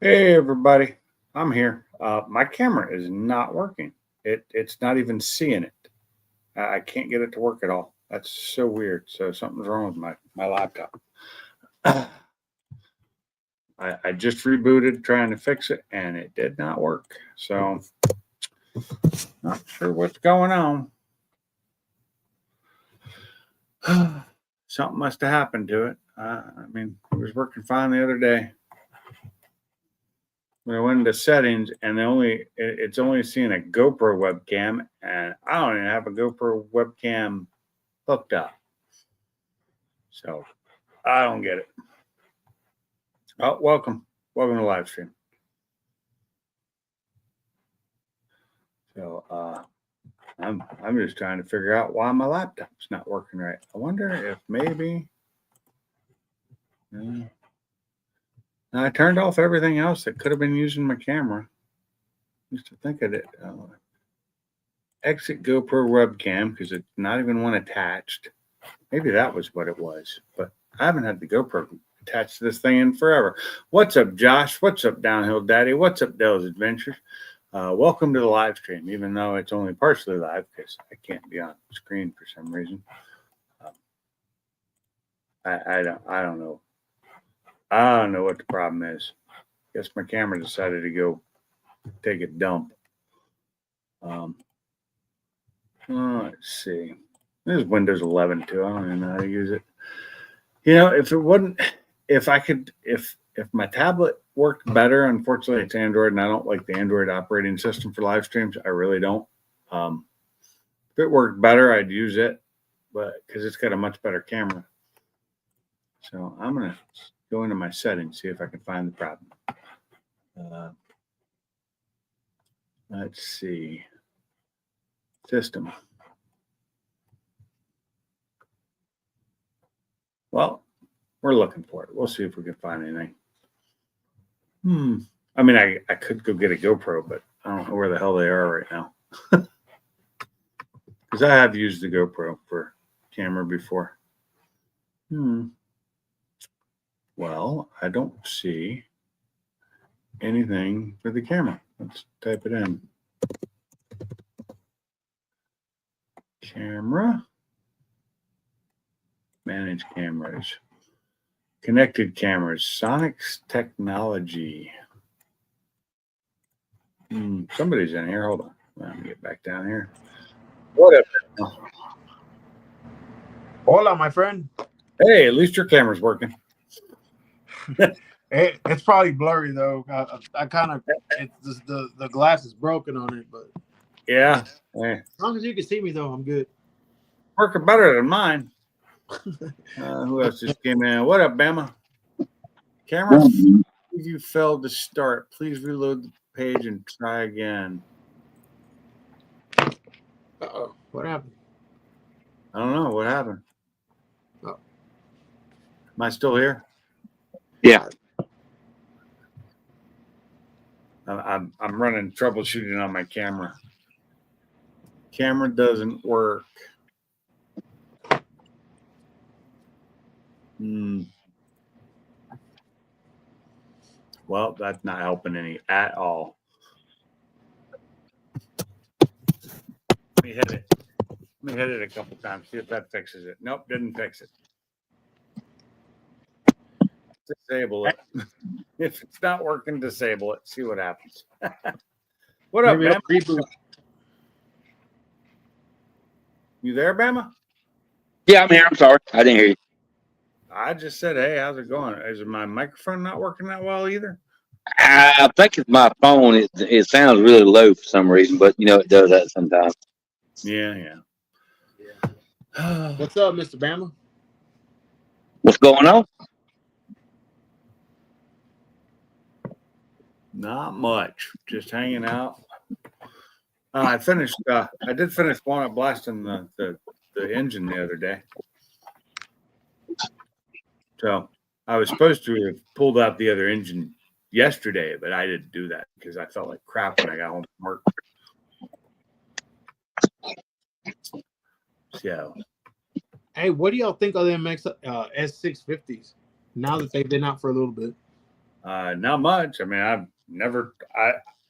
Hey everybody, I'm here. My camera is not working. It's not even seeing it. I can't get it to work at all. That's so weird. So something's wrong with my laptop. I just rebooted trying to fix it and it did not work. So not sure what's going on. Something must have happened to it. It was working fine the other day. When I went into settings and it's only seeing a GoPro webcam, and I don't even have a GoPro webcam hooked up. So I don't get it. Oh, welcome to the live stream. So I'm just trying to figure out why my laptop's not working right. I wonder if maybe I turned off everything else that could have been using my camera. Used to think of it. Exit GoPro webcam because it's not even one attached. Maybe that was what it was, but I haven't had the GoPro attached to this thing in forever. What's up, Josh? What's up, Downhill Daddy? What's up, Dell's Adventures? Welcome to the live stream, even though it's only partially live because I can't be on screen for some reason. I don't know. I don't know what the problem is. Guess my camera decided to go take a dump. Let's see. There's Windows 11 too. I don't even know how to use it. If my tablet worked better, unfortunately it's Android and I don't like the Android operating system for live streams. I really don't. If it worked better, I'd use it, but because it's got a much better camera. So I'm going to go into my settings, see if I can find the problem. Let's see. System. Well, we're looking for it. We'll see if we can find anything. I mean, I could go get a GoPro, but I don't know where the hell they are right now. Because I have used the GoPro for camera before. Well, I don't see anything for the camera. Let's type it in. Camera. Manage cameras. Connected cameras. Sonic's technology. Somebody's in here. Hold on. Let me get back down here. What up? Hola, my friend. Hey, at least your camera's working. It's probably blurry though. I kind of the glass is broken on it, but yeah. As long as you can see me though, I'm good. Working better than mine. Who else just came in? What up, Bama? Camera, if you failed to start, please reload the page and try again. Uh-oh. What happened? I don't know. What happened? Oh. Am I still here? Yeah. I'm running troubleshooting on my camera. Camera doesn't work. Well, that's not helping any at all. Let me hit it a couple times, see if that fixes it. Nope, didn't fix it. Disable it. If it's not working, disable it. See what happens. What up, Bama? You there, Bama? Yeah, I'm here. I'm sorry. I didn't hear you. I just said, hey, how's it going? Is my microphone not working that well either? I think it's my phone. It sounds really low for some reason, but it does that sometimes. Yeah. What's up, Mr. Bama? What's going on? Not much. Just hanging out. I finished. I did finish blasting the engine the other day. So I was supposed to have pulled out the other engine yesterday, but I didn't do that because I felt like crap when I got home from work. So, hey, what do y'all think of them S650s now that they've been out for a little bit? Not much. I mean,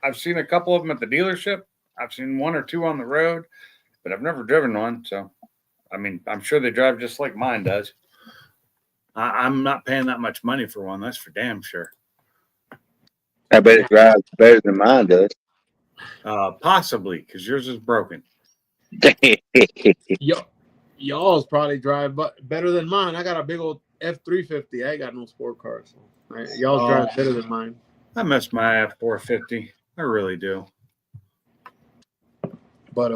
I've seen a couple of them at the dealership. I've seen one or two on the road, but I've never driven one. So, I mean, I'm sure they drive just like mine does. I'm not paying that much money for one. That's for damn sure. I bet it drives better than mine does. Possibly because yours is broken. Y'all's probably drive better than mine. I got a big old F350. I ain't got no sport car. So y'all's drive better than mine. I miss my F450. I really do. But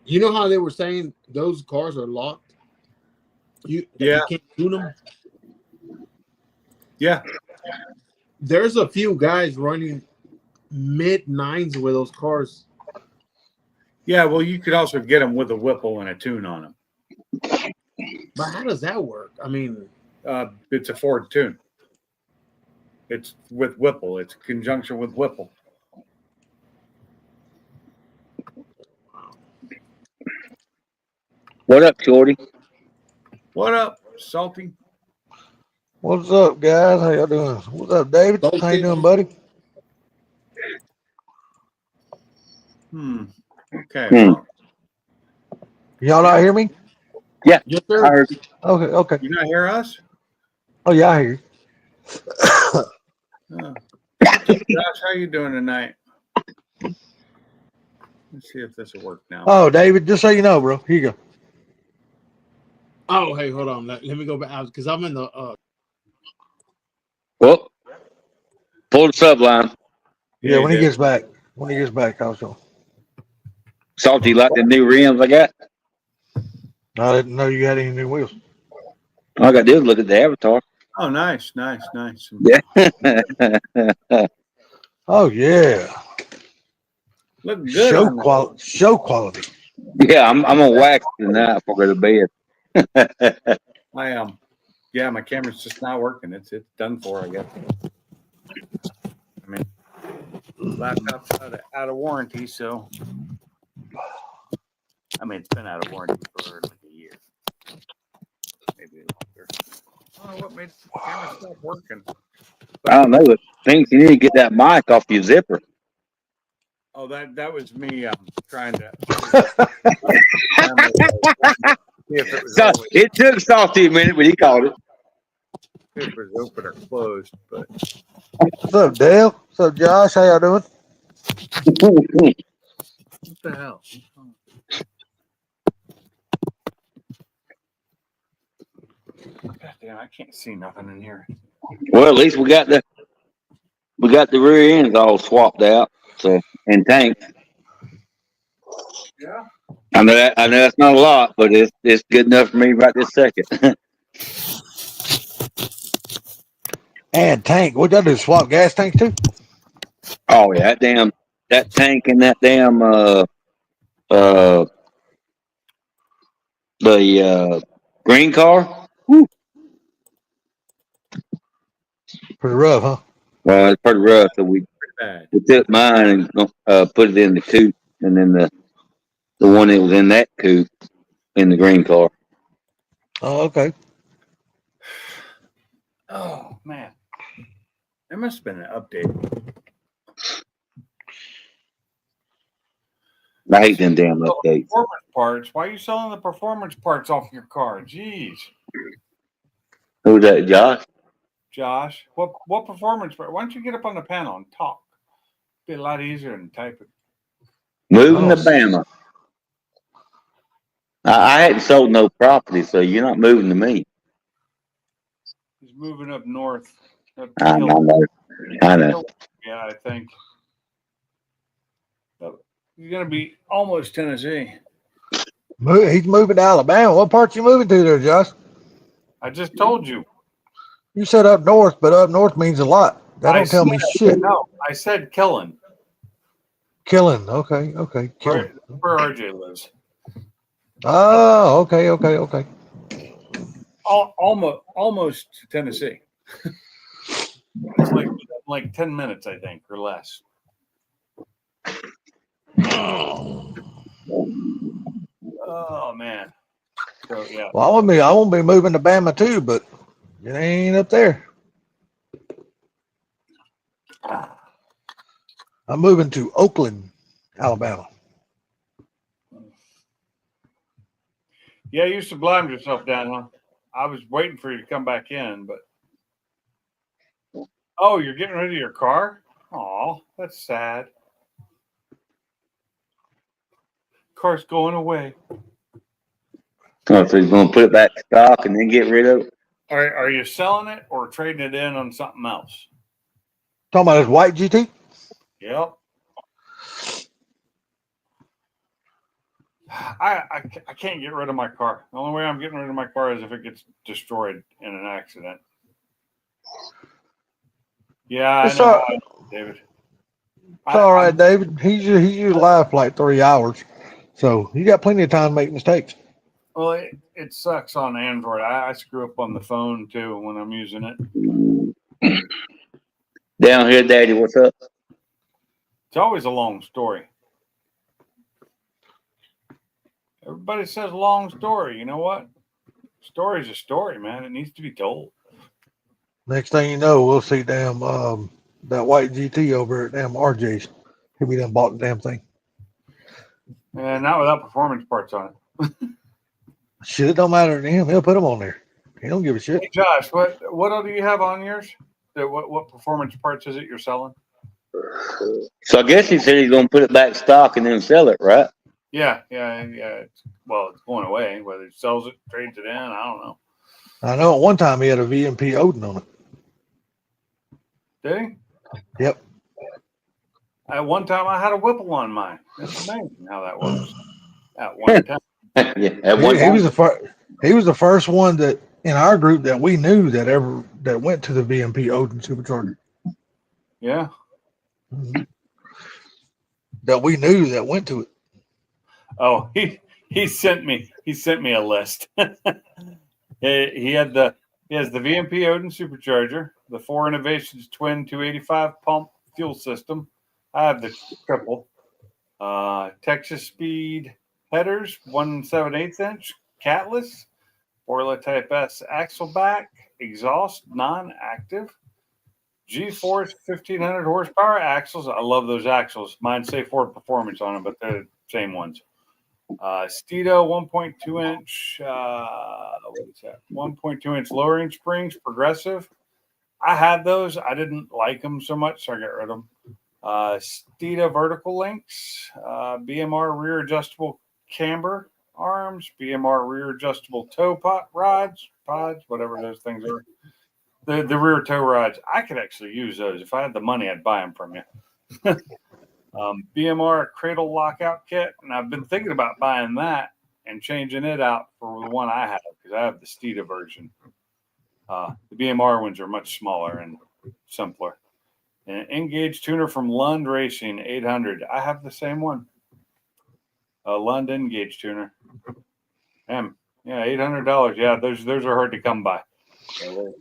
you know how they were saying those cars are locked? You can't tune them. Yeah. There's a few guys running mid-9s with those cars. Yeah, well, you could also get them with a Whipple and a tune on them. But how does that work? I mean, it's a Ford tune. It's with Whipple. It's in conjunction with Whipple. What up, Shorty? What up, Salty? What's up, guys? How y'all doing? What's up, David? How you doing, buddy? Okay. Well, Y'all not hear me? Yeah. yes, sir. I heard. Okay. you not hear us? Oh, yeah, I hear you. Josh, how you doing tonight? Let's see if this will work now. Oh, David, just so you know, bro. Here you go. Oh, hey, hold on. Let me go back because I'm in the. Well, pull the subline. Yeah, when he gets back. I'll show him. Salty, like the new rims I got? I didn't know you had any new wheels. All I got to do is look at the avatar. Oh, nice. Yeah. Oh, yeah. Look good. Show quality. Yeah, I'm gonna wax tonight before I go to bed. I am. Yeah, my camera's just not working. It's done for, I guess. I mean, laptop's out of warranty, so I mean it's been out of warranty for like a year, maybe longer. Oh, what made the camera stop working? I don't know. I think you need to get that mic off your zipper. Oh, that was me trying to. See if it was So always, it took Salty a minute, but he called it. if it was open or closed, but What's up, Dale? What's up, Josh? How y'all doing? what the hell? God damn, I can't see nothing in here. Well, at least we got the rear ends all swapped out. So and tanks. Yeah. I know that's not a lot, but it's good enough for me right this second. And tank. What y'all do? Swap gas tanks too? Oh yeah, that tank and that damn the green car. Whew. Pretty rough, huh? Well, it's pretty rough. So we Bad. took mine and put it in the coupe, and then the one that was in that coupe in the green car. Oh, okay. Oh man, there must have been an update. I hate them damn updates. Performance parts. Why are you selling the performance parts off your car? Jeez, Who's that, Josh? Josh. What performance part? Why don't you get up on the panel and talk? Be a lot easier than typing. Moving to Bama. I hadn't sold no property, so you're not moving to me. He's moving up north. I know. Yeah, I think. He's gonna be almost Tennessee. He's moving to Alabama. What part you moving to there, Josh? I just told you. You said up north, but up north means a lot. That don't tell me shit. No, I said Killen. Killing. Okay. Killing. Right where RJ lives. Oh, okay. Almost Tennessee. It's like 10 minutes, I think, or less. Oh man. So yeah. Well, I won't be moving to Bama too, but it ain't up there. I'm moving to Oakland, Alabama. Yeah, you sublimed yourself down, huh? I was waiting for you to come back in, but oh, you're getting rid of your car? Oh, that's sad. Car's going away. Oh, so he's gonna put it back to stock and then get rid of it. Are you selling it or trading it in on something else? Talking about his white GT? Yep. I can't get rid of my car. The only way I'm getting rid of my car is if it gets destroyed in an accident. Yeah, It's I know, all, David. it's all right, David. He's your live for like 3 hours. So you got plenty of time to make mistakes. Well, it sucks on Android. I screw up on the phone too when I'm using it. Down here, Daddy, what's up? It's always a long story. Everybody says long story. You know what? Story's a story, man. It needs to be told. Next thing you know, we'll see damn that white GT over at damn RJ's. He'll be done bought the damn thing. And not without performance parts on it. Shit, it don't matter to him. He'll put them on there. He don't give a shit. Hey, Josh, what do you have on yours? What performance parts is it you're selling? So I guess he said he's gonna put it back stock and then sell it, right? Yeah. It's going away. Whether he sells it, trades it in, I don't know. I know at one time he had a VMP Odin on it. Did he? Yep. At one time, I had a Whipple on mine. That's amazing how that works. At one time. Yeah, at one He time. was the first. He was the first one that in our group that we knew that went to the VMP Odin supercharger. Yeah. That we knew that went to it. Oh, he sent me a list. he has the VMP Odin supercharger, the 4 Innovations twin 285 pump fuel system. I have the triple. Texas Speed headers, 1 7/8 inch, catless, Orla Type S axle back, exhaust non-active, G-Force 1500 horsepower axles. I love those axles. Mine say Ford Performance on them, but they're the same ones. Stedo 1.2 inch, what is that? 1.2 inch lowering springs, progressive. I had those. I didn't like them so much, so I got rid of them. Stedo vertical links, BMR rear adjustable camber arms, BMR rear adjustable toe pods, whatever those things are. The rear toe rods. I could actually use those. If I had the money, I'd buy them from you. BMR cradle lockout kit, and I've been thinking about buying that and changing it out for the one I have because I have the Steeda version. The BMR ones are much smaller and simpler. An Engage tuner from Lund Racing 800. I have the same one. A Lund Engage tuner. Yeah, $800. Yeah, those are hard to come by.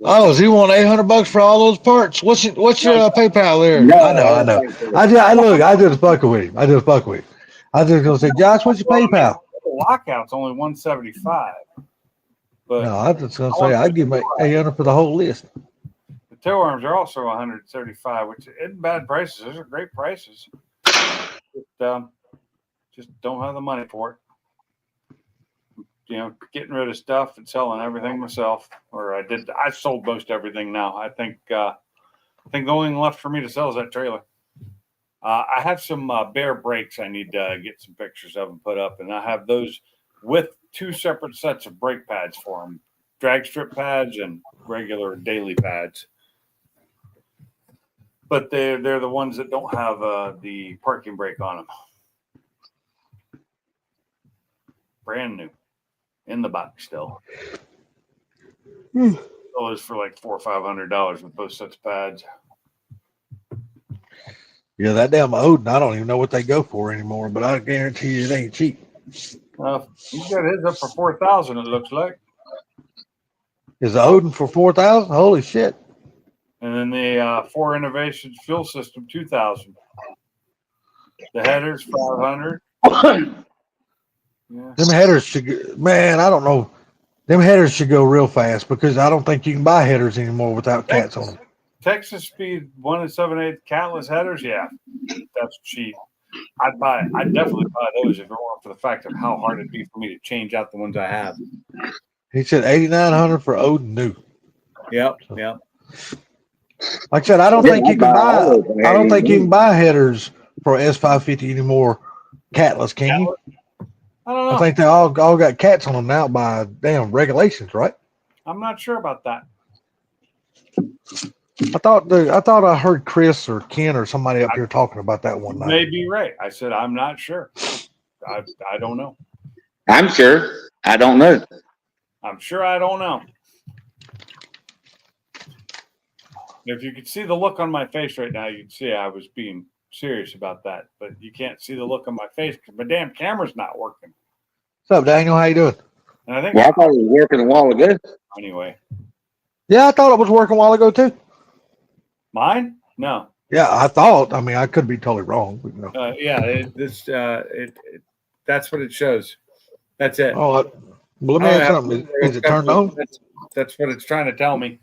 Oh, does he want $800 for all those parts? What's your PayPal there? No, I know. I just fucking with him. I just gonna say, Josh, what's your PayPal? The lockout's only $175. But No, I was just gonna say I'd give my $800 for the whole list. the toe arms are also $175, which isn't bad prices. Those are great prices. Just don't have the money for it. Getting rid of stuff and selling everything myself, or I sold most everything now. I think the only thing left for me to sell is that trailer. I have some bare brakes I need to get some pictures of and put up, and I have those with 2 separate sets of brake pads for them, drag strip pads and regular daily pads. But they're the ones that don't have the parking brake on them. Brand new. In the box still. Those for like $400 or $500 with both sets of pads. Yeah, that damn Odin, I don't even know what they go for anymore, but I guarantee you it ain't cheap. He's got his up for $4,000. It looks like. Is the Odin for $4,000? Holy shit! And then the 4 Innovations fuel system $2,000. The headers $500. Yeah. Them headers should go, man, I don't know. Them headers should go real fast because I don't think you can buy headers anymore without cats on them. Texas Speed 1 7/8 catless headers. Yeah, that's cheap. I'd definitely buy those if it weren't for the fact of how hard it'd be for me to change out the ones I have. He said 8,900 for old and new. Yep, So, yep. like I said, I don't Yeah, think I'd you can buy all buy. of them. I don't Hey, think you can buy headers for S550 anymore. Catless, can you? I don't I know. think they all got cats on them now by damn regulations, right? I'm not sure about that. I thought I heard Chris or Ken or somebody up here talking about that one You night. may be right. I said I'm not sure. I don't know. I'm sure. I don't know. I'm sure I don't know. If you could see the look on my face right now, you'd see I was being serious about that. But you can't see the look on my face because my damn camera's not working. What's up, Daniel? How you doing? And I think Well, I thought it was working a while ago. anyway. Yeah, I thought it was working a while ago too. Mine? No. Yeah, I thought. I mean, I could be totally wrong. But, no. Yeah, that's what it shows. That's it. Oh, well, let me I don't ask have- something. Is it turned on? That's what it's trying to tell me.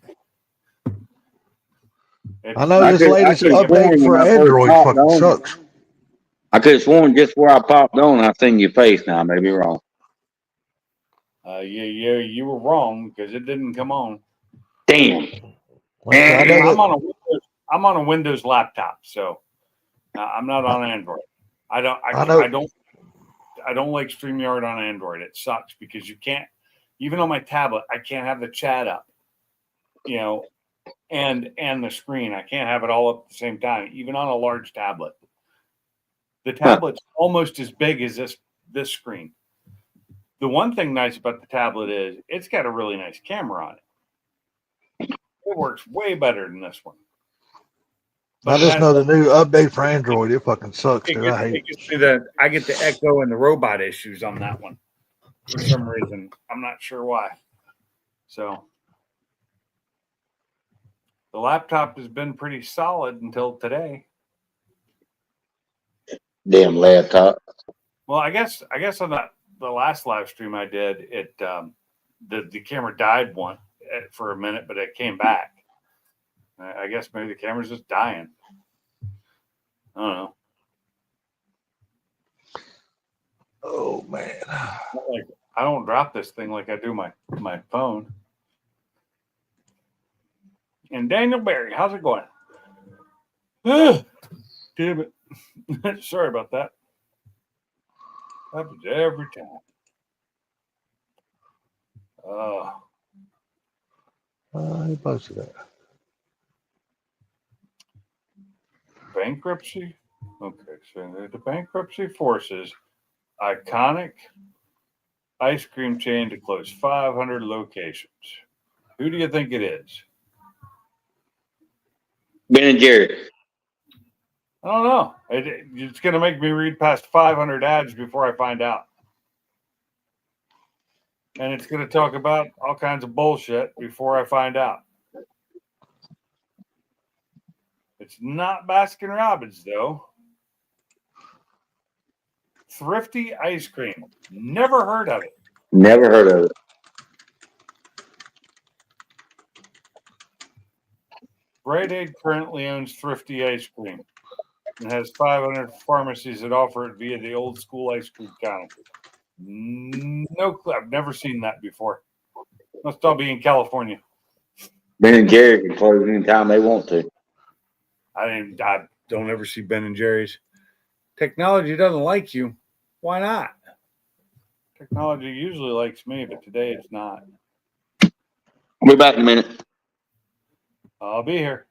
I know I this could- latest I could've update sworn for when I first Android popped fucking on. sucks. I could have sworn just where I popped on, I seen your face. Now I may be wrong. You were wrong because it didn't come on. Damn. Like I said, I know that, I'm on a Windows laptop, so I'm not on Android. I don't like StreamYard on Android. It sucks because you can't, even on my tablet, I can't have the chat up, and the screen. I can't have it all up at the same time, even on a large tablet. The tablet's almost as big as this screen. The one thing nice about the tablet is it's got a really nice camera on it. It works way better than this one. I just know the new update for Android. It fucking sucks, dude. I hate it. I get the echo and the robot issues on that one for some reason. I'm not sure why. So the laptop has been pretty solid until today. Damn laptop. Well, I guess on the last live stream I did, the camera died for a minute, but it came back. I guess maybe the camera's just dying. I don't know. Oh man. Like, I don't drop this thing like I do my phone. And Daniel Barry, how's it going? Ugh, damn it. Sorry about that. Happens every time. He posted that. Bankruptcy? Okay, so the bankruptcy forces iconic ice cream chain to close 500 locations. Who do you think it is? Ben and Jerry. I don't know. It's going to make me read past 500 ads before I find out. And it's going to talk about all kinds of bullshit before I find out. It's not Baskin Robbins, though. Thrifty Ice Cream. Never heard of it. Never heard of it. Rite Aid currently owns Thrifty Ice Cream and has 500 pharmacies that offer it via the old school ice cream counter. No clue. I've never seen that before. Must all be in California. Ben and Jerry can close anytime they want to. I don't ever see Ben and Jerry's. Technology doesn't like you. Why not? Technology usually likes me, but today it's not. I'll be back in a minute. I'll be here.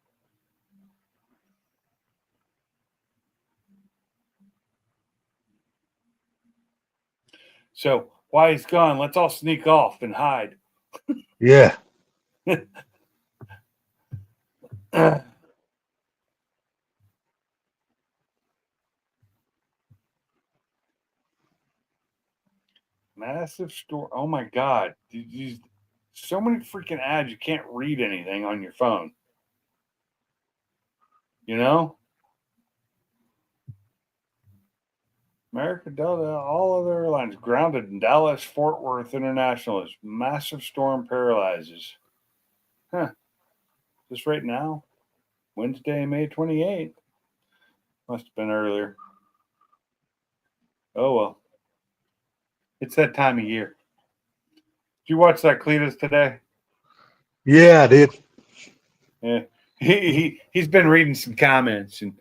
So while he's gone, let's all sneak off and hide. Yeah. Massive store. Oh my God. So many freaking ads, you can't read anything on your phone. You know? America Delta, all other airlines grounded in Dallas Fort Worth International as massive storm paralyzes. Huh. Just right now? Wednesday, May 28th. Must have been earlier. Oh, well. It's that time of year. Did you watch that Cletus today? Yeah, I did. Yeah. He's been reading some comments, and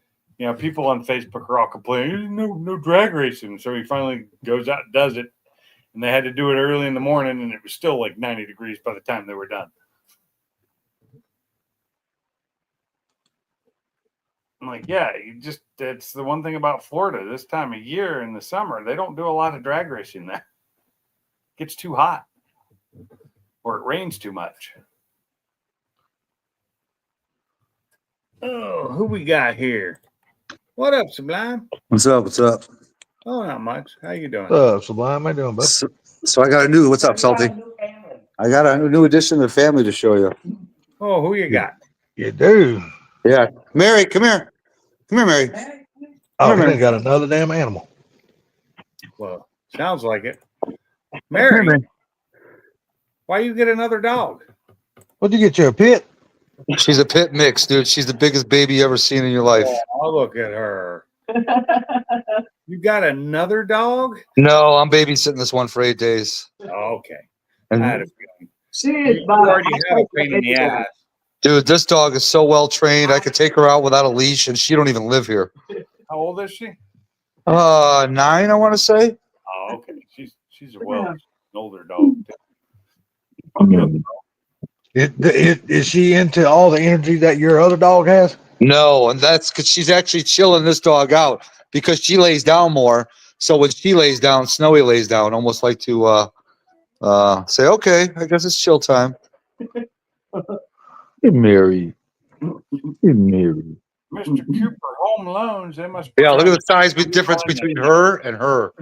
people on Facebook are all complaining, no drag racing. So he finally goes out and does it. And they had to do it early in the morning, and it was still like 90 degrees by the time they were done. I'm like, yeah, it's the one thing about Florida this time of year in the summer. They don't do a lot of drag racing there. It gets too hot or it rains too much. Oh, who we got here? What up, Sublime? What's up? What's up? Oh, not much. How you doing? Sublime, how you doing, bud? So I got a new. What's up, Salty? I got a new addition to the family to show you. Oh, who you got? You do. Yeah, Mary, come here. Come here, Mary. Oh, he got another damn animal. Well, sounds like it. Mary, why you get another dog? What'd you get you, a pit? She's a pit mix, dude. She's the biggest baby you ever seen in your life. Oh, look at her. You got another dog? No, I'm babysitting this one for 8 days. Oh, okay. And I had a feeling. You already have a pain in the ass. dude, this dog is so well trained. I could take her out without a leash, and she don't even live here. How old is she? 9, I want to say. Oh, okay. She's an older dog. Okay. Is she into all the energy that your other dog has? No, and that's because she's actually chilling this dog out because she lays down more. So when she lays down, Snowy lays down, almost like to say, okay, I guess it's chill time. Hey, Mary. Hey, Mary. Mr. Cooper, home loans, they must be. Yeah, look at the size difference between her and her.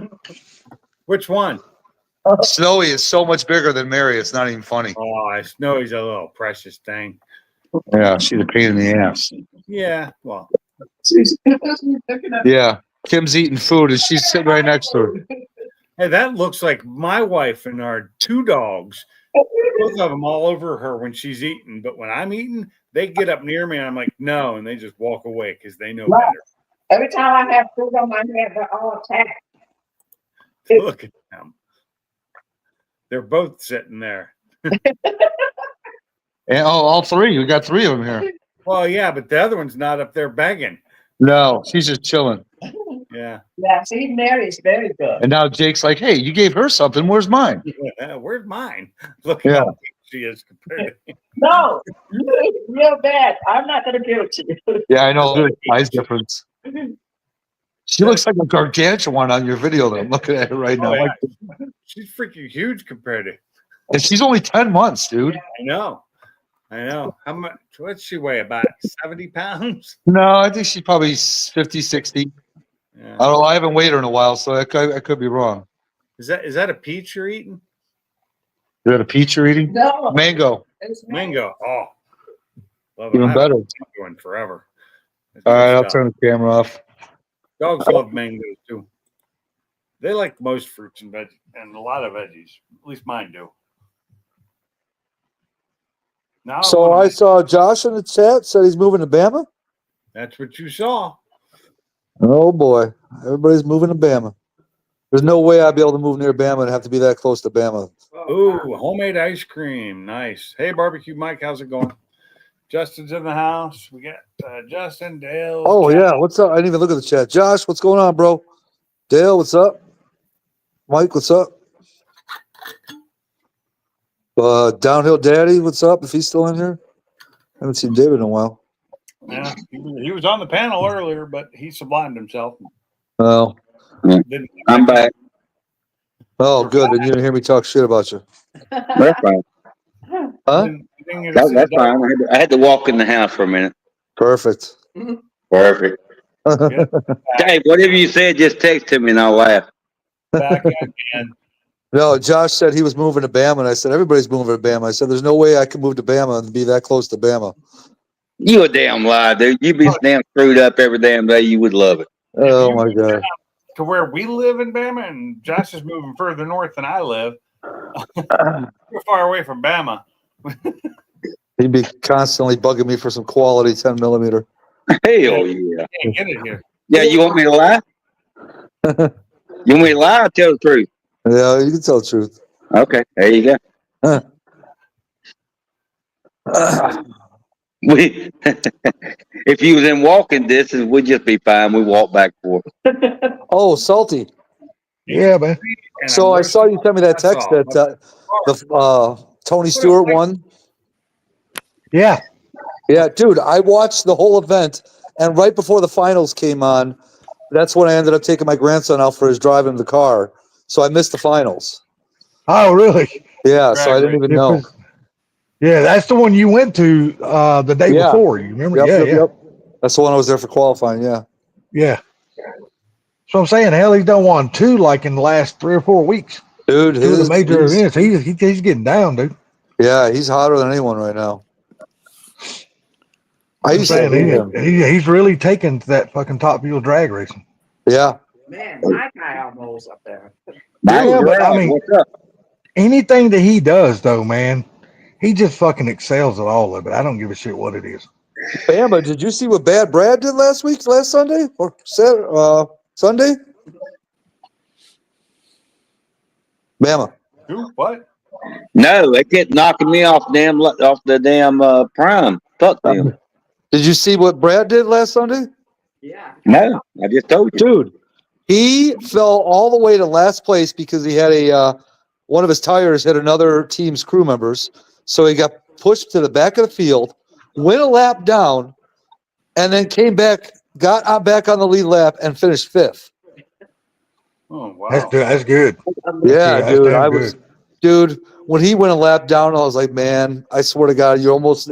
Which one? Snowy is so much bigger than Mary. It's not even funny. Oh, I know he's a little precious thing. Yeah, she's a pain in the ass. Yeah, well. Yeah, Kim's eating food and she's sitting right next to her. Hey, that looks like my wife and our 2 dogs. Both of them all over her when she's eating. But when I'm eating, they get up near me and I'm like, no. And they just walk away because they know better. Every time I have food on my head, they're all attacked. Look at them. They're both sitting there. And all 3. We got 3 of them here. Well, yeah, but the other one's not up there begging. No, she's just chilling. Yeah. Yeah, see, Mary's very good. And now Jake's like, hey, you gave her something. Where's mine? Where's mine? Look Yeah. how big she is compared to No, you're real bad. I'm not going to give it to you. Yeah, I know. There's a size difference. She looks like a gargantuan on your video that I'm looking at her right now. Oh, yeah. She's freaking huge compared to. And she's only 10 months, dude. I know. How much? What's she weigh? About 70 pounds? No, I think she's probably 50, 60. Yeah. I don't know. I haven't weighed her in a while, so I could be wrong. Is that a peach you're eating? Is that a peach you're eating? No. Mango. It's Mango. Oh, love it. Even I've better. been going forever. It's All right, good I'll stuff. turn the camera off. Dogs love mangoes too. They like most fruits and veggies, and a lot of veggies. At least mine do. Now So I saw Josh in the chat said he's moving to Bama. that's what you saw. Oh boy, everybody's moving to Bama. There's no way I'd be able to move near Bama and have to be that close to Bama. Ooh, homemade ice cream. Nice. Hey, Barbecue Mike, how's it going? Justin's in the house. We got Justin, Dale. Oh Jeff. yeah, what's up? I didn't even look at the chat. Josh, what's going on, bro? Dale, what's up? Mike, what's up? Downhill Daddy, what's up? If he's still in here, haven't seen David in a while. Yeah, he was on the panel earlier, but he sublimed himself. Oh, Didn't- I'm back. oh, good. Then you didn't hear me talk shit about you, That's fine. huh? didn't get to see That's the fine. I had to walk in the house for a minute. Perfect. Perfect. Hey, whatever you said, just text to me and I'll laugh. back again. No, Josh said he was moving to Bama, and I said everybody's moving to Bama. I said there's no way I can move to Bama and be that close to Bama. You a damn lie, dude. You be damn screwed up every damn day. You would love it. Oh my god. To where we live in Bama, and Josh is moving further north than I live. We're far away from Bama. He'd be constantly bugging me for some quality 10 millimeter. Hell yeah. Hey, get it here. Yeah, you want me to lie? You want me to lie or tell the truth? Yeah, you can tell the truth. Okay, there you go. Huh. We, if you was in walking distance, we'd just be fine. We walk back and forth. Oh, salty. Yeah, man. And So I'm I saw you send me that That's text all. that the Tony Stewart won. Yeah. Yeah, dude, I watched the whole event, and right before the finals came on, that's when I ended up taking my grandson out for his drive in the car. So I missed the finals. Oh, really? Yeah, so I didn't even know. Yeah, that's the one you went to the day Yeah. before. You remember? Yep, Yeah. yep. That's the one I was there for qualifying. Yeah. Yeah. So I'm saying, hell, he's done won 2 like in the last 3 or 4 weeks. Dude, 2 of the major events. He's getting down, dude. yeah, he's hotter than anyone right now. I I'm used to saying hate him. he's really taken to that fucking top fuel drag racing. Yeah. Man, my guy almost up there. Yeah, but I Right, mean, what's up? anything that he does, though, man, he just fucking excels at all of it. I don't give a shit what it is. Bama, did you see what Bad Brad did last Sunday or Sunday? Bama. Who? What? No, they kept knocking me off the damn prime. Fuck them. Did you see what Brad did last Sunday? Yeah. No, I just told you. Dude, he fell all the way to last place because he had one of his tires hit another team's crew members. So he got pushed to the back of the field, went a lap down, and then came back, got back on the lead lap, and finished 5th. Oh wow. That's good. Yeah, That's dude. damn Dude, when he went a lap down, I was like, man, I swear to God, you almost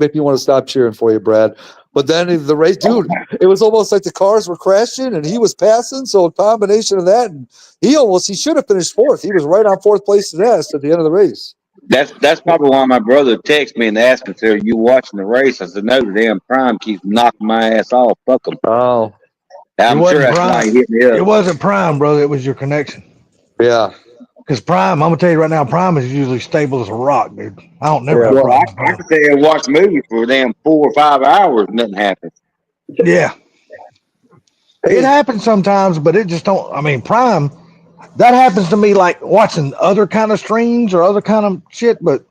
make me want to stop cheering for you, Brad. But then the race, dude, it was almost like the cars were crashing and he was passing. So a combination of that, and he should have finished 4th. He was right on 4th place at the end of the race. That's probably why my brother texted me and asked me, "Are you watching the race?" I said, "No, the damn prime keeps knocking my ass off. Fuck them." Oh, I'm sure that's why he hit me It up. wasn't Prime, brother. It was your connection. yeah. Because Prime, I'm gonna tell you right now, Prime is usually stable as a rock, dude. I don't never have Well, problems with I Prime. could say I watch movies for damn 4 or 5 hours, and nothing happens. Yeah. It happens sometimes, but it just don't. I mean, Prime, that happens to me like watching other kind of streams or other kind of shit, but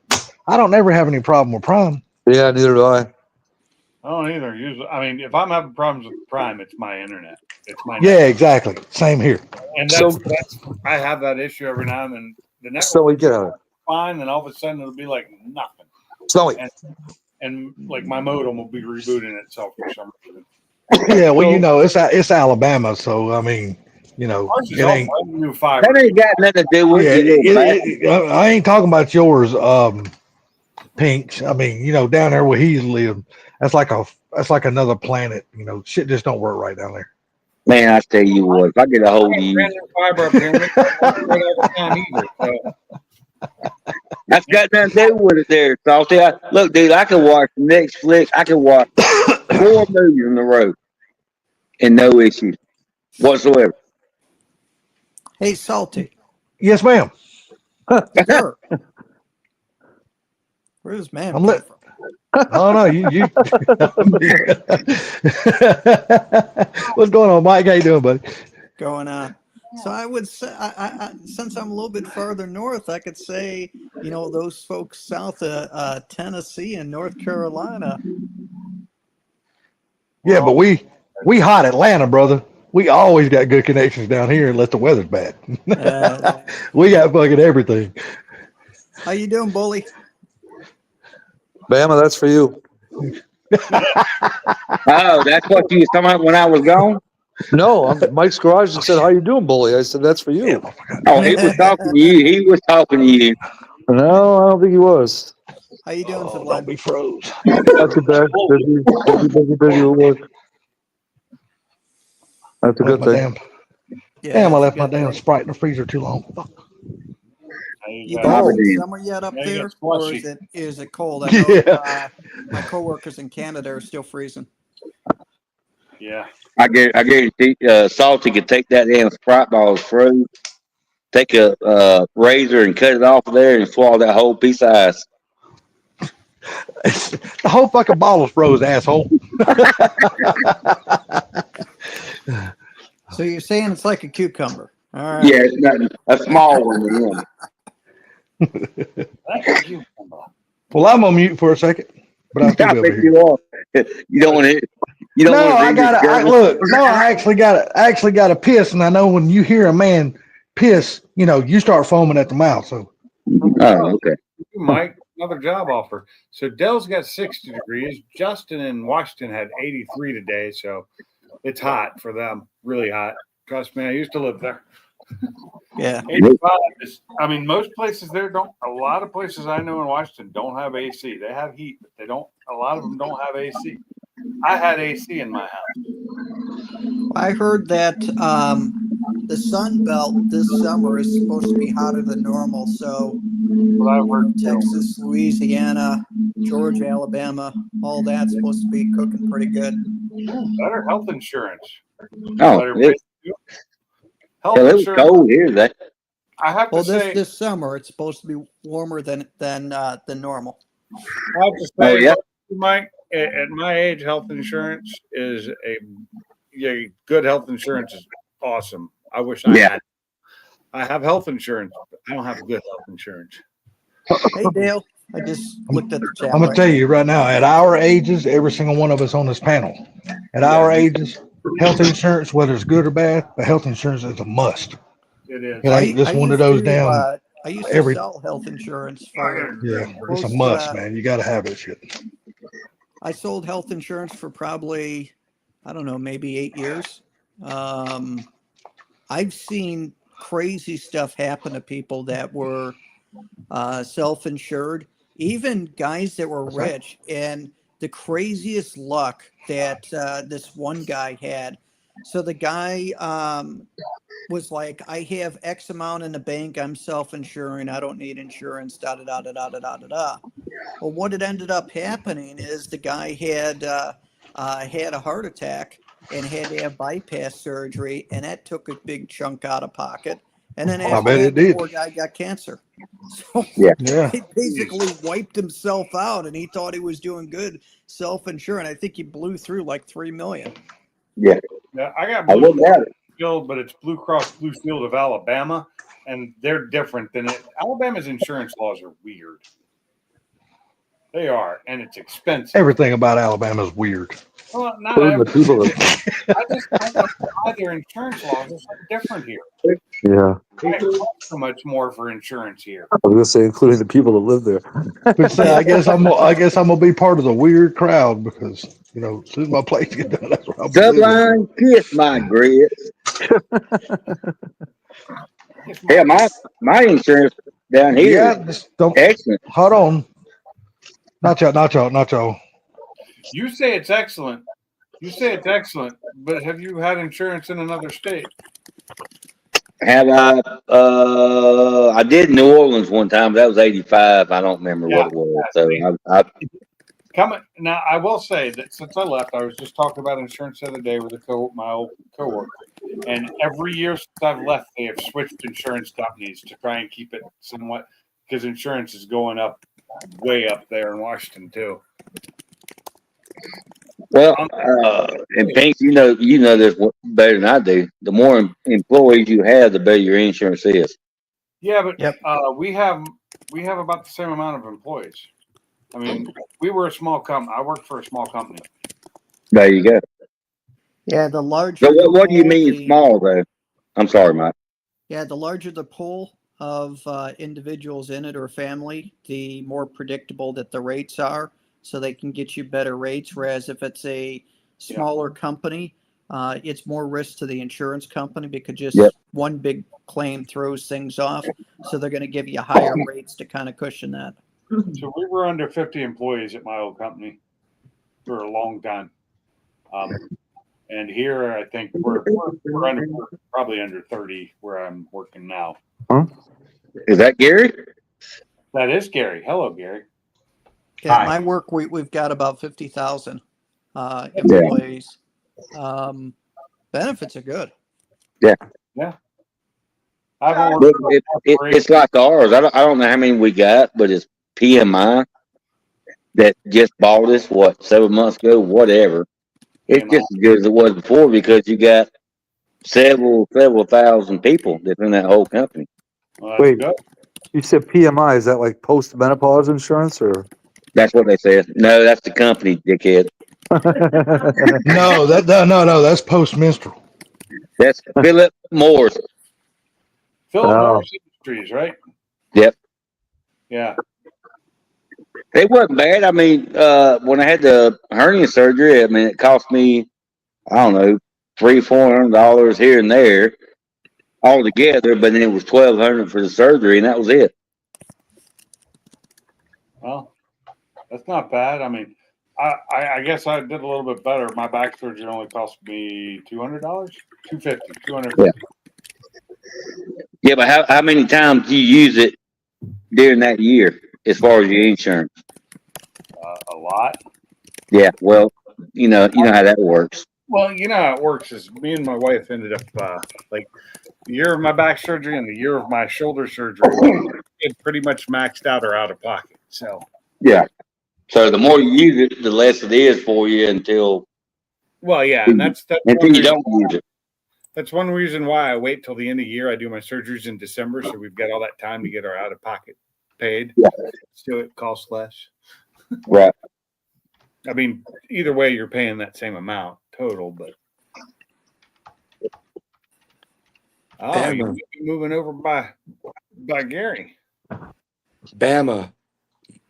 I don't never have any problem with Prime. Yeah, neither do I. I don't either. Usually, I mean, if I'm having problems with Prime, it's my internet. It's my Yeah, exactly. Same here. and So- that's I have that issue every now and then. The network So we get out of it. fine, and all of a sudden it'll be like nothing, Snowy. and like my modem will be rebooting itself for some reason. Yeah, well, you know, it's Alabama, so I mean, you know, Ours is it all ain't. brand new fiber. That ain't got nothing to do with Yeah, it. I ain't talking about yours, Pinks. I mean, you know, down there where he's lived, that's like another planet. You know, shit just don't work right down there. Man, I tell you what, if I get a hold of you, Brand new fiber up here. We don't work right all the time either. So that's got nothing to do with it there, Salty. Look, dude, I can watch Netflix. I can watch 4 movies in a row and no issues whatsoever. Hey, Salty. Yes, ma'am. Sir. Where's man? I'm come lit. from? Oh no, you. What's going on, Mike? How you doing, buddy? Going on. So I would say, I since I'm a little bit farther north, I could say, you know, those folks south of Tennessee and North Carolina. Yeah, but we hot Atlanta, brother. We always got good connections down here unless the weather's bad. Uh, We got fucking everything. how you doing, bully? Bama, that's for you. Oh, that's what you was talking about when I was gone? No, I'm Mike's garage and said, "How you doing, bully?" I said, "That's for you." Oh, he was talking to you. He was talking to you. No, I don't think he was. How you doing, Oh, Zidline? don't be froze. Not too bad. Busy with work. That's a good My thing. damn, I left my that's a damn good Sprite in the freezer too long. Fuck. You got guys Oh. in summer yet up Yeah, you there, got or slushy. is it cold? I know Yeah. my coworkers in Canada are still freezing. yeah, I guarantee Salty could take that damn Sprite ball through, take a razor and cut it off of there and swallow that whole piece of ice. The whole fucking bottle froze, asshole. So you're saying it's like a cucumber. All right. Yeah, it's nothing. A small one. Yeah. Well, I'm on mute for a second, but I'll still I be over bet here. you are. You don't want to. You don't No, want to I see got this to. I German. look. No, I actually got to piss, and I know when you hear a man piss, you start foaming at the mouth. So Oh, okay. Mike, another job offer. So Dell's got 60 degrees. Justin in Washington had 83 today, so it's hot for them. Really hot. Trust me, I used to live there. Yeah. 85 is, I mean, most places there don't, a lot of places I know in Washington don't have AC. They have heat, but they don't, a lot of them don't have AC. I had AC in my house. I heard that the Sun Belt this summer is supposed to be hotter than normal. So, But I've heard Texas, Louisiana, Georgia, Alabama, all that's supposed to be cooking pretty good. better health insurance. Oh, Better it, health hell, it was insurance. cold here. That I have to Well, say, this summer it's supposed to be warmer than normal. I have to Oh, say, yeah. Mike, at my age, health insurance is a good health insurance is awesome. I wish I Yeah. had. I have health insurance, but I don't have good health insurance. Hey, Dale, I just looked at the chat. I'm gonna right tell now. you right now, at our ages, every single one of us on this panel, at our ages, health insurance, whether it's good or bad, but health insurance is a must. It is. It ain't just one of those damn. I used every- to sell health insurance for Yeah, it's a most, must, man. You got to have it. Shit. I sold health insurance for probably, I don't know, maybe 8 years. I've seen crazy stuff happen to people that were self-insured, even guys that were rich. And the craziest luck that this one guy had. So the guy was like, I have X amount in the bank. I'm self-insuring. I don't need insurance. Da da da da da da da da da. Well, what had ended up happening is the guy had had a heart attack and had to have bypass surgery, and that took a big chunk out of pocket. And then I after bet that, it the did. poor guy got cancer. So Yeah. he basically wiped himself out, and he thought he was doing good self-insurance. I think he blew through like $3 million. Yeah. Yeah, I got I Blue wouldn't have it. Shield, but it's Blue Cross Blue Shield of Alabama, and they're different than it. Alabama's insurance laws are weird. They are, and it's expensive. Everything about Alabama is weird. Well, not Including the people everything. I just don't know why their insurance laws are so different here. Yeah, Why it costs so much more for insurance here? I was gonna say, including the people that live there. But say, I guess I'm gonna be part of the weird crowd because as soon as my plates get done, that's what I'll be doing. Subline, kiss my grits. Yeah, my insurance down here Yeah, is just don't. excellent. Hold on. Not y'all. You say it's excellent. You say it's excellent, but have you had insurance in another state? Have I did New Orleans one time, but that was 85. I don't remember what it was. So Now, I will say that since I left, I was just talking about insurance the other day with my old coworker, and every year since I've left, they have switched insurance companies to try and keep it somewhat, because insurance is going up way up there in Washington too. well, and Pink, you know this better than I do. The more employees you have, the better your insurance is. Yeah, but Yep. we have about the same amount of employees. I mean, we were a small company. I worked for a small company. There you go. Yeah, the larger. So the what do you pool, mean small though? I'm sorry, Mike. Yeah, the larger the pool of individuals in it or family, the more predictable that the rates are, so they can get you better rates. Whereas if it's a smaller company, it's more risk to the insurance company because just one big claim throws things off. So they're going to give you higher rates to kind of cushion that. So we were under 50 employees at my old company for a long time. And here, I think we're probably under 30 where I'm working now. Huh? Is that Gary? That is Gary. Hello, Gary. Yeah, at my work, we've got about 50,000 employees. Benefits are good. Yeah. I haven't Look, worked it's like ours. I don't know how many we got, but it's PMI. that just bought us, 7 months ago, whatever. It's just as good as it was before because you got several thousand people that's in that whole company. Well, that's Wait. good. You said PMI. Is that like post menopause insurance or? That's what they said. No, that's the company, dickhead. No, no, that's post menstrual. That's Philip Morris. Philip Oh. Morris Industries, right? Yep. Yeah. It wasn't bad. I mean, when I had the hernia surgery, I mean, it cost me, I don't know, $300-400 here and there all together, but then it was $1,200 for the surgery, and that was it. Well, that's not bad. I mean, I guess I did a little bit better. My back surgery only cost me $200, $250. Yeah, but how many times do you use it during that year as far as your insurance? A lot. Yeah, well, you know how that works. Well, you know how it works is me and my wife ended up like the year of my back surgery and the year of my shoulder surgery. It pretty much maxed out or out of pocket. So Yeah. So the more you use it, the less it is for you until well, yeah, and that's until you don't use it. That's one reason why I wait till the end of the year. I do my surgeries in December, so we've got all that time to get our out of pocket paid. Yeah. So it costs less. Right. I mean, either way, you're paying that same amount total, but you're moving over by Gary. Bama,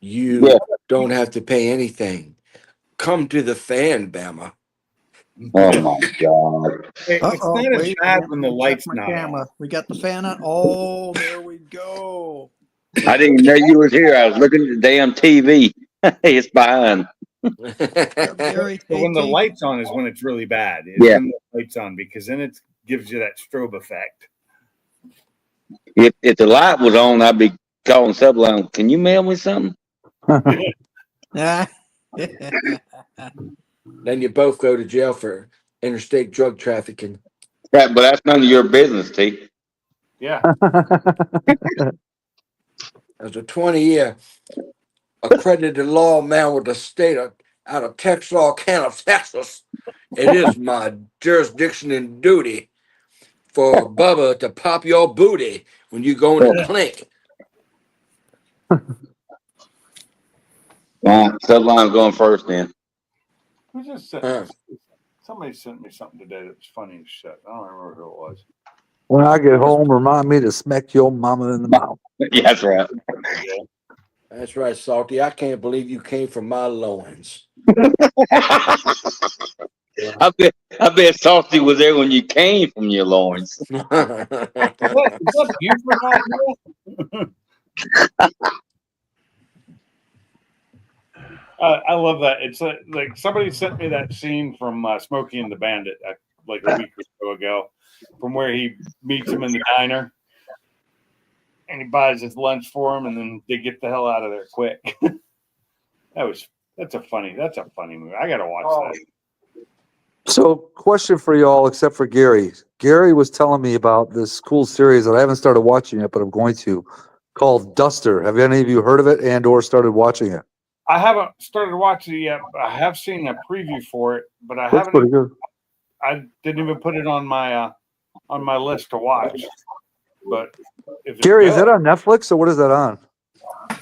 you don't have to pay anything. Come to the fan, Bama. Oh my God. It's not as bad when the lights my not camera. on. We got the fan on. Oh, there we go. I didn't even know you was here. I was looking at the damn TV. It's behind. Gary, But when the hey, lights on is when it's really bad. It's Yeah. when the lights on because then it gives you that strobe effect. If the light was on, I'd be calling Subline. Can you mail me something? Ah. Then you both go to jail for interstate drug trafficking. Right, but that's none of your business, T. Yeah. As a 20-year accredited lawman with the state out of Texarkana, Texas, it is my jurisdiction and duty for Bubba to pop your booty when you go in the clink. Subline's going first then. Who just sent somebody sent me something today that was funny as shit. I don't remember who it was. When I get home, remind me to smack your mama in the mouth. Yeah, that's right. That's right, Salty. I can't believe you came from my loins. I bet Salty was there when you came from your loins. Is that Buford out here? I love that. It's like somebody sent me that scene from Smokey and the Bandit like a week or so ago, from where he meets him in the diner, and he buys his lunch for him, and then they get the hell out of there quick. That's a funny movie. I gotta watch that. So, question for y'all, except for Gary. Gary was telling me about this cool series that I haven't started watching yet, but I'm going to, called Duster. Have any of you heard of it and/or started watching it? I haven't started watching it yet. I have seen a preview for it, but I That's haven't. pretty good. I didn't even put it on my list to watch. But if Gary, is that on Netflix or what is that on? I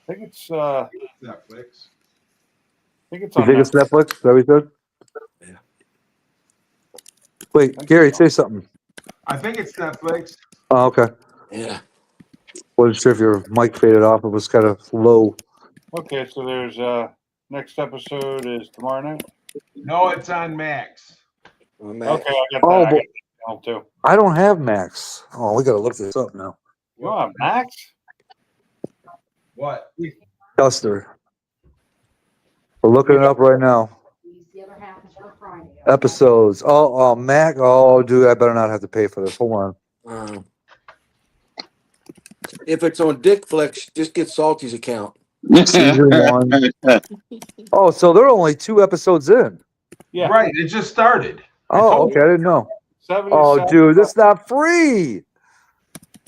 think it's Netflix. I think it's You on think it's Netflix? Is that what you said? Yeah. Wait, Gary, say something. I think it's Netflix. Oh, okay. Yeah. Wasn't sure if your mic faded off. It was kind of low. Okay, so there's next episode is tomorrow night. No, it's on Max. Well, man, Okay, I got that. Oh, I got but that channel too. I don't have Max. Oh, we got to look this up now. You want Max? What? Duster. We're looking it up right now. Episodes. Oh, Mac. Oh, dude, I better not have to pay for this. Hold on. if it's on Dickflix, just get Salty's account. Season 1. Oh, so they're only 2 episodes in. Yeah. Right. It just started. Oh, okay. I didn't know. 77 Oh, dude, that's not free.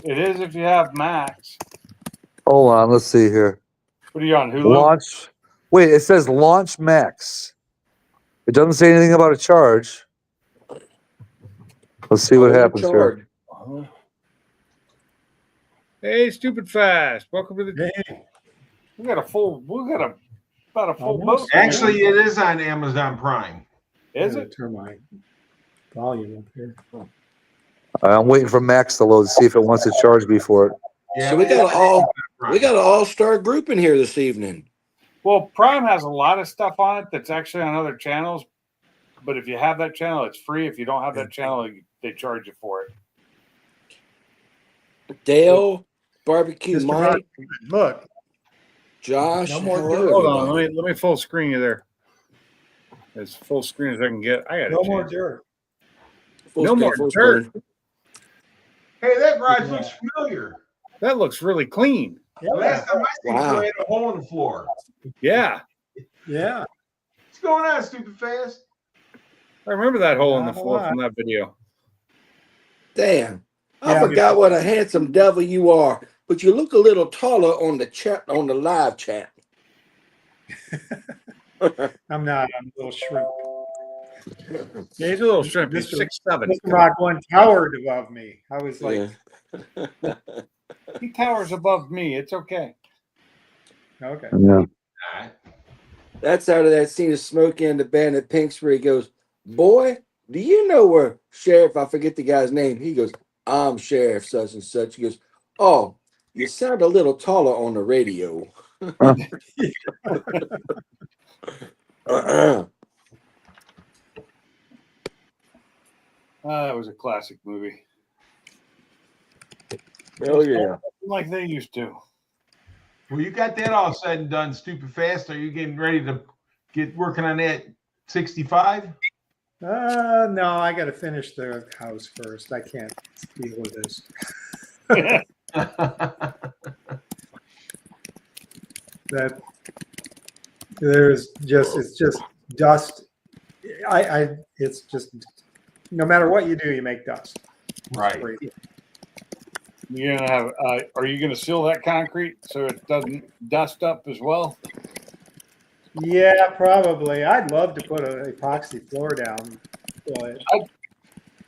It is if you have Max. Hold on. Let's see here. What are you on, Hulu? Launch. Wait, it says Launch Max. It doesn't say anything about a charge. Let's see what happens here. Charge. Uh-huh. Hey, Stupid Fast. Welcome to the. Hey, We got about a full almost. boat. Actually, it is on Amazon Prime. Is I'm it? gonna turn my volume up here. I'm waiting for Max to load to see if it wants to charge me for it. Yeah, So we got all Prime. we got an all-star group in here this evening. Well, Prime has a lot of stuff on it that's actually on other channels. But if you have that channel, it's free. If you don't have that channel, they charge you for it. Dale, Barbecue Mr. Mike, Look, Josh. No more hello, dirt. Hold on, everybody. let me full screen you there. As full screen as I can get. I got no more dirt. Full No screen, more full dirt. screen. Hey, that garage looks familiar. That looks really clean. The last time I seen Wow. you had a hole in the floor. Yeah, Yeah. What's going on, Stupid Fast? I remember that hole in the Not a floor lot. from that video. Damn. I Yeah, forgot what a handsome devil you are, but you look a little taller on the chat on the live chat. I'm not. I'm a little shrimp. Yeah, he's a little shrimp. He's Mr. 6'7". Mr. Rock one towered above me. I was like, Yeah. He towers above me. It's okay. okay. Yeah. All right. That's out of that scene of Smokey and the Bandit Pinks where he goes, "Boy, do you know where Sheriff?" I forget the guy's name. He goes, "I'm Sheriff such and such." He goes, "Oh, you sound a little taller on the radio." That was a classic movie. Hell yeah. Like they used to. Well, you got that all said and done, Stupid Fast. Are you getting ready to get working on that 65? No, I got to finish the house first. I can't deal with this. That there's just it's just dust. It's just no matter what you do, you make dust. Right. Crazy. You're gonna have. Are you gonna seal that concrete so it doesn't dust up as well? Yeah, probably. I'd love to put an epoxy floor down, but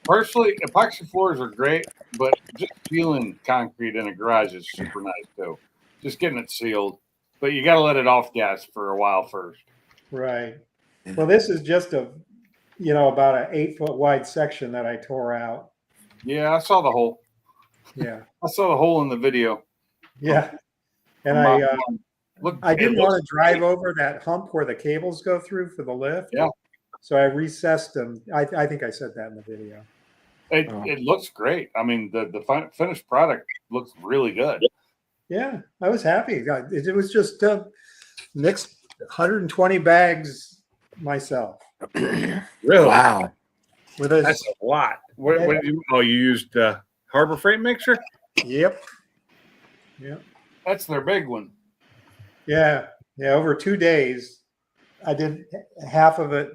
Personally, epoxy floors are great, but just sealing concrete in a garage is super nice too. Just getting it sealed, but you got to let it off gas for a while first. right. Well, this is just about an 8-foot wide section that I tore out. Yeah, I saw the hole. Yeah, I saw the hole in the video. yeah. And I didn't want to drive over that hump where the cables go through for the lift. Yeah. So I recessed them. I think I said that in the video. It looks great. I mean, the finished product looks really good. Yeah, I was happy. It was just mixed 120 bags myself. Really? Wow. With a That's a lot. What did you? Oh, you used Harbor Freight mixer? yep. That's their big one. Yeah. Over 2 days, I did half of it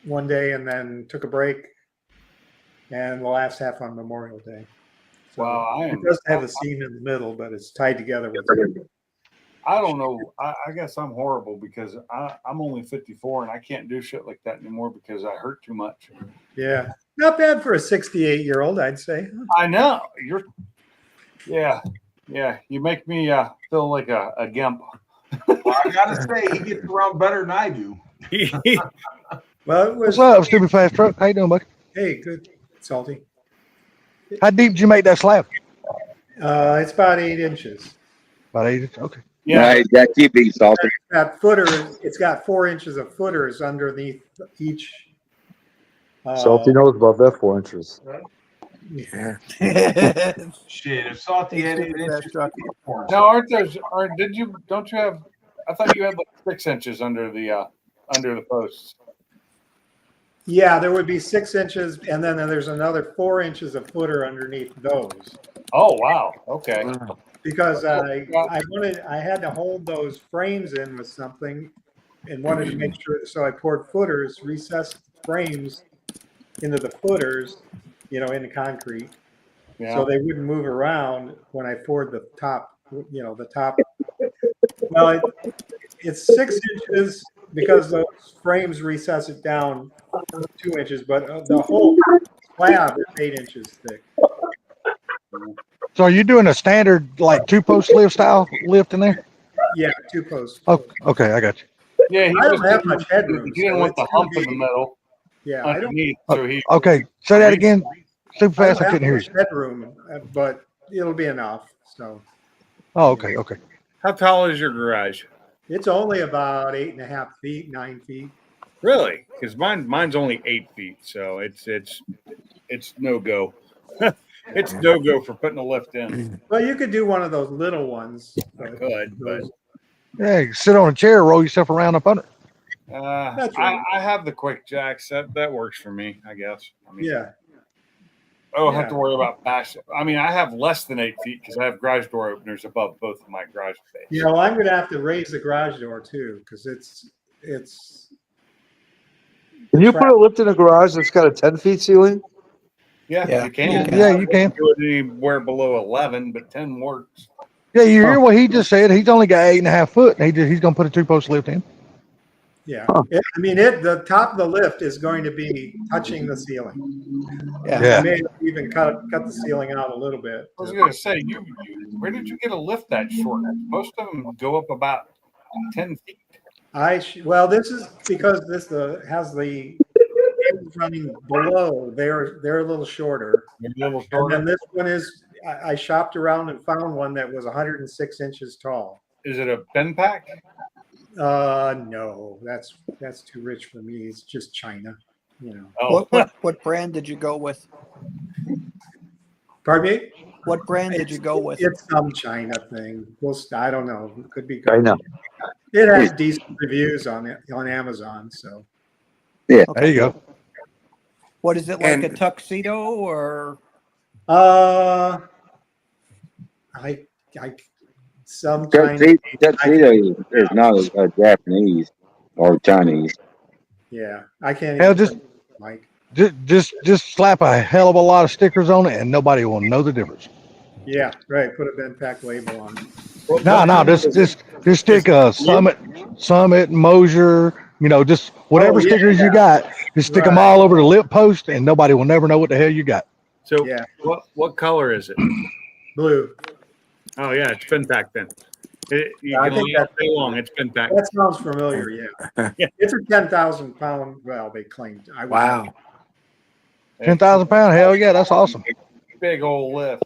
one day and then took a break, and the last half on Memorial Day. So Wow, it does have a seam in the middle, but it's tied together with. I don't know. I guess I'm horrible because I'm only 54 and I can't do shit like that anymore because I hurt too much. Yeah, not bad for a 68-year-old, I'd say. I know Yeah. You make me feel like a gimp. Well, I gotta say, he gets around better than I do. Well, it was. What's up, Stupid Fast Truck? How you doing, buddy? Hey, good, Salty. How deep did you make that slab? It's about 8 inches. About 8 inches. Okay. Yeah. Right, that you be salty. That footer, it's got 4 inches of footers underneath each. Salty knows about that 4 inches. Yeah. Shit, if Salty had 8 inches. Now, don't you have? I thought you had like 6 inches under the posts. Yeah, there would be 6 inches, and then there's another 4 inches of footer underneath those. Oh wow. Okay. Because I had to hold those frames in with something, and wanted to make sure. So I poured footers, recessed frames into the footers, in the concrete, Yeah. so they wouldn't move around when I poured the top. The top Well, it's 6 inches because those frames recess it down 2 inches, but the whole slab is 8 inches thick. So are you doing a standard like 2-post lift style lift in there? Yeah, 2 posts. Oh, okay, I got you. Yeah, he I just don't have didn't, much headroom. he didn't so want it's the gonna hump in the be- middle Yeah, I don't. underneath, so he. Okay, say that again. Super I fast. don't I have couldn't hear much you. headroom, but it'll be enough. So Oh, okay, okay. How tall is your garage? it's only about 8.5 feet, 9 feet. Really? Because mine's only 8 feet, so it's no go. It's no go for putting a lift in. Well, you could do one of those little ones. I could, but Yeah, you sit on a chair, roll yourself around up under. That's right. I have the quick jacks. That works for me, I guess. I mean, Yeah. I don't have Yeah. to worry about bash. I mean, I have less than 8 feet because I have garage door openers above both of my garage space. You know, I'm going to have to raise the garage door too because it's. Can you put a lift in a garage that's got a 10 feet ceiling? Yeah, Yeah, you can. Yeah, you can. Do it anywhere below 11, but 10 works. Yeah, you hear what he just said? He's only got 8.5 foot, and he's gonna put a 2-post lift in. Yeah. Huh. The top of the lift is going to be touching the ceiling. Yeah. I may even cut the ceiling out a little bit. I was going to say, where did you get a lift that short? Most of them go up about 10 feet. Well, this is because this has the cables running below. They're a little shorter. Maybe a little And shorter. then this one is. I shopped around and found one that was 106 inches tall. Is it a Ben pack? No, that's too rich for me. It's just China, you know. Oh, What brand did you go with? Pardon me? What brand did you go with? It's some China thing. I don't know. It could be. I know. It has decent reviews on Amazon. So There you go. What is it, like And- a tuxedo or? I some Chinese. Tuxedo is not a Japanese or Chinese. Yeah, I can't. Hell, even just- Mike. Just slap a hell of a lot of stickers on it, and nobody will know the difference. Yeah, right. Put a Ben Pack label on it. No, just stick a Summit, Mosier, just whatever Oh, yeah, stickers you got, just stick them Right. all over the lip post, and nobody will never know what the hell you got. so Yeah. what color is it? Blue. Oh, yeah, it's Ben pack then. You I can think leave it stay long. It's Ben pack. That sounds familiar. Yeah. Yeah. It's a 10,000 pound. Well, they claimed. Wow. 10,000 pound, hell yeah, that's awesome. Big old lift.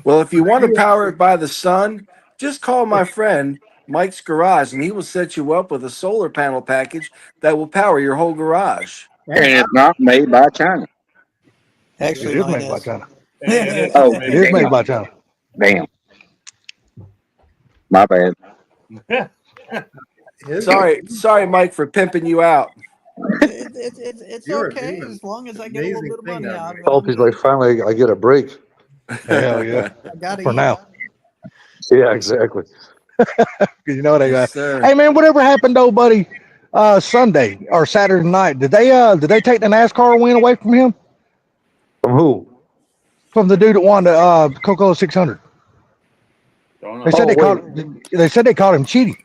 Well, if you want to power it by the sun, just call my friend Mike's Garage, and he will set you up with a solar panel package that will power your whole garage. And it's not made by China. It Actually, is mine made by is. China. It Oh, It is made by China. Damn. My bad. Sorry, Mike, for pimping you out. It's You're a okay demon. as long as I get a little Amazing bit of thing money that out of way. it. Hope he's like, finally, I get a break. Hell yeah. I gotta For eat. now. Yeah, exactly. You know what I got? Yes, sir. Hey man, whatever happened though, buddy? Sunday or Saturday night, did they take the NASCAR win away from him? From who? From the dude that won the Coca-Cola 600? Don't know. They said Oh, they said they caught him cheating.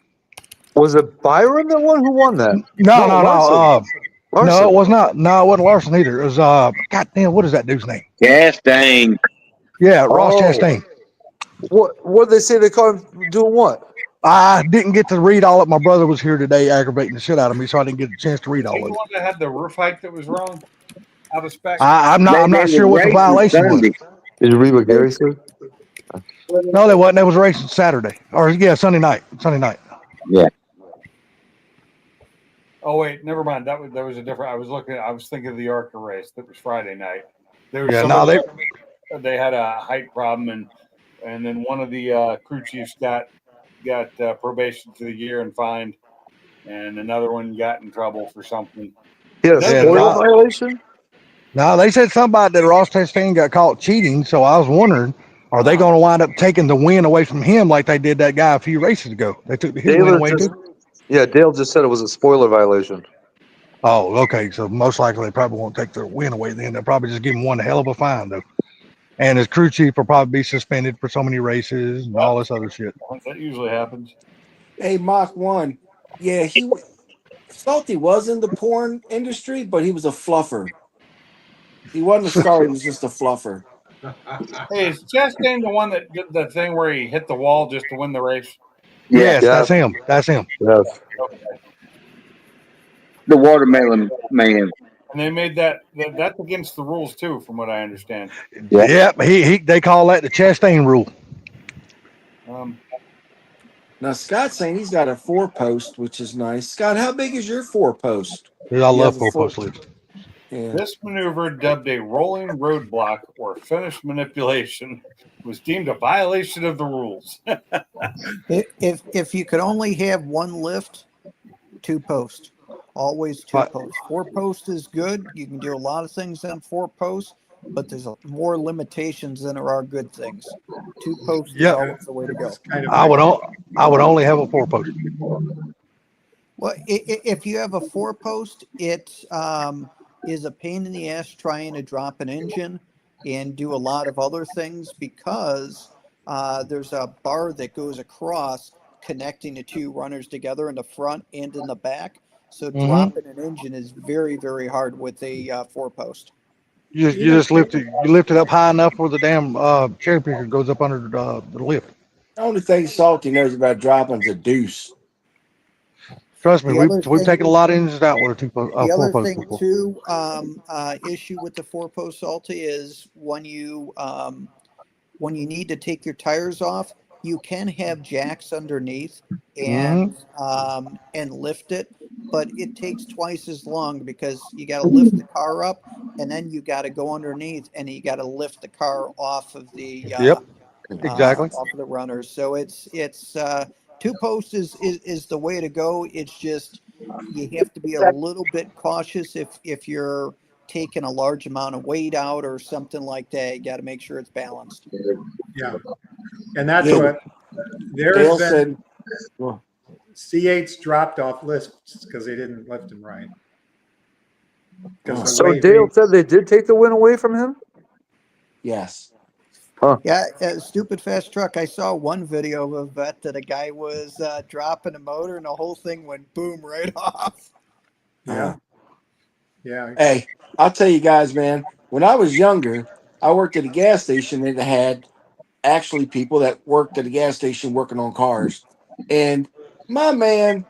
Was it Byron that won? Who won that? No. Larson. No, it was not. No, it wasn't Larson either. It was goddamn, what is that dude's name? Chastain. Yeah, Ross Oh. Chastain. What did they say they caught him doing what? I didn't get to read all of it. My brother was here today aggravating the shit out of me, so I didn't get a chance to read Is he all the of it. one that had the roof height that was wrong? Out of spec? I'm not sure what the violation was. Sunday. Did you read what Gary said? No, they wasn't. They was racing Saturday. Or Sunday night. Yeah. Oh wait, never mind. That was a different. I was thinking of the ARCA race that was Friday night. There was Yeah, somebody- no, they had a height problem, and then one of the crew chiefs got probation for the year and fined, and another one got in trouble for something. He had a Yeah, spoil no. violation? No, they said somebody that Ross Chastain got caught cheating, so I was wondering, are they going to wind up taking the win away from him like they did that guy a few races ago? They took his win away too? Dale just said it was a spoiler violation. Oh, okay. So most likely they probably won't take their win away then. They'll probably just give him one hell of a fine though. And his crew chief will probably be suspended for so many races and all this other shit. That usually happens. Hey, Mach 1. Yeah, Salty was in the porn industry, but he was a fluffer. He wasn't a star. He was just a fluffer. Hey, is Chastain the one that did the thing where he hit the wall just to win the race? Yeah, Yes, Yeah. that's him. That's him. Yes. the watermelon man. And they made that's against the rules too, from what I understand. Yeah. Yep. They call that the Chastain rule. Um, Now, Scott's saying he's got a 4-post, which is nice. Scott, how big is your 4-post? I You love have a four 4. post lifts. Yeah. this maneuver, dubbed a rolling roadblock or finish manipulation, was deemed a violation of the rules. If you could only have one lift, 2-post. Always But 2-post. 4-post is good. You can do a lot of things on 4-post, but there's more limitations than there are good things. 2-post is yep, always the way to go. It's kind of I my would I would only have a 4-post. Well, if you have a 4-post, it is a pain in the ass trying to drop an engine and do a lot of other things because there's a bar that goes across connecting the two runners together in the front and in the back. So Mm-hmm. dropping an engine is very, very hard with a 4-post. You just lift it up high enough where the damn cherry picker goes up under the lift. The only thing Salty knows about dropping is a deuce. Trust me, The other we've thing, taken a lot of engines out with a the other 4-post thing before. too, issue with the 4-post Salty is when you need to take your tires off, you can have jacks underneath Mm-hmm. and lift it, but it takes twice as long because you got to lift the car up and then you got to go underneath and you got to lift the car off of the Yep, exactly. runners. So it's 2-post is the way to go. It's just you have to be a little bit cautious if you're taking a large amount of weight out or something like that. You got to make sure it's balanced. yeah, and that's Yeah. what there's Dale been. said, well, C8s dropped off lists because they didn't lift them right. Because the So way Dale said they did take the win away from him? yes. Yeah, stupid fast truck. I saw one video of that a guy was dropping a motor and the whole thing went boom right off. yeah, yeah, Hey, I'll tell you guys, man, when I was younger, I worked at a gas station and it had actually people that worked at a gas station working on cars. And my man,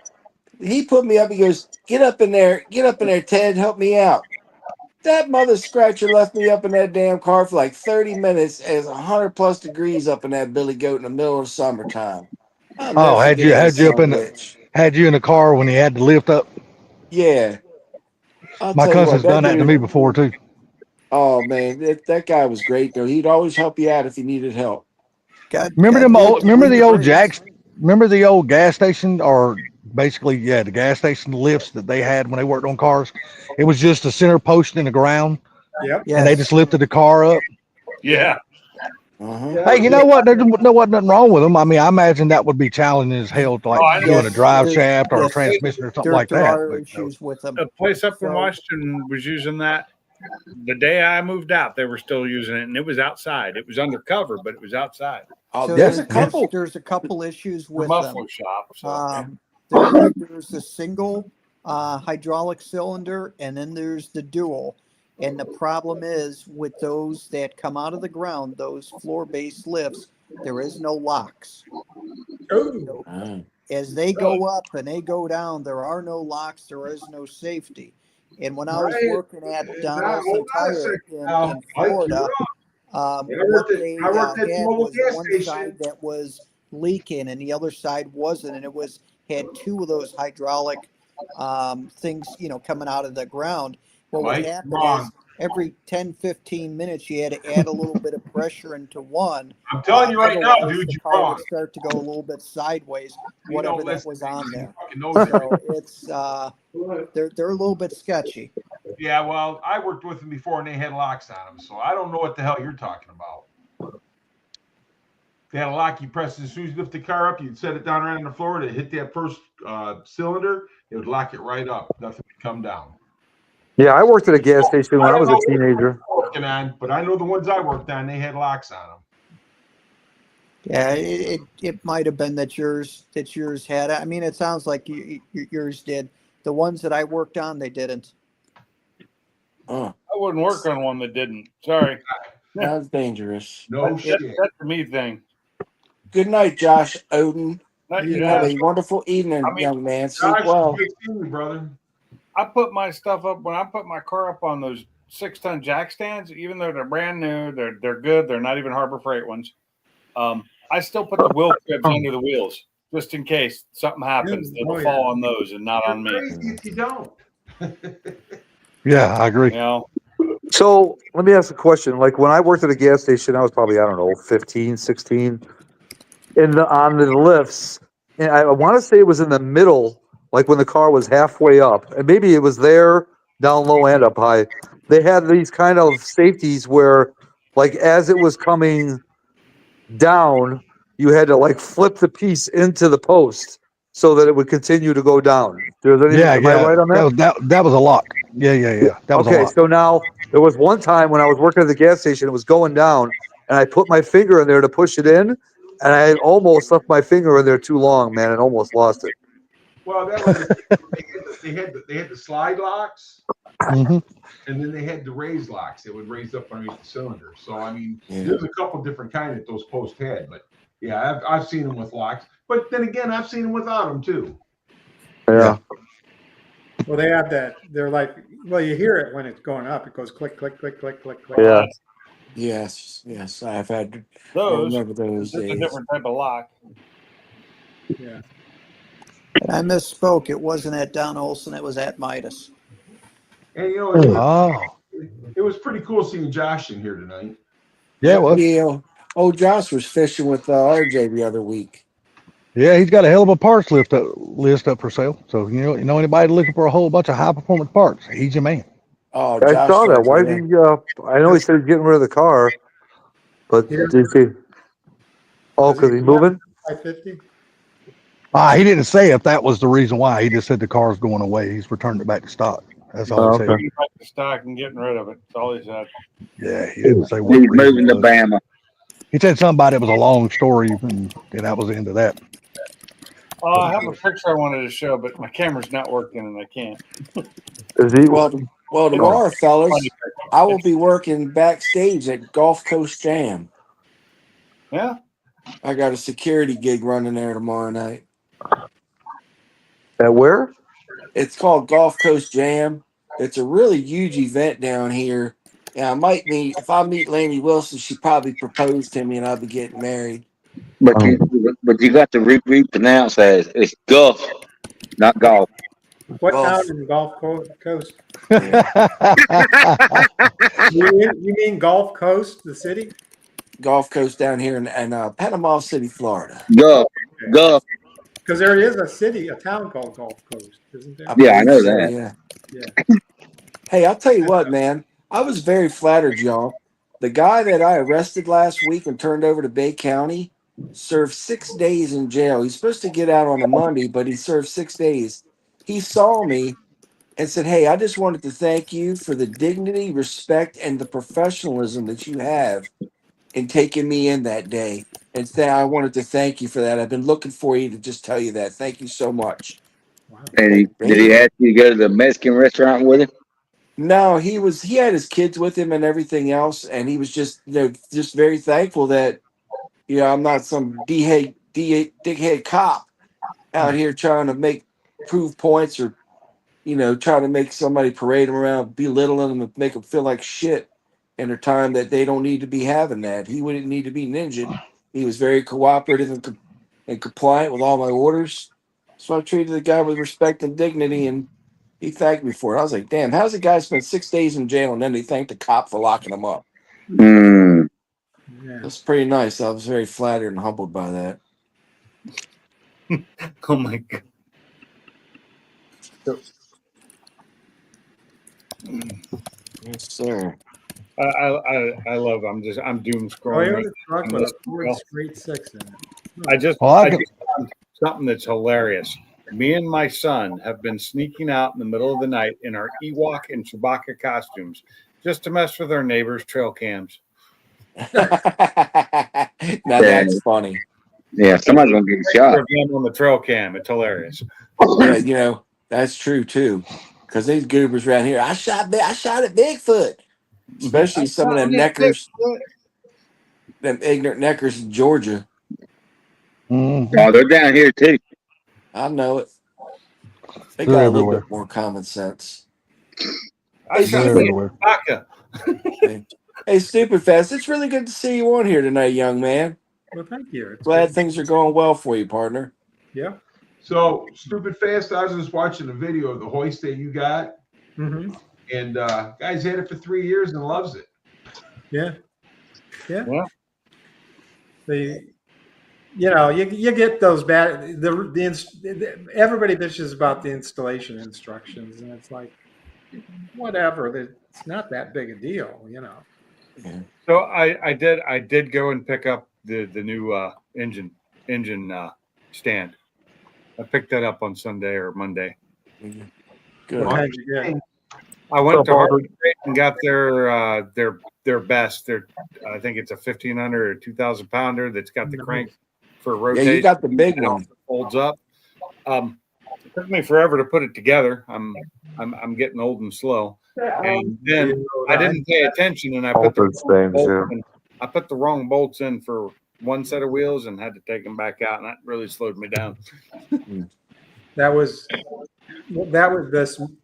he put me up. He goes, get up in there, Ted, help me out. That mother scratcher left me up in that damn car for like 30 minutes as 100+ degrees up in that Billy Goat in the middle of summertime. I'll never Oh, forget that had you son up of a in the bitch. had you in the car when he had to lift up? Yeah, I'll My tell you what, cousin's that done that to me dude, before too. oh man, that guy was great though. He'd always help you out if you needed help. God, Remember God them gave old? him Remember wing the to old brakes. Jacks? Remember the old gas station, or basically, yeah, the gas station lifts that they had when they worked on cars. It was just a center post in the ground, yep. and they just Yes. lifted the car up. yeah. Uh-huh. Hey, you know what? There wasn't nothing wrong with them. I mean, I imagine that would be challenging as hell to Oh, like I know. doing a Yes. drive shaft or a Yes. transmission or something There like there that. are But issues with them. A place up in So Washington was using that. The day I moved out, they were still using it, and it was outside. It was undercover, but it was outside. Oh, so there's a yeah, couple. there's a couple issues The with them. muffler shop. So There's a single hydraulic cylinder, and then there's the dual. And the problem is with those that come out of the ground, those floor-based lifts, there is no locks. Oh, So Ah. as they go up and they go down, there are no locks, there is no safety. And when I was Right. working at Now, hold Donaldson on a Tire second now. in Mike, you're Florida, wrong. what they I worked at the had mobile was gas one side station. that was leaking and the other side wasn't, and it was had two of those hydraulic things, coming out of the ground. Well, what Mike, happened wrong. is every 10-15 minutes you had to add a little bit of pressure into one. I'm telling you right now, Otherwise, dude, the you're car wrong. would start to go a little bit sideways, You don't whatever that listen. was on You there. fucking knows So everything. it's they're a little bit sketchy. Yeah, well, I worked with them before and they had locks on them, so I don't know what the hell you're talking about. They had a lock you press as soon as you lift the car up, you'd set it down right on the floor to hit that first cylinder, it would lock it right up. Nothing would come down. Yeah, I worked at a gas station when I I don't was know a what teenager. you're working on, but I know the ones I worked on, they had locks on them. Yeah, it might have been that yours had it. I mean, it sounds like yours did. The ones that I worked on, they didn't. Oh, I wouldn't work on one that didn't. Sorry. that's dangerous. No shit. That's a me thing. Good night, Josh Odin. Not You you have know, a wonderful evening, I mean, young man. Sleep Josh, well. great seeing you, brother. I put my stuff up when I put my car up on those 6-ton jack stands, even though they're brand new, they're good, they're not even Harbor Freight ones. I still put the wheel cribs under the wheels just in case something happens. Oh, It'll yeah. fall on those and not on me. Crazy if you don't. Yeah, I agree. You know, So let me ask a question. Like when I worked at a gas station, I was probably, I don't know, 15, 16. On the lifts, and I want to say it was in the middle, like when the car was halfway up, and maybe it was there, down low and up high. They had these kind of safeties where, like, as it was coming down, you had to like flip the piece into the post so that it would continue to go down. Yeah, Am I yeah. right on that? That was a lock. Yeah. That was a Okay, lock. so now there was one time when I was working at the gas station, it was going down, and I put my finger in there to push it in, and I almost left my finger in there too long, man, and almost lost it. Well, that was they had the slide locks, Hmm. and then they had the raise locks that would raise up underneath the cylinder. So I mean, Yeah. there's a couple different kind that those posts had, but yeah, I've seen them with locks. But then again, I've seen them without them too. Yeah. Well, they have that. They're like, well, you hear it when it's going up. It goes click, click, click, click, click, click. Yeah. Yes, I've had. I those, remember those that's a days. different type of lock. Yeah. And I misspoke. It wasn't at Don Olson. It was at Midas. And you know, Oh, it was pretty cool seeing Josh in here tonight. yeah, it was. Yeah. Oh, Josh was fishing with RJ the other week. Yeah, he's got a hell of a parts list up for sale. So you know anybody looking for a whole bunch of high performance parts, he's your man. Oh, I Josh saw that. does, Why yeah. did he, I know he said he's getting rid of the car, but Here. did he? Oh, Does he because he's moving? 550? He didn't say if that was the reason why. He just said the car's going away. He's returned it back to stock. That's all Oh, he said. okay. Getting back to stock and getting rid of it. That's all he said. Yeah, he didn't say what He's the reason moving to was. Bama. He said something about it was a long story, and that was the end of that. I have a picture I wanted to show, but my camera's not working and I can't. Is he? Well, tomorrow, fellas, I will be working backstage at Gulf Coast Jam. Yeah. I got a security gig running there tomorrow night. At where? It's called Gulf Coast Jam. It's a really huge event down here. Yeah, I might meet if I meet Lainey Wilson, she probably proposed to me and I'll be getting married. But you got to repronounce that it's Gulf, not golf. What Gulf. town in the Gulf Coast? Yeah. You mean Gulf Coast, the city? Gulf Coast down here in Panama City, Florida. Gulf, Gulf. Because there is a town called Gulf Coast, isn't there? Yeah, I know believe so, that. Yeah. Yeah. Hey, I'll tell you what, man. I was very flattered, y'all. The guy that I arrested last week and turned over to Bay County served 6 days in jail. He's supposed to get out on a Monday, but he served 6 days. He saw me and said, "Hey, I just wanted to thank you for the dignity, respect, and the professionalism that you have in taking me in that day. And I wanted to thank you for that. I've been looking for you to just tell you that. Thank you so much." Wow. And did he ask you to go to the Mexican restaurant with him? No, he had his kids with him and everything else, and he was just just very thankful that I'm not some dickhead cop out here trying to prove points or trying to make somebody parade them around, belittling them, and make them feel like shit in a time that they don't need to be having that. He wouldn't need to be ninja. He was very cooperative and compliant with all my orders, so I treated the guy with respect and dignity, and he thanked me for it. I was like, damn, how's a guy spend 6 days in jail and then they thank the cop for locking him up? Mm. Yeah. That's pretty nice. I was very flattered and humbled by that. Oh my God. Yes, sir. I love. I'm doom Oh, scrolling yeah, right. the truck with a Ford straight six in it. I just Well, just found something that's hilarious. Me and my son have been sneaking out in the middle of the night in our Ewok and Chewbacca costumes just to mess with our neighbors' trail cams. Now that's funny. Yeah, somebody's gonna get shot. On the trail cam, it's hilarious. Yeah, you know, that's true too. Because these goobers around here, I shot at Bigfoot. Especially some of them neckers, them ignorant neckers in Georgia. Mhm. Oh, they're down here too. I know it. They They're got a little everywhere. bit more common sense. I Hey, shot They're a Stupid, everywhere. baka. hey, Stupid Fest. It's really good to see you on here tonight, young man. Well, thank you. It's Glad good. things are going well for you, partner. Yeah. So stupid fast. I was just watching a video of the hoist that you got, Mm-hmm. and guy's had it for 3 years and loves it. Yeah. Yeah. Yeah. You get those bad. Everybody bitches about the installation instructions, and it's like, whatever. It's not that big a deal, you know. Yeah. So I did go and pick up the new engine stand. I picked that up on Sunday or Monday. Good. What kind you get? I went to Harbor Freight and got their best. I think it's a 1,500 or 2,000 pounder that's got the crank for Yeah, rotation. you got the big one. Folds up. It took me forever to put it together. I'm getting old and slow. And then I didn't pay attention, and I put the wrong bolts in for one set of wheels and had to take them back out, and that really slowed me down. That was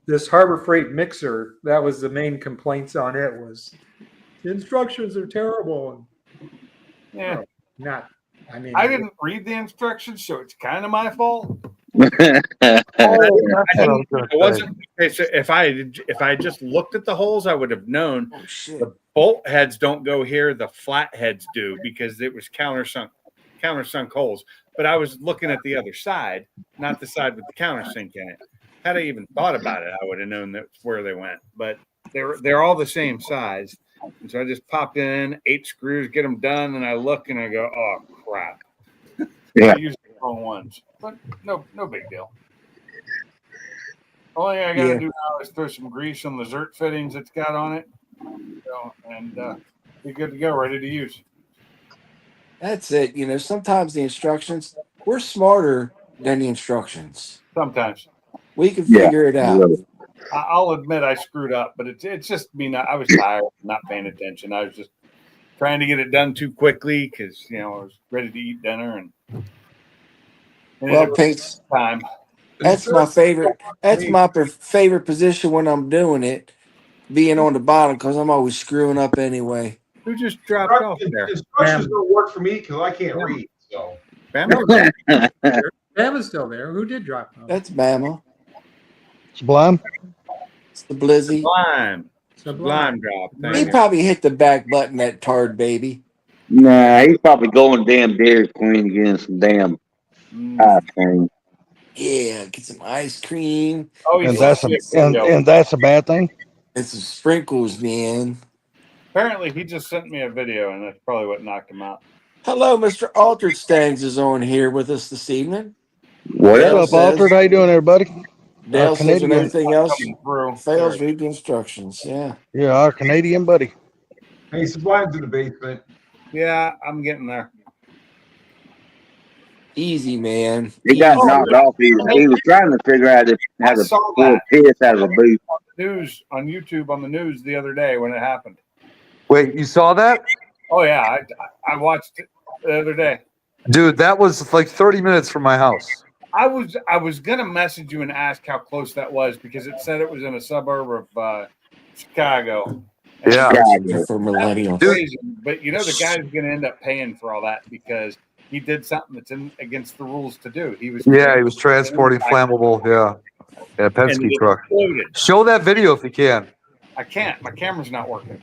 this Harbor Freight mixer. That was the main complaints on it was the instructions are terrible. Yeah, Not. I mean, I didn't read the instructions, so it's kind of my fault. That's what I was It gonna say. wasn't. So if I just looked at the holes, I would have known. Oh shit. The bolt heads don't go here. The flat heads do because it was countersunk holes. But I was looking at the other side, not the side with the countersink in it. Had I even thought about it, I would have known that's where they went. But they're all the same size, and so I just popped in 8 screws, get them done, and I look and I go, oh crap! Yeah. I used the wrong ones, but no big deal. All I got to do now is throw some grease on the Zert fittings it's got on it, and be good to go, ready to use. That's it. You know, sometimes the instructions, we're smarter than the instructions. Sometimes We can figure it out. I'll admit I screwed up, but it's just me. I was tired, not paying attention. I was just trying to get it done too quickly because I was ready to eat dinner and Well, Pace, time. that's my favorite. That's my favorite position when I'm doing it, being on the bottom because I'm always screwing up anyway. Who just dropped off there? Instructions don't work for me because I can't read. So Bama's still there. Who did drop off? That's Bama. Sublime. It's the Blizzy. Sublime drop. He probably hit the back button, that tard baby. Nah, he's probably going damn Dairy Queen getting some damn ice cream. Yeah, get some ice cream. Oh, And that's a bad thing. And some sprinkles, man. Apparently, he just sent me a video, and that's probably what knocked him out. Hello, Mr. Altered Stangs is on here with us this evening. What up, Altered? How you doing, everybody? Dale says when Canadian- everything else fails, read the instructions. Yeah. Yeah, our Canadian buddy. Hey, Sublime's in the basement. Yeah, I'm getting there. Easy, man. He got knocked off. He was trying to figure out how to pull piss out of a boot. News on YouTube on the news the other day when it happened. Wait, you saw that? Oh yeah, I watched it the other day. Dude, that was like 30 minutes from my house. I was gonna message you and ask how close that was because it said it was in a suburb of Chicago. Yeah. For millennials. Crazy. But the guy's gonna end up paying for all that because he did something that's against the rules to do. He was transporting flammable. Yeah, Penske truck. Exploded. Show that video if you can. I can't. My camera's not working.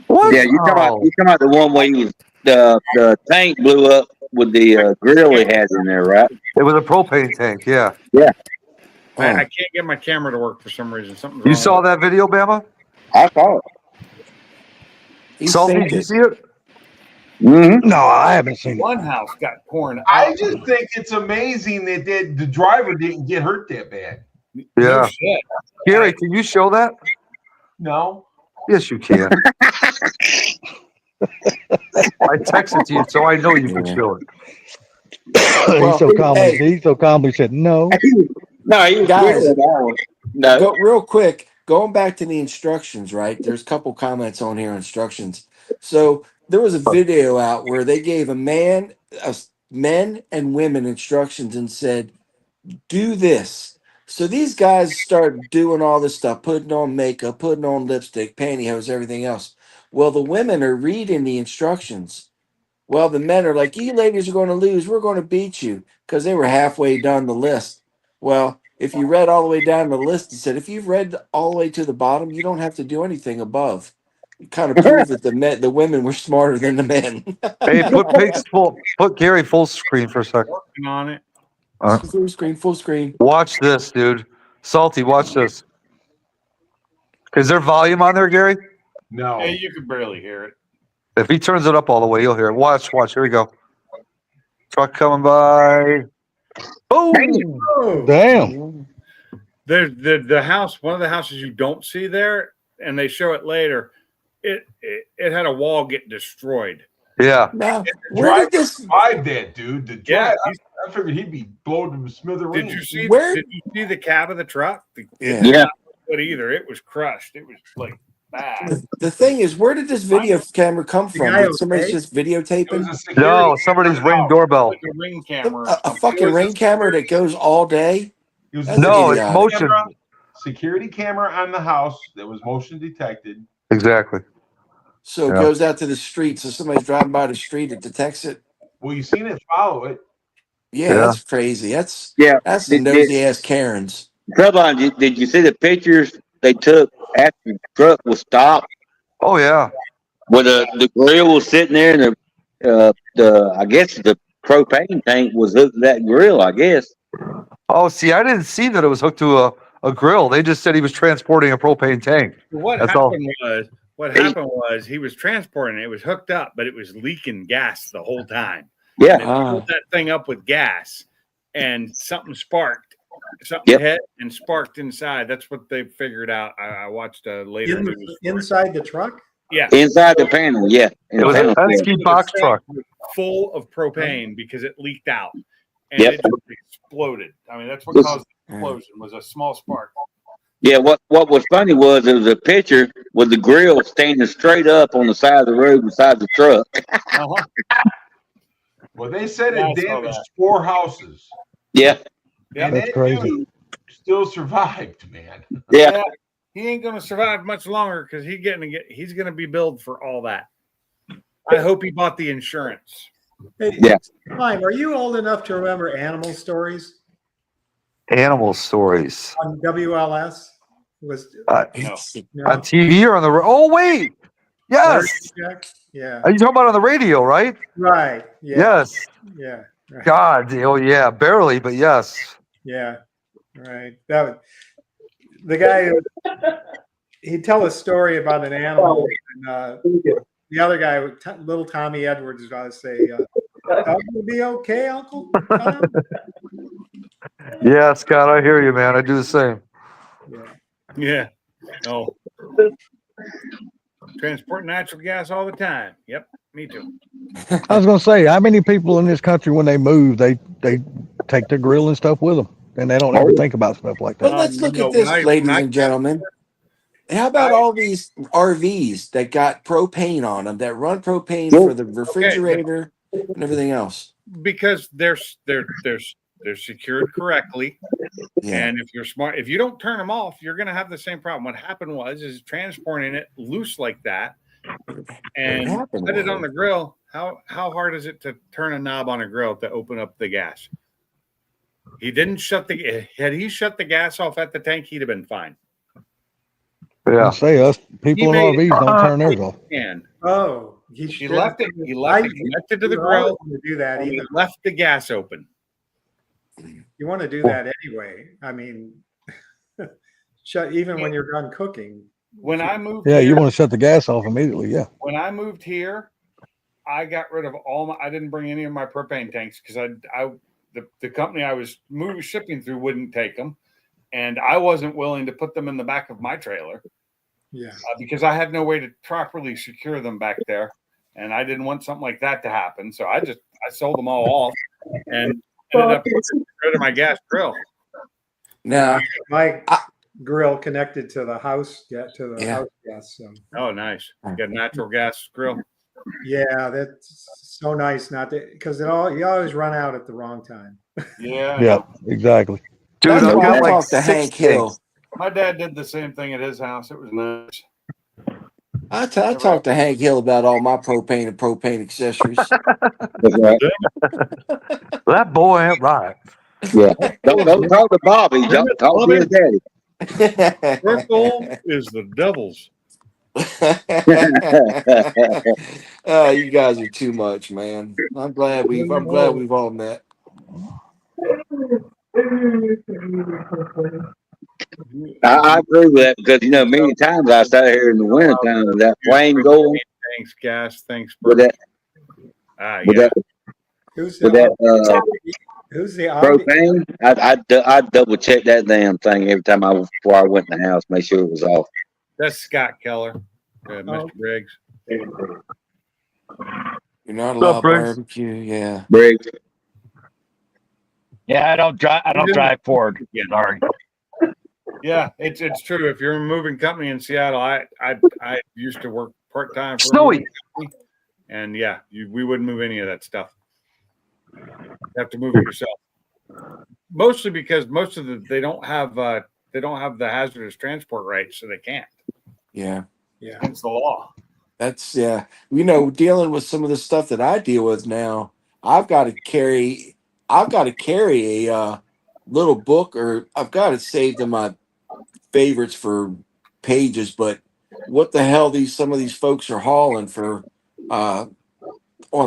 What? Yeah, you come out the one where he was the tank blew up with the grill he had in there, right? It was a propane tank. Yeah. Yeah. I can't get my camera to work for some reason. Something's You wrong saw with that video, Bama? I saw it. Salty, did you see it? Mm-hmm. No, I haven't seen it. One house got torn out. I just think it's amazing that the driver didn't get hurt that bad. Yeah. No shit. Gary, can you show that? No. Yes, you can. I texted to you, so I know you can show it. He so calmly said no. No, he was quick Guys, on that one. No. go real quick. Going back to the instructions, right? There's a couple comments on here. Instructions. So there was a video out where they gave men and women instructions and said, "Do this." So these guys start doing all this stuff, putting on makeup, putting on lipstick, pantyhose, everything else. Well, the women are reading the instructions. Well, the men are like, "You ladies are going to lose. We're going to beat you," because they were halfway down the list. Well, if you read all the way down the list, it said if you've read all the way to the bottom, you don't have to do anything above. It kind of proved that the women were smarter than the men. Hey, put Gary full screen for a second. Working on it. Full screen, full screen. Watch this, dude. Salty, watch this. Is there volume on there, Gary? No. Yeah, you could barely hear it. If he turns it up all the way, you'll hear it. Watch. Here we go. Truck coming by. Boom! Oh, Damn. There's the house, one of the houses you don't see there, and they show it later. It had a wall get destroyed. Yeah. Now, where did this? Survived that, dude. The Yeah, drive, I figured he'd be blown to smithereens. Did you see? Where- Did you see the cab of the truck? Yeah. Yeah. But either it was crushed. It was like bad. The thing is, where did this video camera come The from? guy Did somebody okay? just It was videotaping? a security No, somebody's ring doorbell. Like a ring camera. or A something. fucking ring camera that goes all day? It was That's No, it's idiotic. motion. security camera on the house that was motion detected. Exactly. So it Yeah. goes out to the street. So somebody's driving by the street, it detects it. Well, you seen it follow it. Yeah, Yeah. that's crazy. That's Yeah. the nosy ass Karens. Trouble, did you see the pictures they took after the truck was stopped? Oh yeah. Where the grill was sitting there, and the I guess the propane tank was hooked to that grill. I guess. Oh, see, I didn't see that it was hooked to a grill. They just said he was transporting a propane tank. What That's all. happened was he was transporting it. It was hooked up, but it was leaking gas the whole time. Yeah. And they filled that thing up with gas, and something sparked. Something hit and sparked inside. That's what they figured out. I watched a later news. inside the truck? Yeah. Inside the panel. Yeah. It was a Penske box truck. Full of propane because it leaked out. And Yep. it just exploded. I mean, that's what caused the explosion, was a small spark. Yeah. What was funny was there was a picture with the grill standing straight up on the side of the road beside the truck. Uh-huh. Well, they said Yeah, I it saw damaged that. 4 houses. Yeah. Yeah, And that's that crazy. dude still survived, man. Yeah. He ain't gonna survive much longer because he's gonna be billed for all that. I hope he bought the insurance. Hey, Yeah. Mime, are you old enough to remember Animal Stories Animal stories. on WLS? Was Uh, No. no, on TV or on the oh wait. Yes. Jack? Yeah. Are you talking about on the radio, right? Right. Yeah. Yes. Yeah. Right. God, oh yeah, barely, but yes. Yeah. Right. That was the guy. He'd tell a story about an animal, and the other guy, little Tommy Edwards, would say, "Will be okay, Uncle Tom?" Yeah, Scott, I hear you, man. I do the same. Yeah. No. Transport natural gas all the time. Yep. Me too. I was gonna say, how many people in this country, when they move, they take their grill and stuff with them, and they don't ever think about stuff like But that. let's look no, at this, when I- ladies when I- and gentlemen. How about all these RVs that got propane on them, that run propane for the refrigerator and everything else? Because they're secured correctly. Yeah. And if you're smart, if you don't turn them off, you're going to have the same problem. What happened is transporting it loose like that and happened put it on was- the grill. How hard is it to turn a knob on a grill to open up the gas? He didn't had he shut the gas off at the tank, he'd have been fine. Yeah. I say us people in RVs don't turn theirs off. And Oh, he left it connected to the grill. To do that, And he even left the gas open. you want to do that anyway. I mean, shut even when you're done cooking. When I moved Yeah, here, you want to shut the gas off immediately. Yeah. when I moved here, I got rid of I didn't bring any of my propane tanks because the company I was shipping through wouldn't take them, and I wasn't willing to put them in the back of my trailer Yeah. because I had no way to properly secure them back there. and I didn't want something like that to happen. So I sold them all off and ended up getting rid of my gas grill. Now, My grill connected to the house, house gas. So. Oh, nice. You got a natural gas grill. Yeah, that's so nice. Not that because you always run out at the wrong time. Yeah. Yeah, exactly. Dude, that's I've why got I like talked to 6 Hank Hill. things. My dad did the same thing at his house. It was nice. I talked to Hank Hill about all my propane and propane accessories. That's right. That boy ain't right. Yeah. Don't talk to Bobby. Talk to his daddy. Purple is the devil's. You guys are too much, man. I'm glad we've all met. I agree with that because many times I sat here in the wintertime with that flame going Thanks, gas. Thanks, with that with yeah. that Who's with the that who's the Audi? propane. I double check that damn thing every time before I went in the house, make sure it was off. That's Scott Keller, Mr. Briggs. You're not allowed barbecue, yeah. Briggs. Yeah, I don't drive Ford. Yeah. Sorry. Yeah, it's true. If you're a moving company in Seattle, I used to work part-time for Snowy. a moving company, and yeah, we wouldn't move any of that stuff. You have to move it yourself. Mostly because they don't have the hazardous transport rights, so they can't. Yeah. Yeah. Against the law. That's dealing with some of the stuff that I deal with now. I've got to carry a little book, or I've got it saved in my favorites for pages. But what the hell some of these folks are hauling for on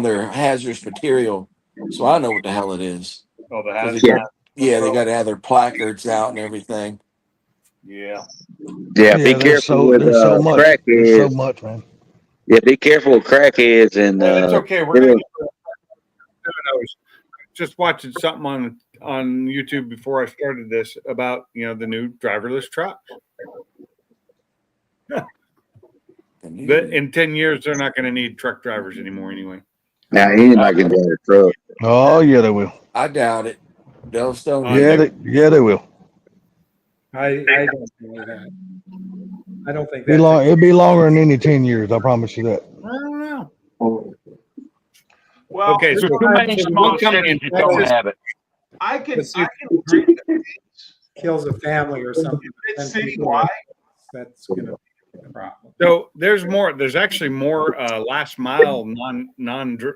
their hazardous material? So I know what the hell it is. Oh, the 'Cause hazardous. they got to have their placards out and everything. Yeah. Yeah, be careful with there's so much. crackheads. There's so much, man. Yeah, be careful with crackheads and It's okay. We're gonna. I was just watching something on YouTube before I started this about the new driverless trucks. But in 10 years, they're not going to need truck drivers anymore anyway. now anybody can drive a truck. Oh yeah, they will. I doubt it. They'll still Yeah, they will. I don't know that. I don't think Be long. It'll be longer than any 10 years. I promise you that. I don't know. Well, Okay, so Too many small cities that don't have it. I can agree that kills a family or something. it's then people are- citywide. That's going to be a problem. So there's actually more last mile non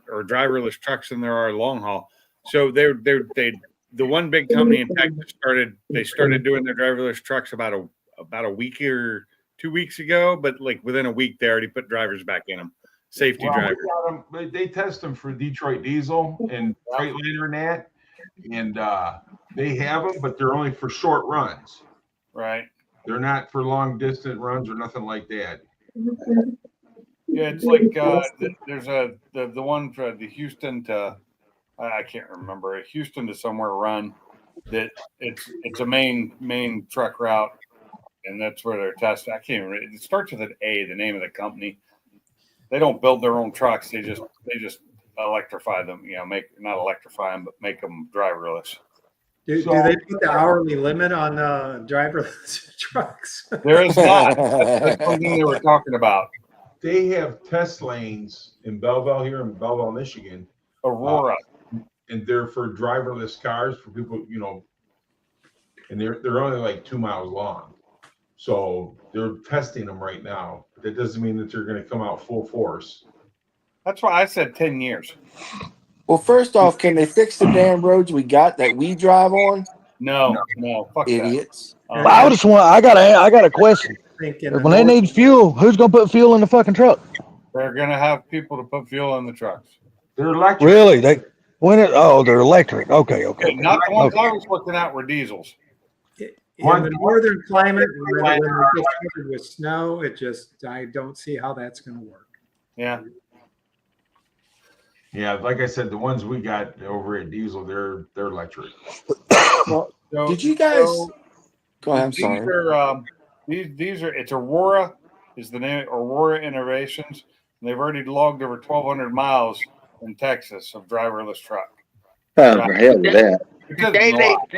or driverless trucks than there are long haul. So the one big company in Texas started doing their driverless trucks about a week or 2 weeks ago, but like within a week they already put drivers back in them, safety drivers. They test them for Detroit Diesel and Freightliner and that, and they have them, but they're only for short runs. Right. They're not for long distance runs or nothing like that. Yeah, it's like there's the one for the Houston to I can't remember, Houston to somewhere run that it's a main truck route, and that's where they're testing. I can't remember. It starts with an A, the name of the company. They don't build their own trucks. They just electrify them. Not electrify them, but make them driverless. Do they put the hourly limit on driverless trucks? There is not. That's something they were talking about. They have test lanes in Belleville here in Belleville, Michigan. Aurora. And they're for driverless cars for people, and they're only like 2 miles long. So they're testing them right now. But that doesn't mean that they're going to come out full force. That's why I said 10 years. Well, first off, can they fix the damn roads we got that we drive on? No, fuck idiots. That. I just want. I got a question. When they need fuel, who's gonna put fuel in the fucking truck? They're gonna have people to put fuel in the trucks. They're electric. Really? They're electric. Okay. Not the ones I was looking at were diesels. In the northern climate, when it gets covered with snow, I don't see how that's going to work. Yeah. Yeah, like I said, the ones we got over at Diesel, they're electric. Well, did you guys go ahead? I'm sorry. These are it's Aurora is the name, Aurora Innovations. They've already logged over 1,200 miles in Texas of driverless truck. Oh, for hell with that. Which The isn't day a they, lot.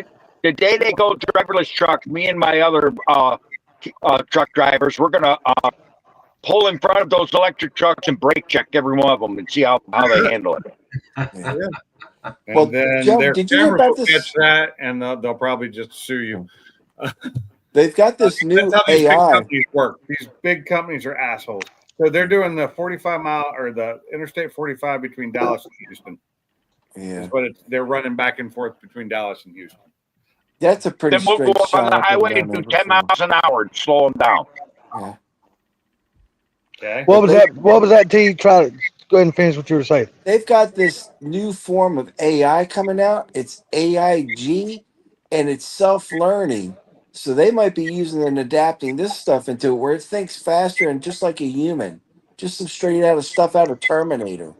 the day they go driverless truck, me and my other truck drivers, we're gonna pull in front of those electric trucks and brake check every one of them and see how they handle it. Yeah. And Well, then Joe, their did you hear cameras about will catch this? that, and they'll probably just sue you. They've got this That's new how these big AI. companies work. These big companies are assholes. So they're doing the 45-mile or the Interstate 45 between Dallas and Houston. Yeah, Is what they're running back and forth between Dallas and Houston. that's a pretty Then we'll go straight on shot. the up and highway down and do there 10 before. miles an hour and slow them down. Yeah. Okay. What was that? What was that? T. Try to go ahead and finish what you were saying. They've got this new form of AI coming out. It's AIG, and it's self-learning. So they might be using and adapting this stuff into it where it thinks faster and just like a human, just some straight out of stuff out of Terminator.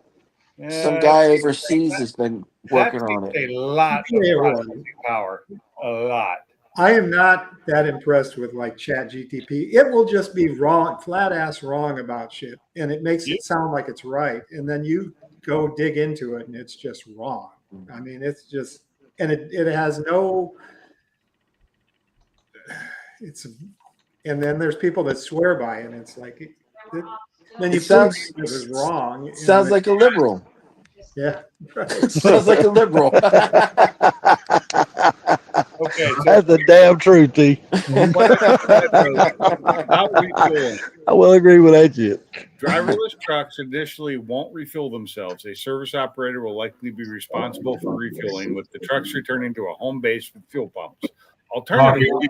Some Yeah, guy overseas has been that working on takes it. a lot of Yeah, right. processing power. A lot. I am not that impressed with like Chat GTP. It will just be wrong, flat ass wrong about shit. And it makes it sound like it's right. And then you go dig into it and it's just wrong. I mean, it's just, and it has no, it's, and then there's people that swear by it. And it's like, then you It prove sounds it was wrong. And sounds then, like a liberal. yeah, right. Sounds like a liberal. Okay, so That's the damn truth, T. not refueling. I will agree with that shit. Driverless trucks additionally won't refuel themselves. A service operator will likely be responsible for refueling, with the trucks returning to a home base with fuel pumps. Alternatively,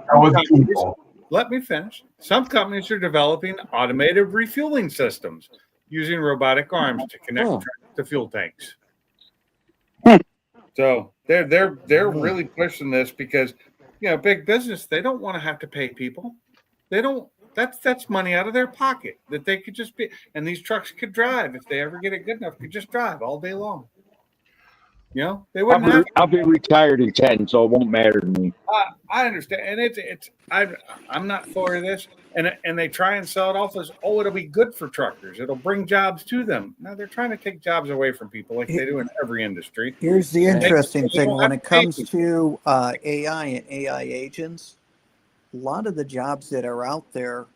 let me finish. Some companies are developing automated refueling systems using robotic arms to connect Oh. trucks to fuel tanks. So they're really pushing this because big business, they don't want to have to pay people. They don't. That's money out of their pocket that they could just be. And these trucks could drive if they ever get it good enough. Could just drive all day long. They wouldn't have. I'll be retired in 10, so it won't matter to me. I understand, and I'm not for this. And they try and sell it off as, oh, it'll be good for truckers. It'll bring jobs to them. No, they're trying to take jobs away from people like they do in every industry. Here's the interesting They thing don't when have it to pay comes to AI and AI agents. A lot of the jobs that are out there,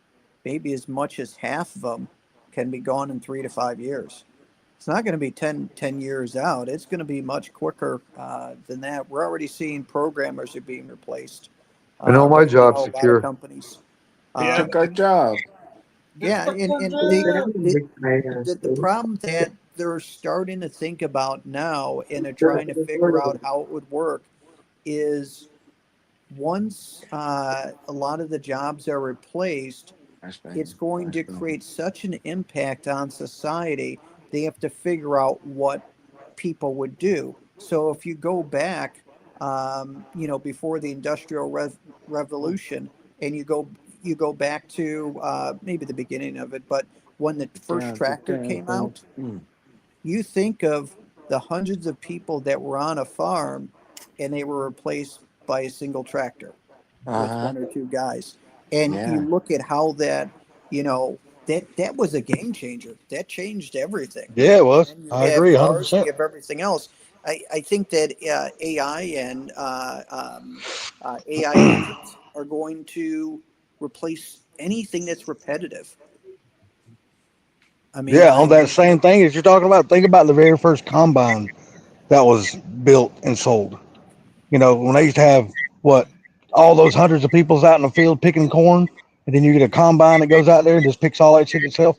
maybe as much as half of them, can be gone in 3 to 5 years. It's not going to be 10 years out. It's going to be much quicker than that. We're already seeing programmers are being replaced. I know my right now, job's a lot of secure. companies. They took our job. Yeah, and the problem that they're starting to think about now and they're trying to figure out how it would work is once a lot of the jobs are replaced, it's going to create such an impact on society. They have to figure out what people would do. So if you go back, before the Industrial Revolution, and you go back to maybe the beginning of it, but when the first tractor came out, you think of the hundreds of people that were on a farm, and they were replaced by a single tractor with one or two guys. And you look at how that, that was a game changer. That changed everything. Yeah, it was. And you I have agree, cars, 100%. you have everything else. I think that AI and AI agents are going to replace anything that's repetitive. I mean, Yeah, on that same thing as you're talking about, think about the very first combine that was built and sold. When they used to have all those hundreds of peoples out in the field picking corn, and then you get a combine that goes out there and just picks all that shit itself.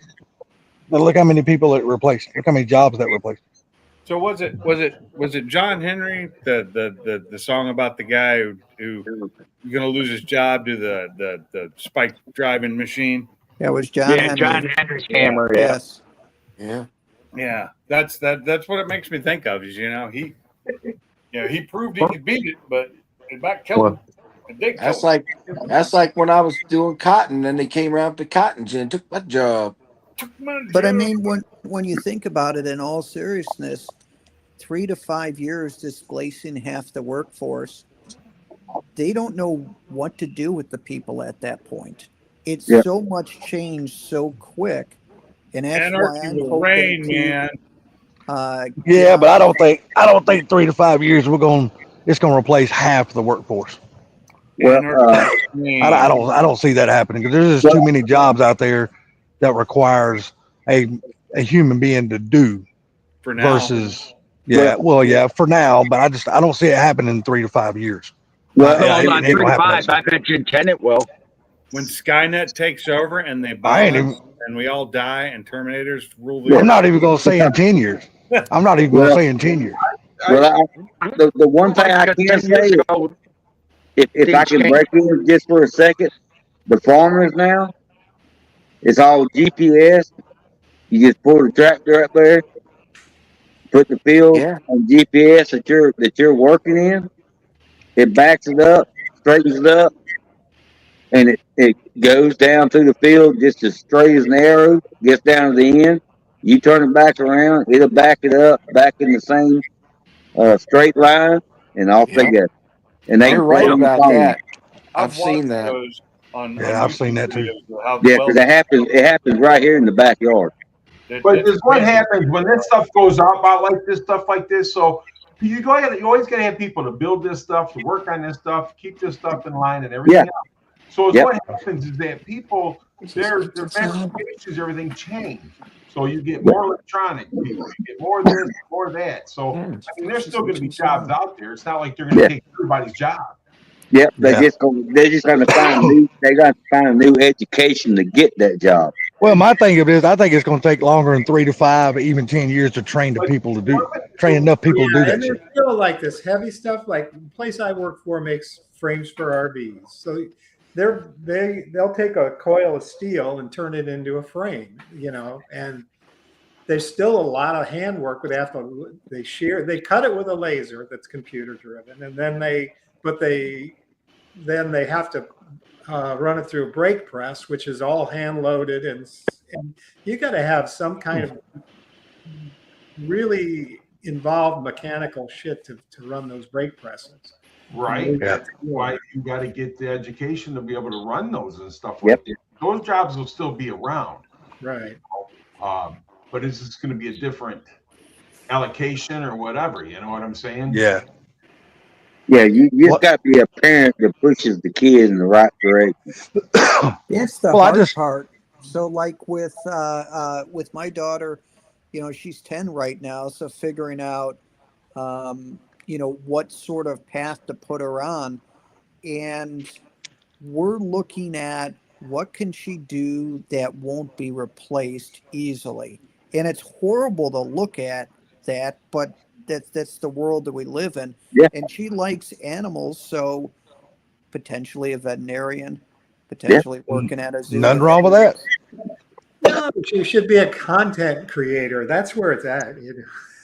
Now look how many people it replaced. Look how many jobs that replaced. So was it John Henry, the song about the guy who going to lose his job to the spike driving machine? That was John Henry. John Henry's hammer. Yeah. Yes. Yeah. That's what it makes me think of. Is he proved he could beat it, but it about killed him. It did kill him. That's like when I was doing cotton and they came around to cotton gin and took my job. But I mean, when you think about it in all seriousness, 3 to 5 years displacing half the workforce, they don't know what to do with the people at that point. It's so much change so quick. And that's Anarchy why I'm will hoping reign, to man. get Yeah, but on. I don't think 3 to 5 years it's gonna replace half the workforce. Well, Anarchy will reign. I don't see that happening because there's just well, too many jobs out there that requires a a human being to do For now. versus well, yeah, for now, but I don't see it happening in 3 to 5 years. well, No, not It ain't three gonna to happen that five. soon. I bet you in 10 it will. When Skynet takes over and they I bomb ain't us even. and we all die and Terminators rule the well, I'm earth. not even gonna say in 10 years. I'm not even gonna well, say in 10 years. I, the one thing I Because can 10 years say, ago, if I things can changed. break in just for a second, the farmers now, it's all GPS. You just pull the tractor up there, put the field Yeah. on GPS that you're working in. It backs it up, straightens it up, and it goes down through the field just as straight as an arrow. Gets down to the end. You turn it back around, it'll back it up, back in the same straight line, and off they Yeah. go. And they You're they right don't about phone. that. I've I've seen watched that. those on Yeah, I've seen YouTube that too. videos of how Yeah, well because it happens right here in the backyard. but it's this what crazy. happens when this stuff goes out about like this stuff like this. So you always gotta have people to build this stuff, to work on this stuff, to keep this stuff in line and Yeah, everything else. So it's yep, what happens is that people their fabrications, everything change. So you get yep, more electronic people, you get more of this, more of that. So Yeah. I mean there's still gonna be jobs out there. It's not like they're gonna yeah, take everybody's job. yep. Yeah. They're just gonna find a new they got to find a new education to get that job. Well, my thing of it is, I think it's going to take longer than 3 to 5, even 10 years to train the But people to do, train so enough people to do Yeah, that and there's shit. still like this heavy stuff. Like the place I work for makes frames for RVs, so they'll take a coil of steel and turn it into a frame, and there's still a lot of handwork. They cut it with a laser that's computer driven, and then they have to run it through a brake press, which is all hand loaded, and you got to have some kind of really involved mechanical shit to run those brake presses. right, Yeah. that's why you got to get the education to be able to run those and stuff Yep. like that. Those jobs will still be around, Right. but it's just going to be a different allocation or whatever. You know what I'm saying? Yeah. Yeah, you just Well, got to be a parent that pushes the kid in the right direction. That's the well, I hard just part. So, like with my daughter, she's 10 right now. So figuring out, what sort of path to put her on, and we're looking at what can she do that won't be replaced easily. And it's horrible to look at that, but that's the world that we live in. Yeah, And she likes animals, so potentially a veterinarian, yeah, potentially working at a zoo. nothing But wrong with that. No, she should be a content creator. That's where it's at.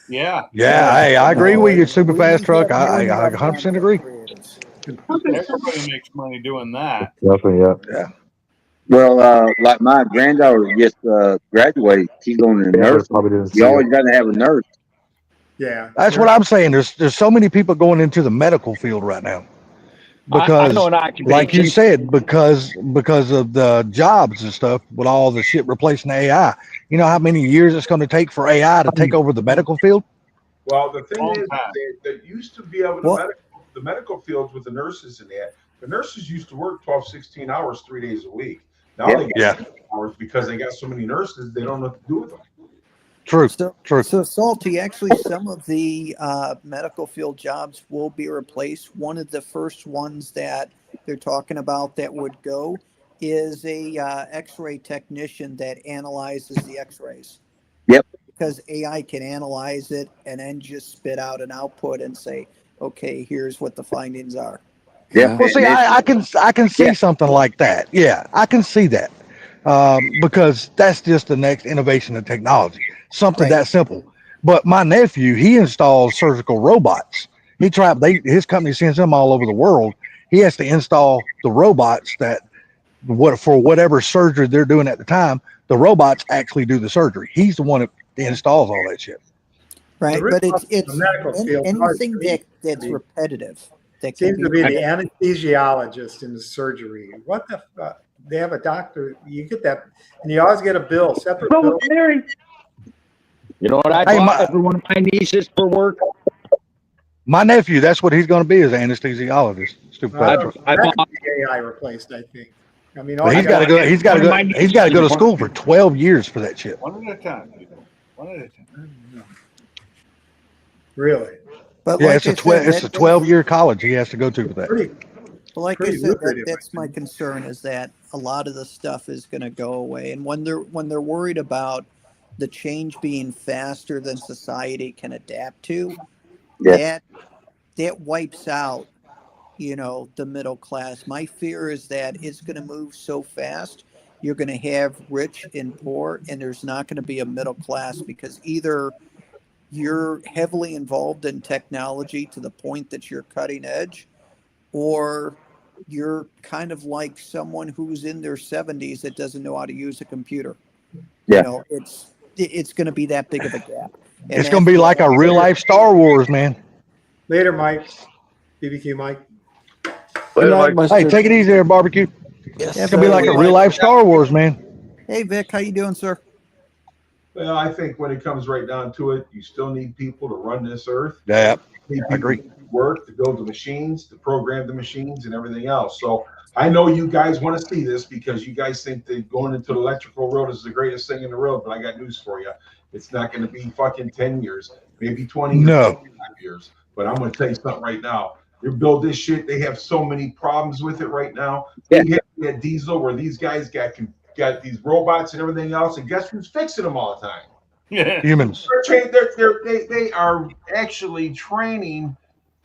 Yeah. Yeah. Hey, I agree with you. Super we fast truck. have more I than enough 100% content agree. creators. Everybody makes money doing that. Definitely, yeah. Yeah. Well, like my granddaughter just graduated. She's going to Yeah, but nursing. probably didn't You see it. always got to have a nurse. Yeah. That's what I'm saying. There's so many people going into the medical field right now I know because, an like you occupation. said, because of the jobs and stuff with all the shit replacing AI. You know how many years it's going to take for AI to take over the medical field? Well, the thing Long is, time. they used to be able to Well, the medical fields with the nurses and that. The nurses used to work 12, 16 hours, 3 days a week. Now Yep. they got Yeah. 6 hours because they got so many nurses, they don't know what to do with them. True. so, True. so Salty, actually, some of the medical field jobs will be replaced. One of the first ones that they're talking about that would go is a X-ray technician that analyzes the X-rays, Yep. because AI can analyze it and then just spit out an output and say, okay, here's what the findings are. Yep. Yeah. Well, see, I can Yeah. see something like that. Yeah, I can see that because that's just the next innovation in technology. Something Right. that simple. But my nephew, he installs surgical robots. His company sends him all over the world. He has to install the robots that for whatever surgery they're doing at the time. The robots actually do the surgery. He's the one that installs all that shit. The Right. real But problem in the medical field anything that's repetitive that can seems be to be the replaced. anesthesiologist in the surgery. What the fuck? they have a doctor. You get that, and you always get a bill, separate Oh, bill. Larry. You know what I Hey, bought every one of my nieces for work? my nephew, that's what he's going to be, is anesthesiologist. Stupid I fat don't fuck. know. I That bought could be AI replaced, I think. I mean, all But you he's got to got go. He's got to one of go. my He's got to go to nieces- school for 12 years for that shit. One at a time, people. One at a time. really But Yeah, like it's I a said, it's a 12-year college he has to go to for that. pretty. well, like I pretty said, lucrative, that's I my think. concern is that a lot of the stuff is going to go away, and when they're worried about the change being faster than society can adapt to, Yeah. that wipes out, the middle class. My fear is that it's going to move so fast. You're going to have rich and poor, and there's not going to be a middle class because either you're heavily involved in technology to the point that you're cutting edge, or you're kind of like someone who's in their 70s that doesn't know how to use a computer. Yeah. It's going to be that big of a gap. And It's going to that's be what like a real life Star Wars, man. Later, Mike. BBQ Mike. Good night, Mustard. Hey, take it easy there, barbecue. Yes, It's going to be like a sir. real life Star Wars, man. Hey, Vic, how you doing, sir? Well, I think when it comes right down to it, you still need people to run this earth. Yeah, You need I people agree. to work, to build the machines, to program the machines, and everything else. So I know you guys want to see this because you guys think that going into the electrical world is the greatest thing in the world. But I got news for you: it's not going to be fucking 10 years, maybe 20 years, No. 25 years. But I'm going to tell you something right now. You build this shit. They have so many problems with it right now. Yeah. We had diesel where these guys got these robots and everything else, and guess who's fixing them all the time? Humans. They are actually training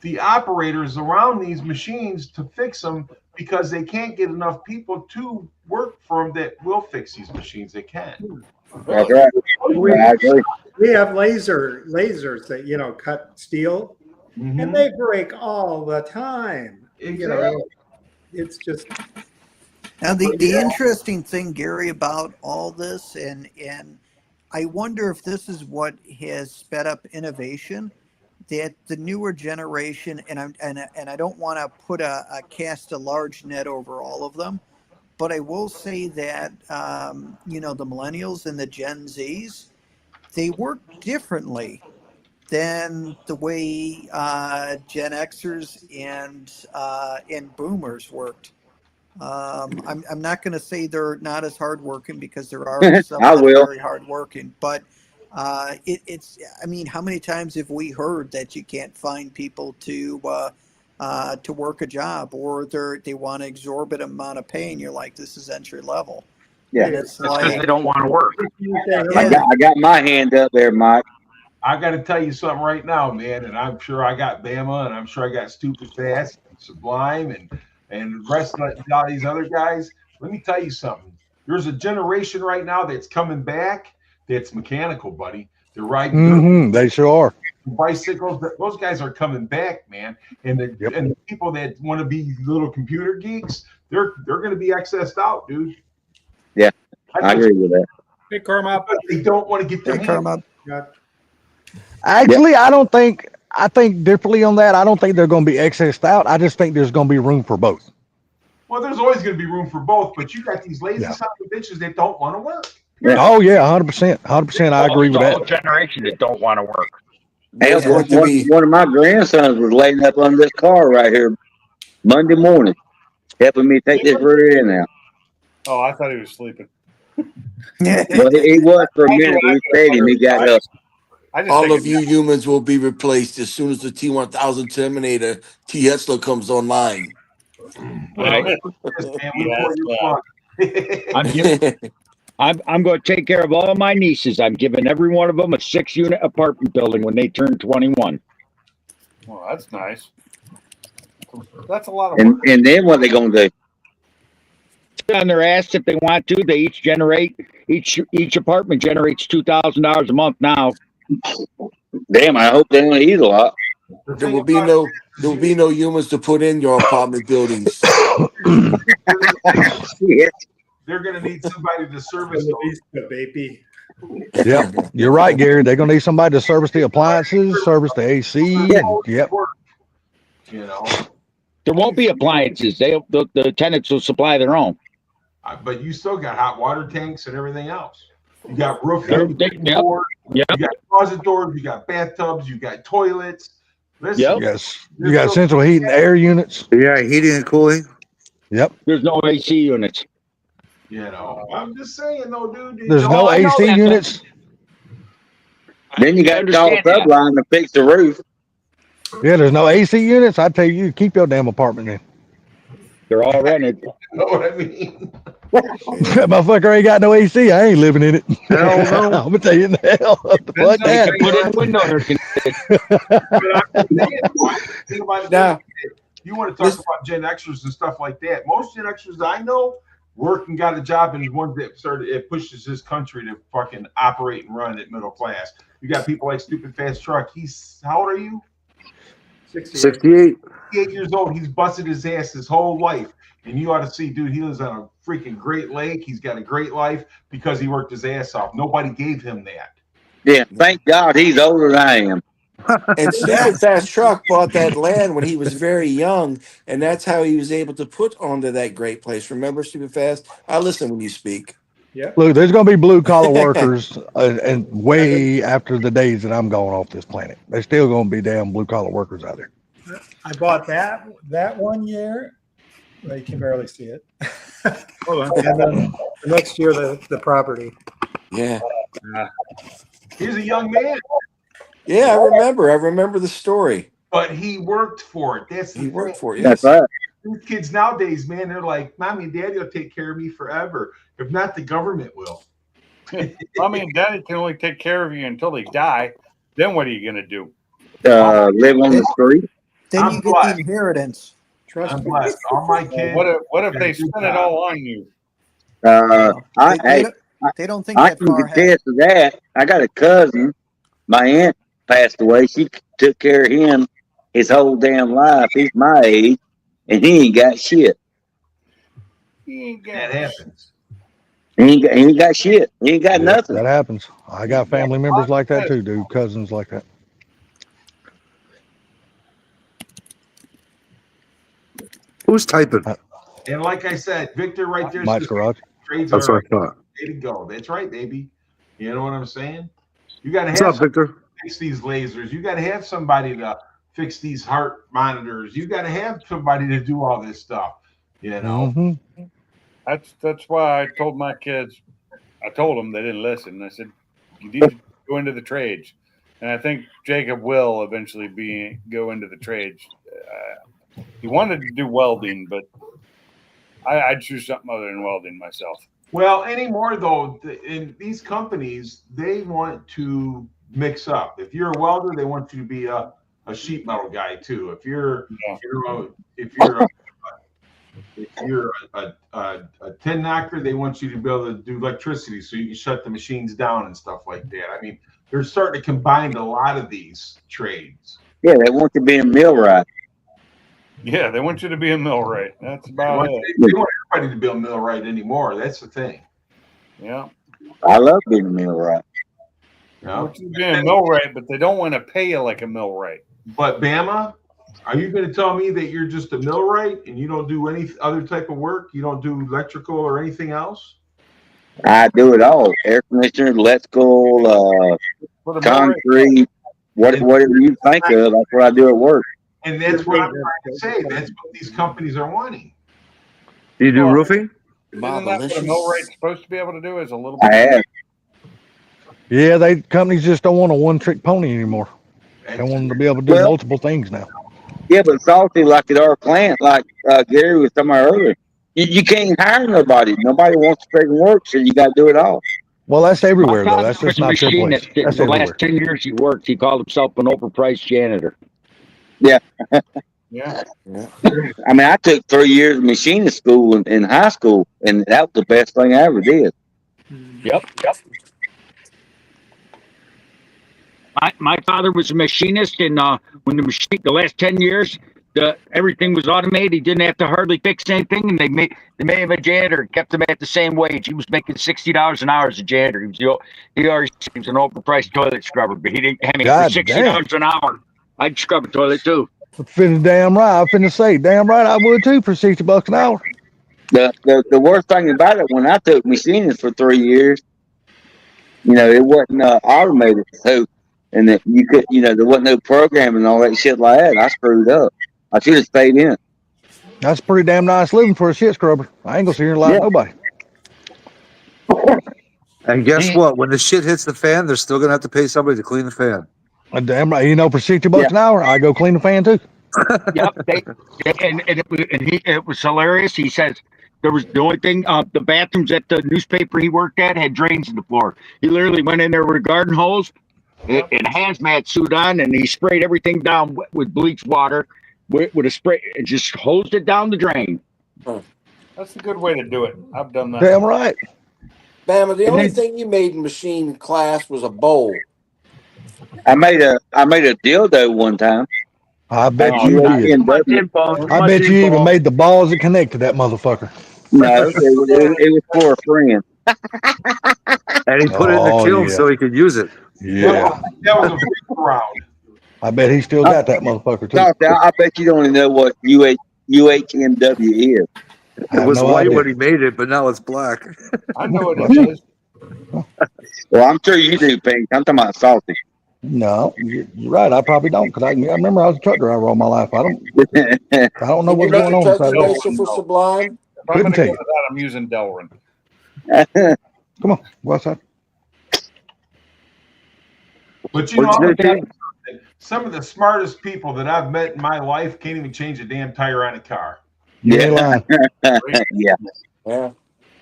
the operators around these machines to fix them because they can't get enough people to work for them that will fix these machines. They can. That's right. I agree. We have lasers that cut steel, and they break all the time. Exactly. It's just Now, the interesting thing, Gary, about all this, and I wonder if this is what has sped up innovation, that the newer generation, and I don't want to put cast a large net over all of them, but I will say that the millennials and the Gen Zs, they work differently than the way Gen Xers and Boomers worked. I'm not going to say they're not as hardworking because there are some I that are will. very hardworking, but it's. I mean, how many times have we heard that you can't find people to work a job, or they want an exorbitant amount of pay, and you're like, this is entry level. Yeah. And it's That's because like, they don't want to work. I got my hand up there, Mike. I got to tell you something right now, man, and I'm sure I got Bama, and I'm sure I got Stupid Fast, Sublime, and the rest of all these other guys. Let me tell you something. There's a generation right now that's coming back that's mechanical, buddy. They're riding dirt They sure are. bicycles. Those guys are coming back, man. And the people that want to be little computer geeks, they're going to be accessed out, dude. Yeah, I agree with that. Hey, Carmel. They don't want to get their hey, hands. Karma, Actually, I think differently on that. I don't think they're going to be excessed out. I just think there's going to be room for both. Well, there's always going to be room for both, but you got these lazy Yeah. son of bitches that don't want to work. Yeah. Oh yeah, 100%. 100%. I agree with There's a whole that. generation that don't want to work. Hey, There's going to be one of my grandsons was laying up under this car right here Monday morning, helping me take this rear end out. Oh, I thought he was sleeping. Well, he was for a minute. We stayed him. He got up. I just All think of you humans will be replaced as soon as the T1000 Terminator Tesla comes online. Right. Yeah, I'm going to take care of all my nieces. I'm giving every one of them a 6-unit apartment building when they turn 21. Well, that's nice. That's a lot of work. And then what they gonna do? On their ass if they want to. They each apartment generates $2,000 a month now. Damn, I hope they don't eat a lot. There will be no humans to put in your apartment buildings. Shit. They're going to need somebody to service the baby. Yep, you're right, Gary. They're going to need somebody to service the appliances, service the AC. And, yep. You know, There won't be appliances. The tenants will supply their own. But you still got hot water tanks and everything else. You got roofing, Everything, yep. doors, Yep. you got closet doors, you got bathtubs, you got toilets. Listen, Yep. Yes, you got central heating, air units. Yeah, heating and cooling. Yep. There's no AC units. You know, I'm just saying though, dude. There's no I know AC that, units. Then you got to call understand that. Subline to fix the roof. Yeah, there's no AC units. I tell you, keep your damn apartment in. They're all rented. You know what I mean? That motherfucker ain't got no AC. I ain't living in it. Hell no. I'm gonna tell you the hell. Fuck Depends on They that. can put in window air conditioning. But I'm just saying, think about it. Now, You want to talk about Gen Xers and stuff like that. Most Gen Xers I know work and got a job and one that started it pushes this country to fucking operate and run at middle class. You got people like Stupid Fast Truck. He's how old are you? 68. 8 years old. He's busted his ass his whole life. And you ought to see, dude, he lives on a freaking Great Lake. He's got a great life because he worked his ass off. Nobody gave him that. Yeah, thank God he's older than I am. And Stupid Fast Truck bought that land when he was very young, and that's how he was able to put onto that great place. Remember, Stupid Fast? I listen when you speak. Yeah. Look, there's gonna be blue collar workers, and way after the days that I'm going off this planet, there's still gonna be damn blue collar workers out there. I bought that 1 year. Well, you can barely see it. Hold on. And then the next year, the property. Yeah. He's a young man, Yeah, I remember the story. but he worked for it. That's the He worked thing. for it. That's Yes. right. These kids nowadays, man, they're like, Mommy and Daddy will take care of me forever. If not, the government will. Mommy and Daddy can only take care of you until they die. Then what are you gonna do? Live on the street. Then I'm you get blessed. the inheritance. Trust I'm me. blessed. All my kids. What if they spend it all on you? They don't think I that can far ahead. attest to that. I got a cousin. My aunt passed away. She took care of him his whole damn life. He's my age, and he ain't got shit. He ain't got That happens. He ain't got shit. He ain't got Yeah, nothing. that happens. I got family members like that too, dude. Cousins like that. Who's typing? And like I said, Victor right there Mike's says garage. trades That's are what I thought. way to go. That's right, baby. You know what I'm saying? You got to What's have up, somebody Victor? to fix these lasers. You got to have somebody to fix these heart monitors. You got to have somebody to do all this stuff. You know, Mm-hmm. That's why I told my kids. I told them they didn't listen. I said you need to go into the trades, and I think Jacob will eventually go into the trades. He wanted to do welding, but I'd choose something other than welding myself. well, anymore though, in these companies, they want to mix up. If you're a welder, they want you to be a sheet metal guy too. If you're a tin knocker, they want you to be able to do electricity so you can shut the machines down and stuff like that. I mean, they're starting to combine a lot of these trades. Yeah, they want to be a millwright. Yeah, they want you to be a millwright. That's They about want, it. they want everybody to be a millwright anymore. That's the thing. Yeah, I love being a millwright. You they know? want you to be a millwright, but they don't want to pay you like a millwright. But Bama, are you going to tell me that you're just a millwright and you don't do any other type of work? You don't do electrical or anything else? I do it all: air conditioner, electrical, What a millwright concrete, whatever you think of. That's what I do at work. And that's what I'm trying to say. That's what these companies are wanting. Do you do Well, roofing? Isn't that what a Marvelicious. millwright's supposed to be able to do? Is a little I bit. have. Yeah, companies just don't want a one trick pony anymore. They And want them to be able to do Well, multiple things now. yeah, but salty like at our plant, like Gary was talking about earlier. You can't hire nobody. Nobody wants to freaking work, so you got to do it all. Well, that's My everywhere though. father That's was just a not Triple H. machinist. In That's the everywhere. last 10 years he worked, he called himself an overpriced janitor. Yeah. Yeah. I mean, I took 3 years of machinist school in high school, and that was the best thing I ever did. Yep. My father was a machinist, and when the last 10 years, everything was automated. He didn't have to hardly fix anything, and they made him a janitor, kept him at the same wage. He was making $60 an hour as a janitor. He was an overpriced toilet scrubber, but he didn't. I mean, for God $60 an hour, I'd scrub a toilet too. Finna damn right. I'm finna say, damn right, I would too for $60 an hour. The worst thing about it, when I took machinists for 3 years, it wasn't automated. So, and that you could, there wasn't no programming and all that shit like that. I screwed up. I should have stayed in. That's pretty damn nice living for a shit scrubber. I ain't gonna sit here and lie Yeah. to nobody. And guess what? When the shit hits the fan, they're still gonna have to pay somebody to clean the fan. Damn right. For $60 Yeah. an hour, I go clean the fan too. Yep. It was hilarious. He says there was the only thing, the bathrooms at the newspaper he worked at had drains in the floor. He literally went in there with a garden hose and a hazmat suit on, and he sprayed everything down with bleach water with a spray and just hosed it down the drain. That's a good way to do it. I've done that. Damn right. Bama, the only thing you made in machine class was a bowl. I made a dildo one time. I bet you did. I bet you even made the balls that connect to that motherfucker. No, it was for a friend. And he put it in the kiln so he could use it. Yeah. That was a freak around. I bet he still got that motherfucker too. I bet you don't even know what UHMW is. It was white when he made it, but now it's black. I know what it is. Well, I'm sure you do, Pink. I'm talking about salty. No, you're right. I probably don't, because I remember I was a truck driver all my life. I don't know what's going on. For Sublime? If I'm going to go to that, I'm using Delrin. Come on, what's that? But I'm gonna tell you something. Some of the smartest people that I've met in my life can't even change a damn tire on a car. Yeah. Yeah.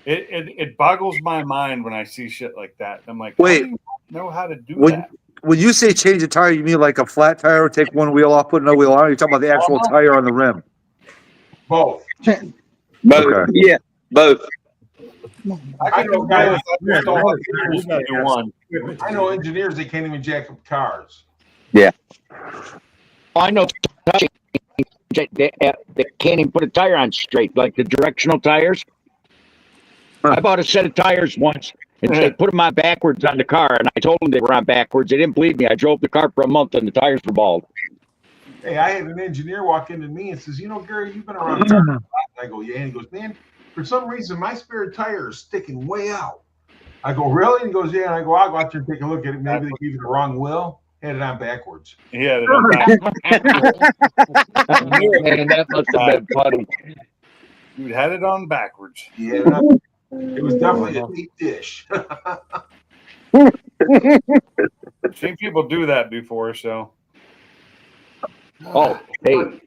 It boggles my mind when I see shit like that. I'm like, wait, how do you know how to do that? When you say change a tire, you mean like a flat tire, take one wheel off, put another wheel on? Or you're talking about the actual tire on the rim? Both. Both. Okay. Yeah, both. I know guys that don't have Engineers can do one. I know engineers that can't even jack up cars. Yeah. I know that can't even put a tire on straight, like the directional tires. I bought a set of tires once and they put them on backwards on the car, and I told them they were on backwards. They didn't believe me. I drove the car for a month and the tires were bald. Hey, I had an engineer walk into me and says, Gary, you've been around cars a lot. I go, yeah. And he goes, man, for some reason, my spare tire is sticking way out. I go, really? And he goes, yeah. And I go, I'll go out there and take a look at it. Maybe they gave you the wrong wheel. Had it on backwards. Yeah, that must have been funny. You had it on backwards. Yeah, it was definitely a deep dish. I've seen people do that before, so. Oh, hey,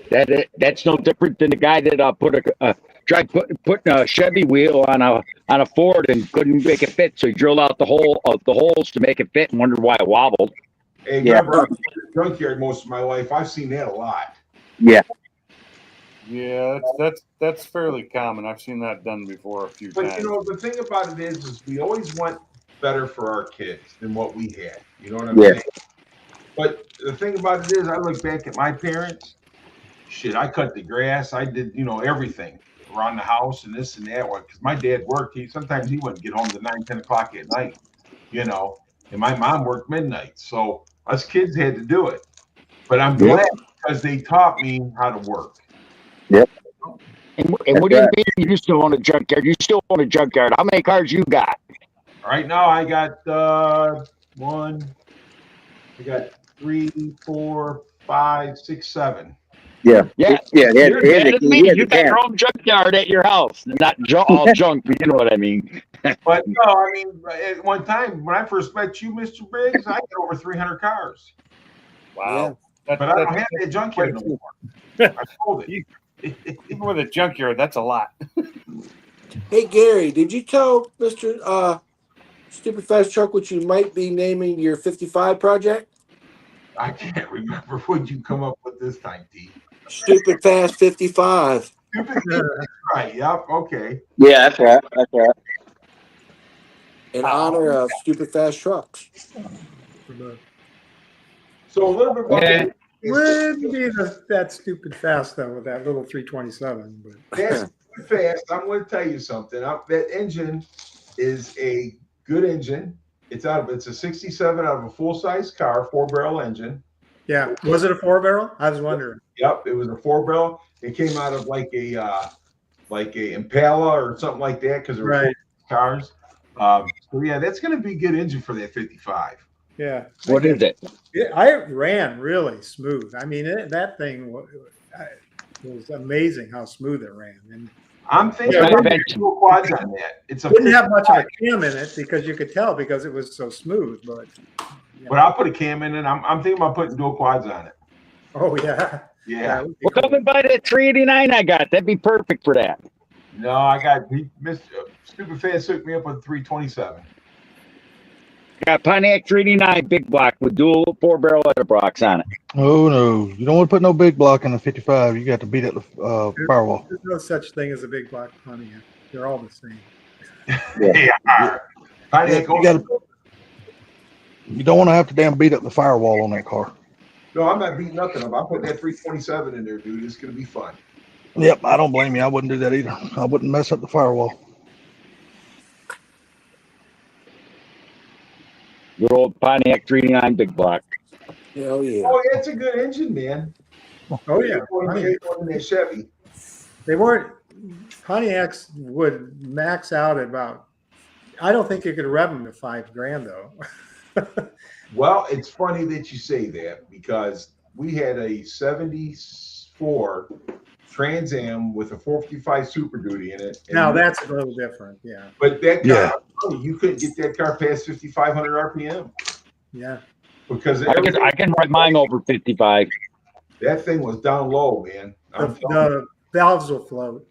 that's no different than the guy that tried putting a Chevy wheel on a Ford and couldn't make it fit, so he drilled out the holes to make it fit and wondered why it wobbled. Hey, remember, I was in the junkyard most of my life. I've seen that a lot. Yeah. Yeah, that's fairly common. I've seen that done before a few times. But the thing about it is we always want better for our kids than what we had. You know what I'm saying? But the thing about it is, I look back at my parents. Shit, I cut the grass. I did, everything around the house and this and that. Because my dad worked. Sometimes he wouldn't get home to 9, 10 o'clock at night. And my mom worked midnight. So us kids had to do it. But I'm glad because they taught me how to work. Yep. And what do you mean you still own a junkyard? You still own a junkyard. How many cars you got? Right now, I got 3, 4, 5, 6, 7. Yeah. Yeah. You're better than me. You got your own junkyard at your house. Not all junk, but you know what I mean. But no, I mean, at one time, when I first met you, Mr. Briggs, I had over 300 cars. Wow. Yeah. But I don't have that junkyard no more. I sold it. Even with a junkyard, that's a lot. Hey, Gary, did you tell Mr. Stupid Fast Truck what you might be naming your 55 project? I can't remember what you come up with this time, T. Stupid Fast 55. Stupid Fast, right, yep, okay. Yeah, that's right. That's right. In honor of Stupid Fast Trucks. So a little bit more. Wouldn't be that stupid fast though with that little 327. But that's fast. I'm going to tell you something. That engine is a good engine. It's a 67 out of a full size car, 4-barrel engine. Yeah, was it a 4-barrel? I was wondering. Yep, it was a 4-barrel. It came out of like a like a Impala or something like that, because they're Right. cars. So yeah, that's going to be a good engine for that 55. Yeah. What is it? I ran really smooth. I mean, that thing was amazing how smooth it ran. And I'm thinking What about kind of putting dual quads on that. It's a didn't have much of a 55, cam in it because you could tell because it was so smooth. But but I'll put a cam in it. I'm thinking about putting dual quads on it. oh yeah, Yeah. that would be Well, come and buy that 389 I got. That'd be perfect for that. No, I got Stupid Fast hooked me up with 327. Got Pontiac 389 big block with dual 4-barrel letterbox on it. Oh no, you don't want to put no big block in the 55. You got to beat up the firewall. There's no such thing as a big block Pontiac. They're all the same. Yeah. Pontiac You got to. You don't want to have to damn beat up the firewall on that car. No, I'm not beating nothing up. I'm putting that 327 in there, dude. It's going to be fun. Yep, I don't blame you. I wouldn't do that either. I wouldn't mess up the firewall. Good old Pontiac 389 big block. Hell yeah. Oh, yeah, it's a good engine, man. Oh yeah, That Chevy. they weren't. Pontiacs would max out at about. I don't think you could rev them to $5,000 though. Well, it's funny that you say that because we had a 74 Trans Am with a 455 Super Duty in it. Now that's a little different. Yeah. But that car, Yeah. you couldn't get that car past 5,500 RPM Yeah. because I can ride mine over 55. that thing was down low, man. The valves will float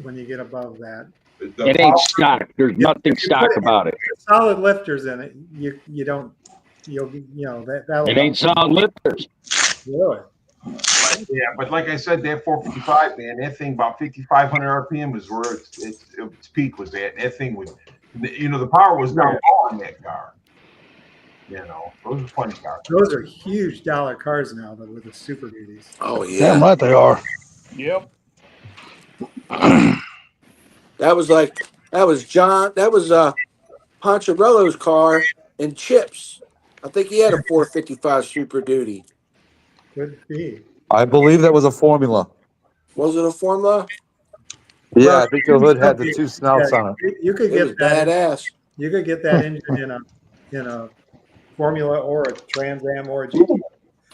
when you get above that. It ain't stock. There's nothing stock about it. Solid lifters in it. You don't. That'll It ain't solid lifters. really. Yeah, but like I said, that 455, man, that thing about 5,500 RPM is where its peak was at. That thing was, the power was down low on that car. Those are funny cars. Those are huge dollar cars now, but with the Super Duties. Oh yeah. Damn right they are. Yep. That was Poncherello's car and Chips. I think he had a 455 Super Duty. Could be. I believe that was a Formula. Was it a Formula? Yeah, I think the hood had the two snouts on it. You could It was get that. badass. You could get that engine in a Formula or a Trans Am or a GT.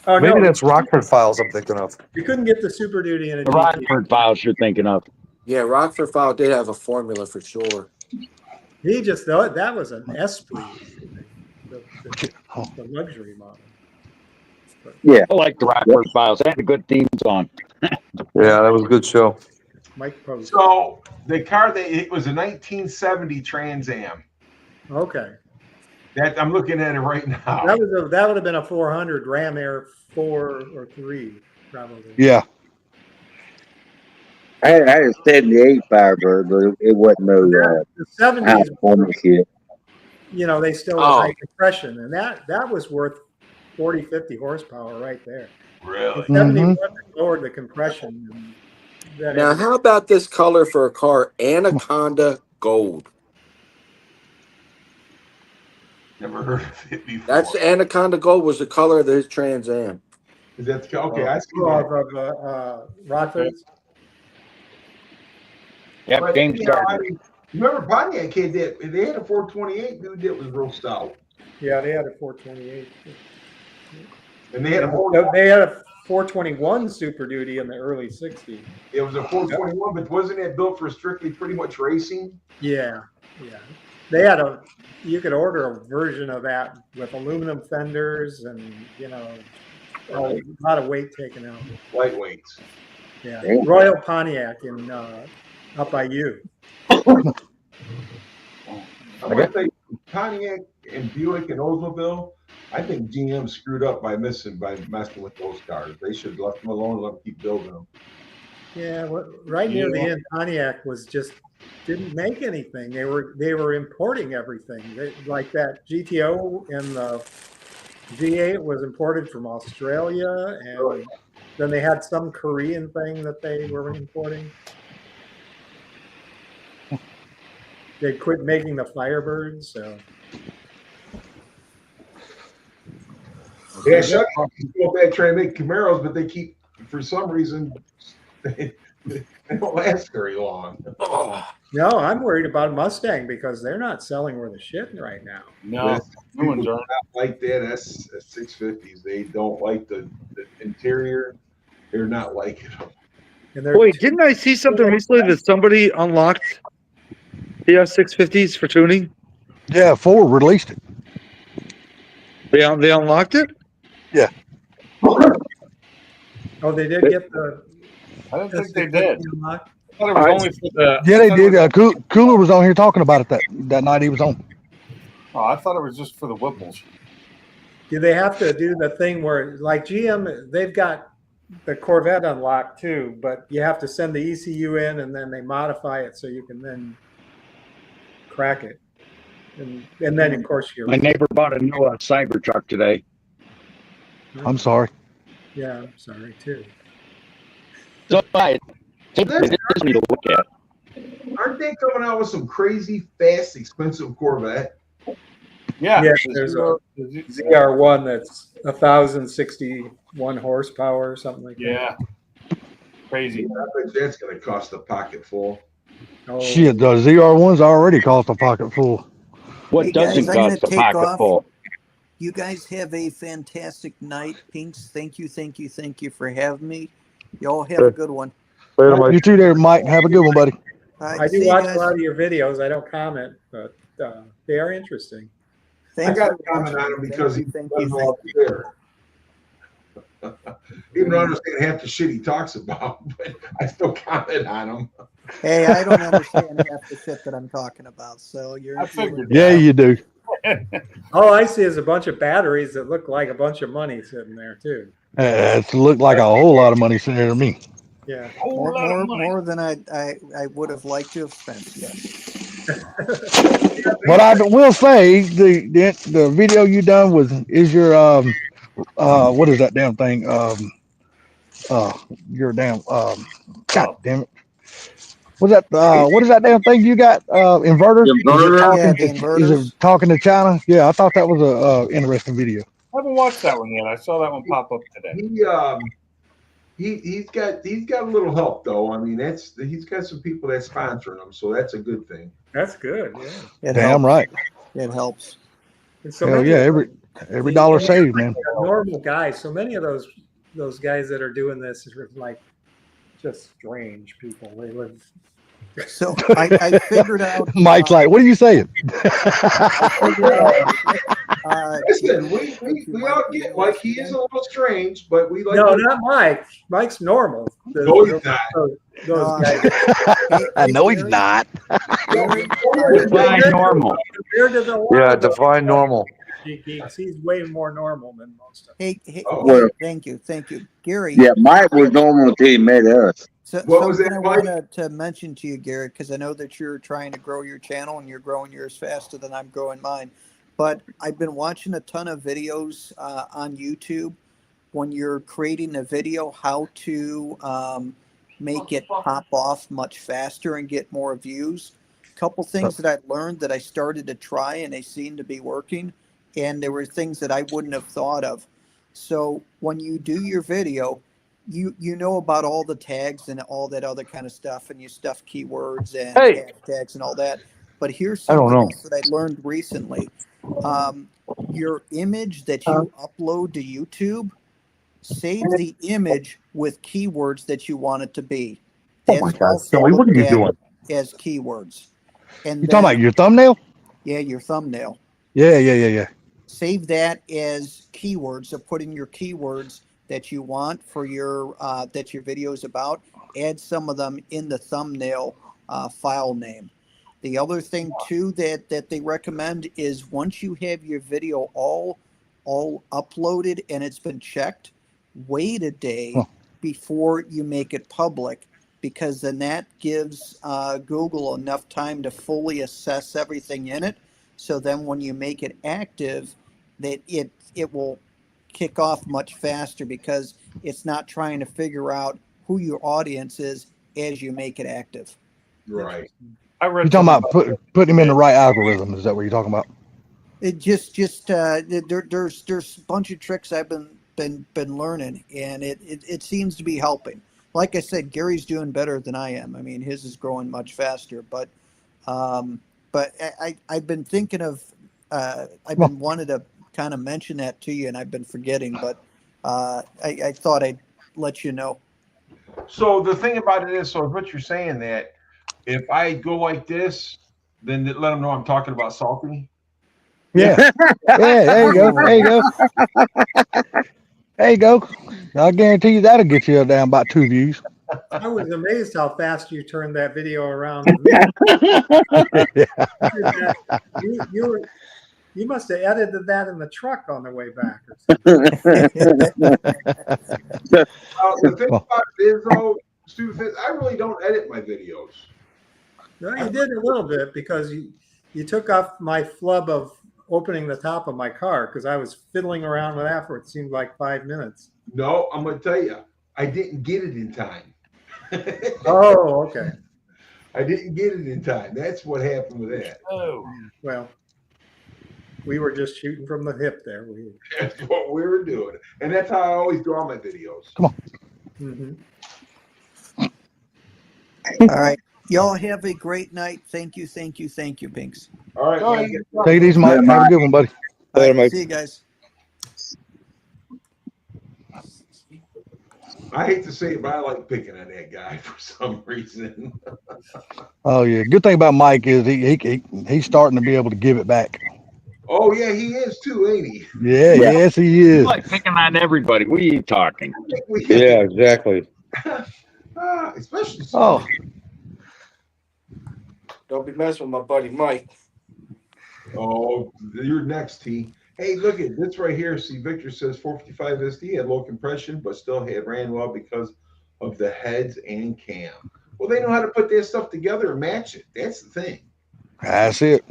Oh Maybe no, that's Rockford Files I'm thinking of. you couldn't get the Super Duty in a The GT. Rockford files you're thinking of. Yeah, Rockford File did have a Formula for sure. He just thought that was an Esprit, the luxury model. Yeah. I like the Rockford files. They had a good theme song. Yeah, that was a good show. Mike Post. So the car it was a 1970 Trans Am. Okay, That I'm looking at it right now. that would have been a 400 Ram Air 4 or 3 probably. Yeah. I had a 78 Firebird, but it wasn't no The high 70s, performance yet. they still had high compression, and that was worth 40, 50 horsepower right there. Really? The 71 lowered the compression. And Now, how about this color for a car? Anaconda Gold. Never heard of it before. That's Anaconda Gold was the color of his Trans Am. Is that okay? I see that. of Rockford's. Yep, But, James Gardner. Remember Pontiac had that? They had a 428, dude. That was real stout. Yeah, they had a 428. And they had a They had a 421 Super Duty in the early 60s. It was a 421, but wasn't it built for strictly pretty much racing? Yeah. They had you could order a version of that with aluminum fenders and, a lot of weight taken out. Lightweights. Yeah. Royal Pontiac in up by you. I'm gonna say Pontiac and Buick and Oldsmobile. I think GM screwed up by messing with those cars. They should have left them alone and let them keep building them. Yeah, right near the end, Pontiac didn't make anything. They were importing everything. Like that GTO and the G8 was imported from Australia, and then they had some Korean thing that they were importing. They quit making the Firebirds, so. Yeah, Chevy go back trying to make Camaros, but they keep, for some reason, they They don't last very long. No, I'm worried about Mustang because they're not selling worth a shit right now. No, new ones People aren't. not like that S650s. They don't like the interior. They're not liking them. And they're Wait, didn't I see something recently that somebody unlocked the S650s for tuning? Yeah, Ford released it. They unlocked it? Yeah. Oh, they did get the. I didn't think they did. unlocked? I thought it was only for the. Yeah, I they thought it did. was- Cooler was on here talking about it that night he was on. Oh, I thought it was just for the Whipples. Do they have to do the thing where, like GM, they've got the Corvette unlocked too, but you have to send the ECU in and then they modify it so you can then crack it. And then, of course, you're. My neighbor bought a new Cybertruck today. I'm sorry. Yeah, I'm sorry too. So it is me to look at. Aren't they coming out with some crazy, fast, expensive Corvette? Yeah, Yeah, there's a ZR1 that's 1,061 horsepower or something like that. Yeah, crazy. I bet that's going to cost a pocket full. Oh, Shit, the ZR1's already cost a pocket full. What Hey, guys, doesn't I'm gonna cost a take pocket off. full? You guys have a fantastic night. Pinks, thank you for having me. Y'all have a good one. Later, Mike. You too there, Mike. Have a good one, buddy. All right, I see do you watch guys. a lot of your videos. I don't comment, but they are interesting. Thanks I got for to comment watching. on him because he Thank doesn't you. know there. Even though I understand half the shit he talks about, but I still comment on him. Hey, I don't understand half the shit that I'm talking about. So I figured. Yeah, you do. All I see is a bunch of batteries that look like a bunch of money sitting there too. It looked like a whole lot of money sitting there to me. Yeah. more than I would have liked to have spent. Yes. But I will say the video you done is your what is that damn thing your damn god damn it what is that damn thing you got inverter? Inverter? Yeah, the Is inverters. it talking to China? Yeah, I thought that was a interesting video. I haven't watched that one yet. I saw that one pop up today. He's got a little help though. I mean, he's got some people that sponsor him, so that's a good thing. That's good. Yeah. It Damn helps. right. It helps. And so Hell many yeah, of every dollar those- saved, man. normal guys. So many of those guys that are doing this is like just strange people. They live. So I figured out. Mike's like, what are you saying? Listen, we all get like he is a little strange, but we like. No, not Mike. Mike's normal. No, he's not. Those guys. I know he's not. Define normal. Compared to the Yeah, define normal. geeks, he's way more normal than most of them. Hey, Well- thank you, Gary. Yeah, Mike was normal until he met us. So, What was something that, I Mike? wanted to mention to you, Gary, because I know that you're trying to grow your channel and you're growing yours faster than I'm growing mine. But I've been watching a ton of videos on YouTube when you're creating a video, how to make it pop off much faster and get more views. A couple things that I learned that I started to try and they seem to be working. And there were things that I wouldn't have thought of. So when you do your video, you know about all the tags and all that other kind of stuff, and you stuff keywords and hashtags and all that. But here's I don't something know. else that I learned recently. Your image that you upload to YouTube, save the image with keywords that you want it to be. Oh my God, Joey, what are you doing? As keywords. And You talking about your thumbnail? Yeah, your thumbnail. Yeah. Save that as keywords. So put in your keywords that you want for your that your video is about. Add some of them in the thumbnail file name. The other thing too that they recommend is once you have your video all uploaded and it's been checked, wait a day before you make it public, because then that gives Google enough time to fully assess everything in it. So then when you make it active, that it will kick off much faster because it's not trying to figure out who your audience is as you make it active. Right. I read. You're talking about putting him in the right algorithm. Is that what you're talking about? It just there's a bunch of tricks I've been learning, and it seems to be helping. like I said, Gary's doing better than I am. I mean, his is growing much faster, but I've been thinking of, I've been wanting to kind of mention that to you, and I've been forgetting, but I thought I'd let you know. So the thing about it is, so what you're saying that if I go like this, then let them know I'm talking about salty. Yeah. Yeah. There you go. There you go. There you go. I guarantee you that'll get you down about 2 views. I was amazed how fast you turned that video around to me. You must have edited that in the truck on the way back or something. The thing about it is, though, Stu, I really don't edit my videos. No, you did a little bit because you took off my flub of opening the top of my car because I was fiddling around with that for it seemed like 5 minutes. No, I'm going to tell you, I didn't get it in time. Oh, okay. I didn't get it in time. That's what happened with that. Oh, well, we were just shooting from the hip there. That's what we were doing. And that's how I always do all my videos. Come on. Mm-hmm. All right. Y'all have a great night. Thank you, Binks. All right. Take it easy, Mike. Have a good one, buddy. All Later, right, Mike. see you guys. I hate to say it, but I like picking on that guy for some reason. Oh yeah. Good thing about Mike is he's starting to be able to give it back. Oh, yeah, he is too, ain't he? Yeah. Yes, he You is. like picking on everybody. What are you talking? Yeah, exactly. Especially. Oh. Don't be messing with my buddy Mike. Oh, you're next, T. Hey, look at this right here. See, Victor says 455 SD had low compression, but still ran well because of the heads and cam. Well, they know how to put that stuff together and match it. That's the thing. That's it.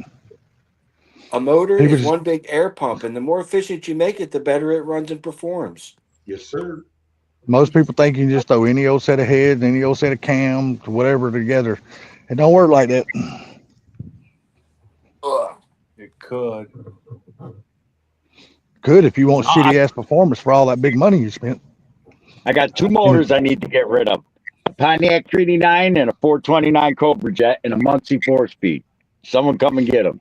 A motor People is just- one big air pump, and the more efficient you make it, the better it runs and performs. Yes, sir. Most people think you can just throw any old set of heads, any old set of cams, whatever together. It don't work like that. Ugh. It could. Could if you want shitty ass performance for all that big money you spent. I got two motors I need to get rid of. A Pontiac 389 and a 429 Cobra Jet and a Muncie 4-speed. Someone come and get them.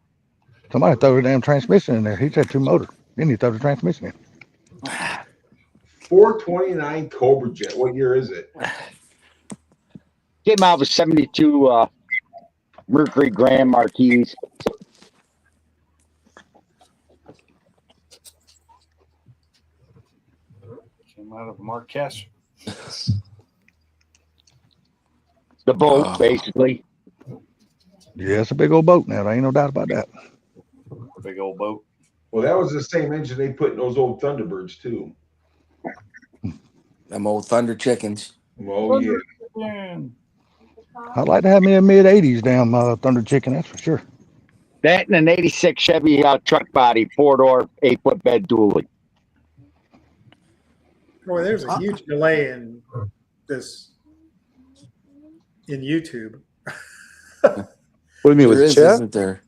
Somebody throw the damn transmission in there. He said 2 motor. Then he throw the transmission in. 429 Cobra Jet. What year is it? Came out with 72 Mercury Grand Marquis. Came out of Marquez. The boat, basically. Yeah, it's a big old boat now. There ain't no doubt about that. Big old boat. Well, that was the same engine they put in those old Thunderbirds, too. Them old Thunder Chickens. Oh, yeah. I'd like to have me a mid-'80s damn Thunder Chicken, that's for sure. That and an 86 Chevy truck body, 4-door, 8-foot bed dually. Boy, there's a huge delay in this in YouTube. What do you mean There with is, chat? isn't there?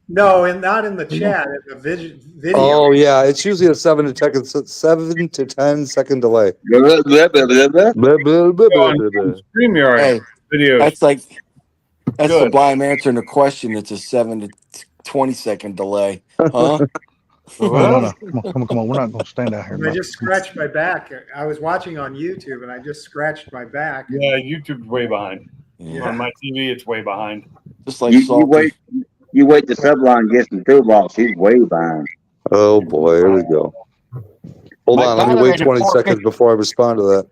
No, and not in the chat, in the video. Oh yeah, it's usually a 7 to 10 second delay. Blah, blah, blah, blah, blah. Blah, blah, blah, blah, blah, blah. StreamYard Hey, videos. that's Good. Sublime answering a question that's a 7 to 20 second delay. Huh? No. Come on. We're not going to stand out here. And I just scratched my back. I was watching on YouTube and I just scratched my back. Yeah, YouTube's way behind. Yeah. On my TV, it's way behind. Just like You salty. wait the Sublime gets the toolbox. He's way behind. Oh boy, here we go. Hold My on, let me father wait had a 20 450 seconds before I respond to that.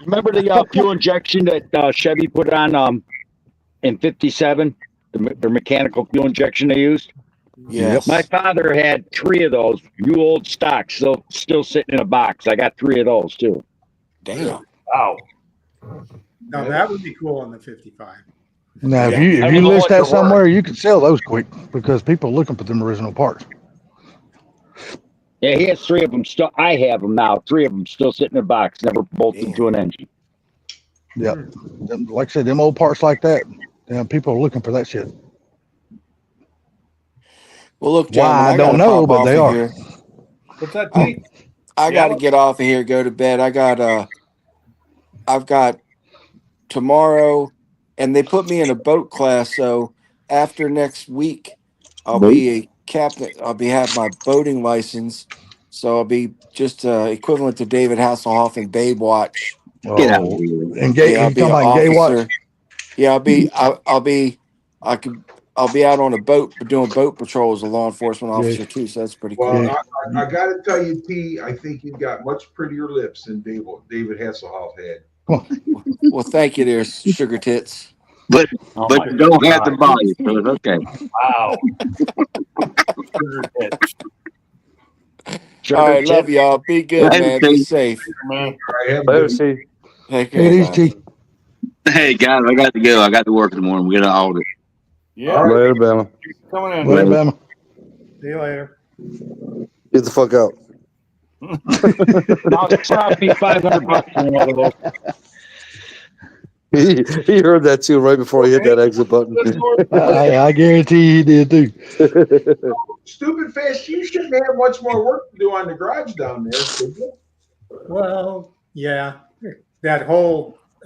Remember the fuel injection that Chevy put on in 57? The mechanical fuel injection they used? Yes. My father had 3 of those, new old stock, still sitting in a box. I got 3 of those too. Damn. Wow. Now that would be cool on the 55. Now, Yeah. if I you don't know list what that they're somewhere, you can sell those quick because people are looking for them original parts. Yeah, he has 3 of them still. I have them now. 3 of them still sitting in a box, never bolted to an engine. Yeah. Like I said, them old parts like that, people are looking for that shit. Well, look, Why, gentlemen, I I don't gotta know, pop but off they of are. here. What's that, Pete? I got to get off of here, go to bed. I've got tomorrow, and they put me in a boat class. So after next week, I'll be a captain. Have my boating license. So I'll be just equivalent to David Hasselhoff in Baywatch. Get out of Oh, here. and gay, Yeah, I'll you be talking an about gay watch? officer. Yeah, I'll be out on a boat doing boat patrol as a law enforcement Yeah. officer too. So that's pretty Well, cool. Yeah. I got to tell you, T, I think you've got much prettier lips than David Hasselhoff had. Well, thank you, there, sugar tits. But Oh but my you don't have the God. body, so it's okay. Wow. Sugar tits. All right, Sugar love tits. y'all. Be good, Later, man. Be T. safe. All right, have a Later, good see. Take Hey, care, these guys. T. Hey guys, I got to go. I got to work in the morning. We got an audit. Yeah. All right. Later, Bama. Coming in. Later, Later. Bama. See you later. Get the fuck out. I'll slap me $500 for one of those. He heard that too right before he hit that exit button. I guarantee he did too. Stupid fish, you shouldn't have much more work to do on the garage down there, should you? Well, yeah, I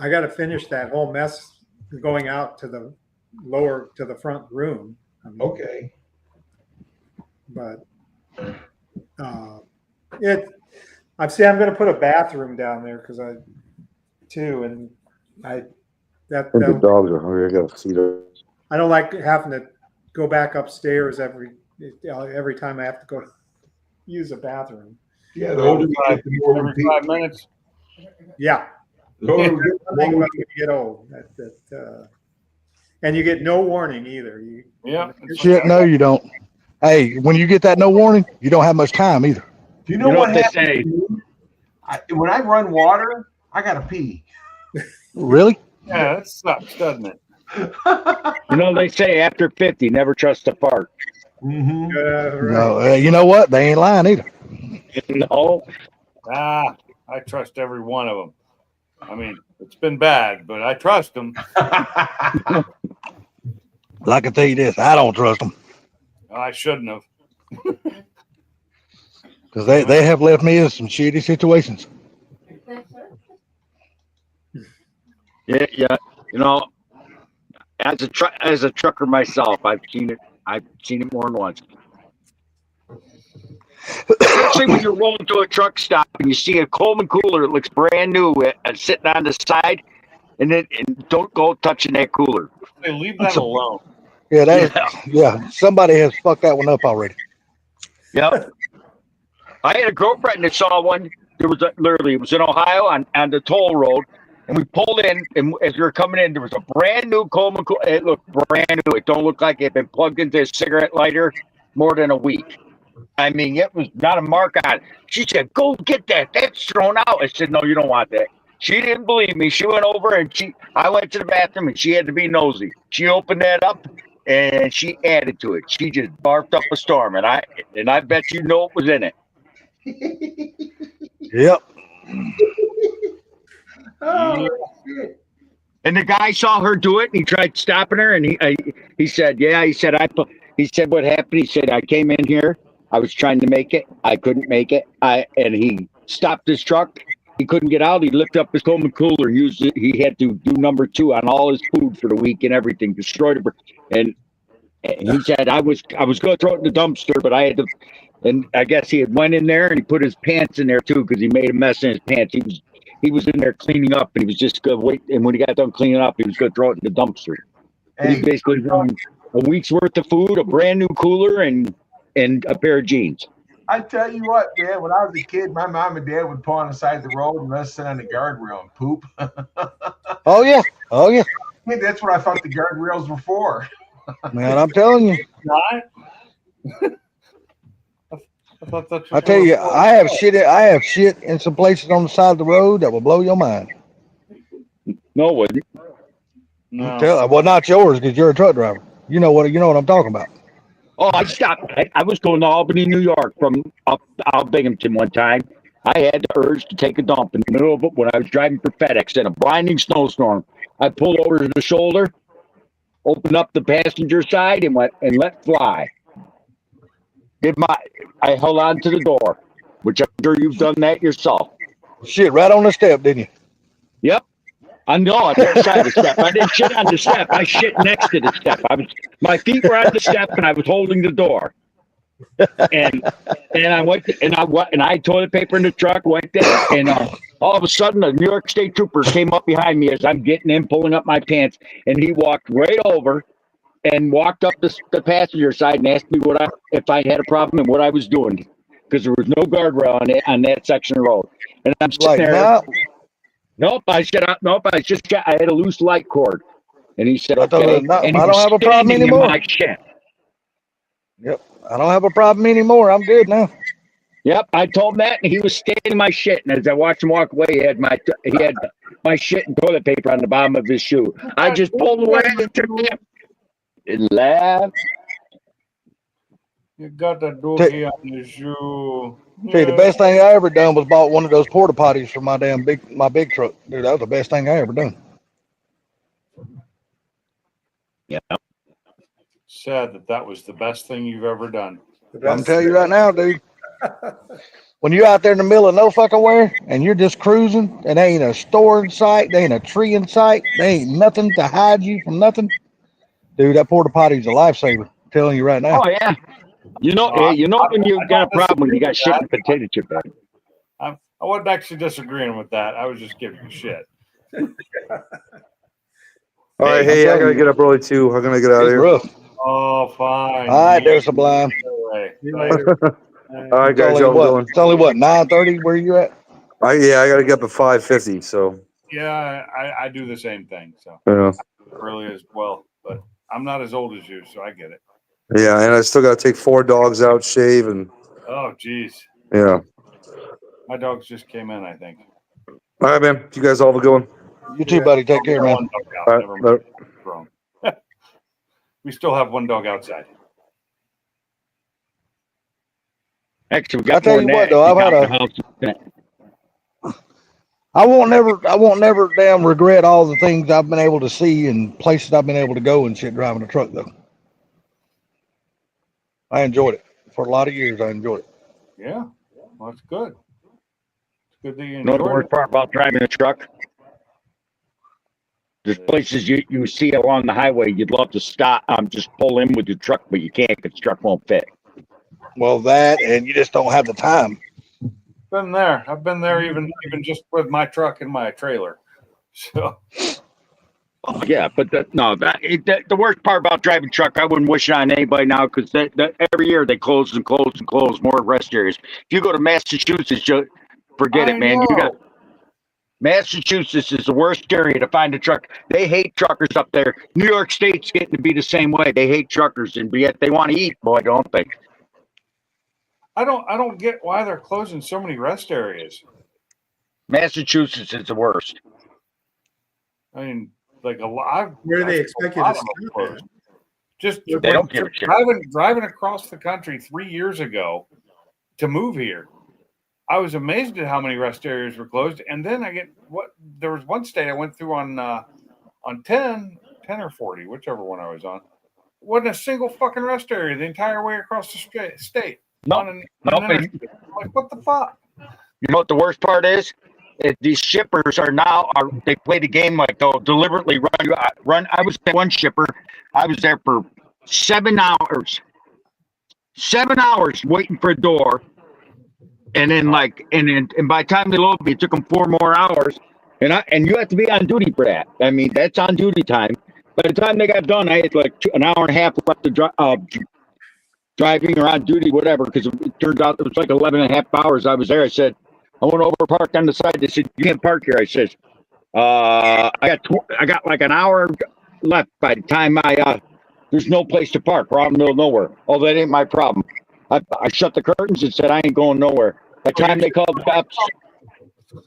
got to finish that whole mess going out to the front room. I mean, Okay. but I'm going to put a bathroom down there and The dogs are hungry. I gotta feed her. I don't like having to go back upstairs every time I have to go use a bathroom. Yeah, the older you get, the more Every repeat. 5 minutes. Yeah, The older we get, the I think more when you get old, and you get no warning either. Yeah. Shit, no, you don't. Hey, when you get that no warning, you don't have much time either. Do you know You know what what they happens say? to me? When I run water, I gotta pee. Really? Yeah, that sucks, doesn't it? You know, they say after 50, never trust a fart. Mm-hmm. Right. No, you know what? They ain't lying either. No. I trust every one of them. I mean, it's been bad, but I trust them. But I can tell you this, I don't trust them I shouldn't have. because they have left me in some shitty situations. Yeah, yeah. You know, as a trucker myself, I've seen it. I've seen it more than once. Especially when you're rolling to a truck stop and you see a Coleman cooler that looks brand new sitting on the side, and don't go touching that cooler. Hey, leave that alone. Yeah, yeah. Somebody has fucked that one up already. Yep. I had a girlfriend that saw one. There was literally, it was in Ohio on the toll road, and we pulled in, and as we were coming in, there was a brand new Coleman cooler. It looked brand new. It don't look like it had been plugged into a cigarette lighter more than a week. I mean, it was not a mark on it. She said, "Go get that. That's thrown out." I said, "No, you don't want that." She didn't believe me. She went over and I went to the bathroom and she had to be nosy. She opened that up and she added to it. She just barfed up a storm, and I bet you know what was in it. Yep. Oh, shit. And the guy saw her do it, and he tried stopping her, and he said, "Yeah," he said, he said, "What happened?" He said, "I came in here. I was trying to make it. I couldn't make it. And he stopped his truck. He couldn't get out. He lifted up his Coleman cooler and used it. He had to do number 2 on all his food for the week and everything. Destroyed it. And he said, I was going to throw it in the dumpster, but I had to." And I guess he had went in there and he put his pants in there too because he made a mess in his pants. He was in there cleaning up, and he was just going to wait. And when he got done cleaning up, he was going to throw it in the dumpster. Hey, He basically ruined a week's worth of food, a brand new cooler, and a pair of jeans. I tell you what, man, when I was a kid, my mom and dad would pull on the side of the road and let us sit on the guardrail and poop. Oh yeah. Oh yeah. Hey, that's what I thought the guardrails were for. Man, I'm telling you. Not? I thought that's what I tell you, I have shit in some places on the side of the road that will blow your mind. No, it wasn't. No. Well, not yours because you're a truck driver. You know what I'm talking about. Oh, I stopped. I was going to Albany, New York from up Binghamton one time. I had the urge to take a dump in the middle of it when I was driving for FedEx in a blinding snowstorm. I pulled over to the shoulder, opened up the passenger side, and went and let fly. I held on to the door. which I'm sure you've done that yourself. Shit, right on the step, didn't you? Yep. I know on the other side of the step. I didn't shit on the step. I shit next to the step. My feet were on the step and I was holding the door. And I went and I had toilet paper in the truck, went there, and all of a sudden a New York State trooper came up behind me as I'm getting in, pulling up my pants, and he walked right over and walked up the passenger side and asked me if I had a problem and what I was doing, because there was no guardrail on that section of road. And I'm sitting Like, there. nah, Nope, I said nope. I had a loose light cord, and he said I told her, okay, no, and he I don't was have a problem standing in anymore. my shit. Yep, I don't have a problem anymore. I'm good now. Yep, I told him that, and he was standing in my shit. And as I watched him walk away, he had my shit and toilet paper on the bottom of his shoe. I just pulled away and laughed. You got the dookie on the shoe. See, the best thing I ever done was bought one of those porta potties for my big truck. Dude, that was the best thing I ever done. Yeah. Sad that was the best thing you've ever done. I'm telling you right now, dude. When you're out there in the middle of no fucking where and you're just cruising and there ain't a store in sight, there ain't a tree in sight, there ain't nothing to hide you from nothing, dude, that porta potty's a lifesaver. I'm telling you right now. Oh yeah. You know when you got a problem when you got shit in a potato chip bag. I wasn't actually disagreeing with that. I was just giving you shit. All right, hey, I gotta get up early too. I'm gonna get out of here. Rough. Oh, fine. All right, there's Sublime. See you later. All right, guys, y'all doing? It's only what, 9:30 where you at? I gotta get up at 5:50. So Yeah, I do the same thing. So yeah, early as well, but I'm not as old as you, so I get it. yeah, and I still gotta take 4 dogs out, shave, and Oh, geez. yeah. My dogs just came in, I think. All right, man. You guys all have a good one. You too, buddy. Take care, man. One dog out. All right, Never later. mind. Wrong. We still have one dog outside. Actually, we I got tell more you than what, that. though, We got the house. I won't never damn regret all the things I've been able to see and places I've been able to go and shit driving a truck though. I enjoyed it. For a lot of years I enjoyed it. Yeah. Well, that's good. It's good that you You know the enjoyed worst it. part about driving a truck? There's places you see along the highway you'd love to stop, just pull in with your truck, but you can't because the truck won't fit. Well, that and you just don't have the time. Been there. I've been there even just with my truck and my trailer. So Oh, yeah, but the worst part about driving truck, I wouldn't wish it on anybody now because every year they close and close and close more rest areas. If you go to Massachusetts, forget it, man. You got Massachusetts is the worst area to find a truck. They hate truckers up there. New York State's getting to be the same way. They hate truckers, and yet they want to eat. Boy, don't they? I don't get why they're closing so many rest areas. Massachusetts is the worst. I mean, like a lot. Where do they expect you to stop at? Just They don't give a shit. Driving across the country 3 years ago to move here, I was amazed at how many rest areas were closed. And then there was one state I went through on 10 or 40, whichever one I was on. Wasn't a single fucking rest area the entire way across the state. Nope. Like, what the fuck? You know what the worst part is? These shippers they play the game like they'll deliberately run. I was at one shipper. I was there for 7 hours. 7 hours waiting for a door. And then by the time they load me, it took them 4 more hours. And you have to be on duty for that. I mean, that's on duty time. By the time they got done, I had like an hour and a half left to driving or on duty, whatever, because it turned out it was like 11 and a half hours I was there. I said, I went over parked on the side. They said, you can't park here. I said, I got like an hour left by the time there's no place to park. We're out in the middle of nowhere. Oh, that ain't my problem. I shut the curtains and said, I ain't going nowhere. By the time they called the cops,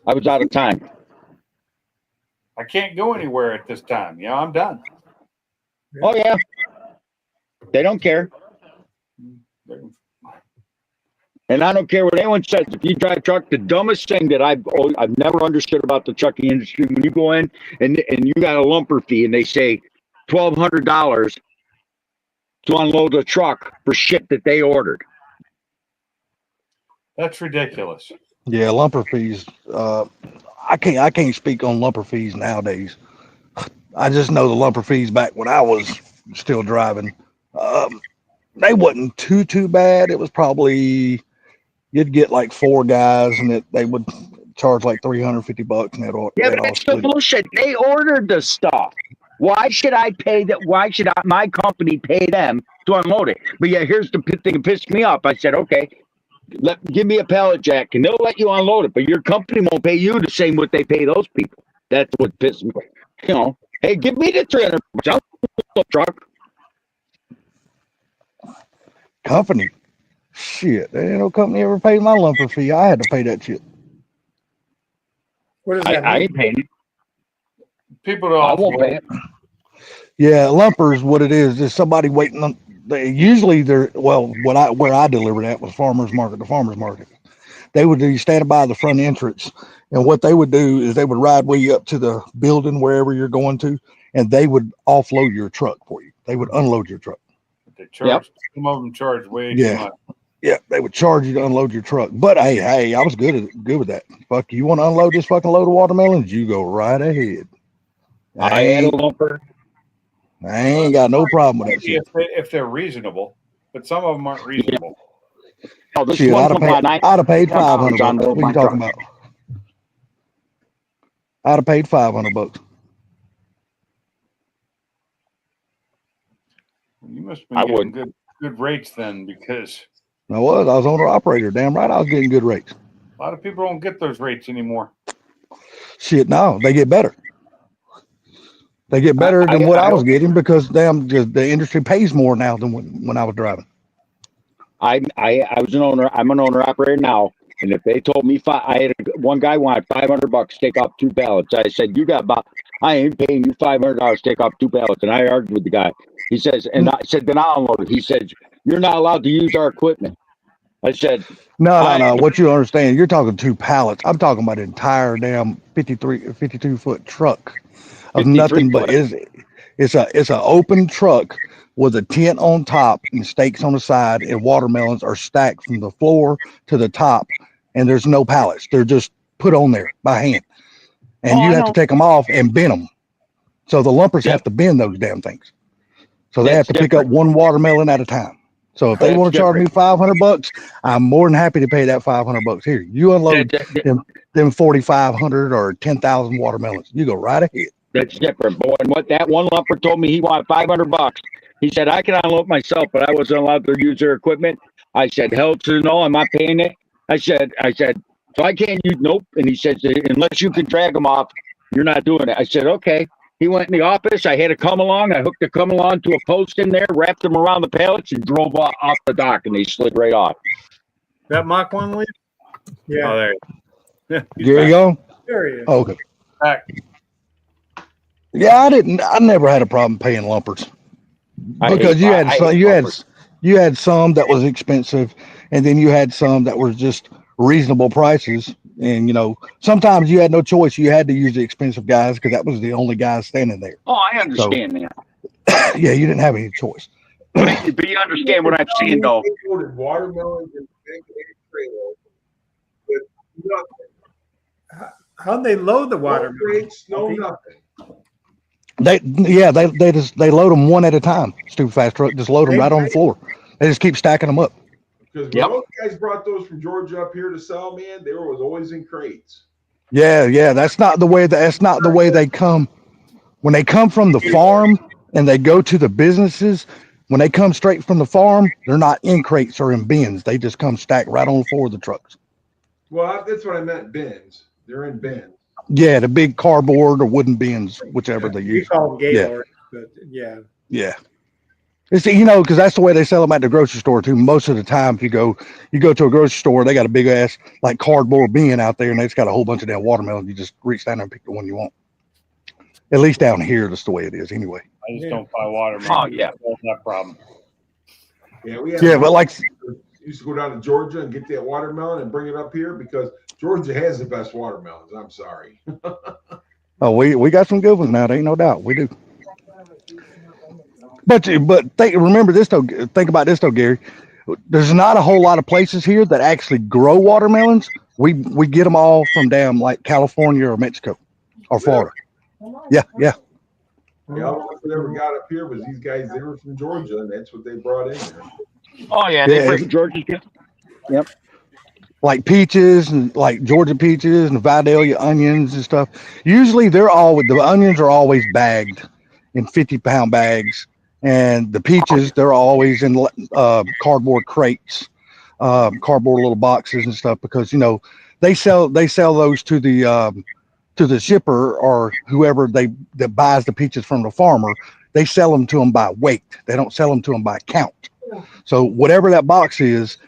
I was out of time. I can't go anywhere at this time. Yeah, I'm done. Oh, yeah. They don't care. And I don't care what anyone says. If you drive a truck, the dumbest thing that I've never understood about the trucking industry, when you go in and you got a lumper fee and they say $1,200 to unload a truck for shit that they ordered. That's ridiculous. Yeah, lumper fees. I can't speak on lumper fees nowadays. I just know the lumper fees back when I was still driving. They wasn't too bad. It was probably you'd get like 4 guys, and they would charge like $350, and Yeah, they'd but all it's the split it. bullshit. They ordered the stuff. Why should I pay that? Why should my company pay them to unload it? But yeah, here's the thing that pissed me off. I said, okay, give me a pallet jack, and they'll let you unload it, but your company won't pay you the same what they pay those people. That's what pissed me. You know, hey, give me the $300. I'll truck. Company, shit, there ain't no company ever paid my lumper fee. I had to pay that shit. What does that I mean? ain't paying it. People I don't. won't pay it. Yeah, lumpers. What it is somebody waiting on. Where I delivered at was farmers market. The farmers market. They would be standing by the front entrance, and what they would do is they would ride way up to the building wherever you're going to, and they would offload your truck for you. They would unload your truck. They charge. Some of them charge way too Yeah. much. Yeah, they would charge you to unload your truck. But hey, I was good with that. Fuck, you want to unload this fucking load of watermelons? You go right ahead. I had a lumper. I ain't got no problem with that Maybe shit. if they're reasonable, but some of them aren't reasonable. Oh, this Shit, one I'd from have paid $500. on What are my you talking truck. about? I'd have paid $500. You must have been getting good rates then, because I was owner operator. Damn right, I was getting good rates. a lot of people don't get those rates anymore. Shit, no, they get better. They get better than what I was getting because the industry pays more now than when I was driving. I was an owner. I'm an owner operator now, and if they told me I had one guy wanted $500 to take off 2 pallets, I said, I ain't paying you $500 to take off 2 pallets. And I argued with the guy. He says, and I said, then I'll unload it. He said, you're not allowed to use our equipment. I said, no. What you understand? You're talking 2 pallets. I'm talking about an entire damn 52-foot truck of nothing but it's an open truck with a tent on top and stakes on the side, and watermelons are stacked from the floor to the top, and there's no pallets. They're just put on there by hand, and you have to take them off and bend them. So the lumpers have to bend those damn things. So they have to pick up one watermelon at a time. So if they want to charge me $500, I'm more than happy to pay that $500. Here, you unload them 4,500 or 10,000 watermelons. You go right ahead. That's different. Boy, and what that one lumper told me, he wanted $500. He said, I can unload myself, but I wasn't allowed to use their equipment. I said, hell to no, I'm not paying it. I said, so I can't use, nope. And he said, unless you can drag them off, you're not doing it. I said, okay. He went in the office. I had a come along. I hooked the come along to a post in there, wrapped them around the pallets, and drove off the dock, and they slid right off. That Mach 1 lead? Yeah. Oh, there you go. There he is. Okay. Back. Yeah, I never had a problem paying lumpers because you had some that was expensive, and then you had some that were just reasonable prices. And sometimes you had no choice. You had to use the expensive guys because that was the only guys standing there. Oh, I understand that. Yeah, you didn't have any choice. But you understand what I'm saying, though. They loaded watermelons and How'd they load the watermelon? crates, no nothing. They load them one at a time. Stupid fast truck, just load them right on the floor. They just keep stacking them up. Because when those guys brought those from Georgia up here to sell, man, they were always in crates. Yeah, that's not the way they come. When they come from the farm and they go to the businesses, when they come straight from the farm, they're not in crates or in bins. They just come stacked right on the floor of the trucks. Well, that's what I meant, bins. They're in bins. Yeah, the big cardboard or wooden bins, whichever they use. We call them Gaylord, but yeah. Yeah. It's, because that's the way they sell them at the grocery store too. Most of the time, if you go to a grocery store, they got a big ass like cardboard bin out there, and they just got a whole bunch of damn watermelons. You just reach down there and pick the one you want. At least down here, that's the way it is anyway. I just don't buy watermelon. Oh, yeah. That's not a problem. Yeah, but like used to go down to Georgia and get that watermelon and bring it up here because Georgia has the best watermelons. I'm sorry. Oh, we got some good ones now. There ain't no doubt. We do. But remember this though. Think about this though, Gary. there's not a whole lot of places here that actually grow watermelons. We get them all from damn like California or Mexico or Florida. Yeah. Yeah, all we ever got up here was these guys. They were from Georgia, and that's what they brought in there. Oh yeah, Yeah, they bring Georgia. Yep. like peaches and like Georgia peaches and Vidalia onions and stuff. Usually the onions are always bagged in 50-pound bags, and the peaches they're always in cardboard crates, cardboard little boxes and stuff because they sell those to the shipper or whoever that buys the peaches from the farmer. They sell them to them by weight. They don't sell them to them by count. So whatever that box is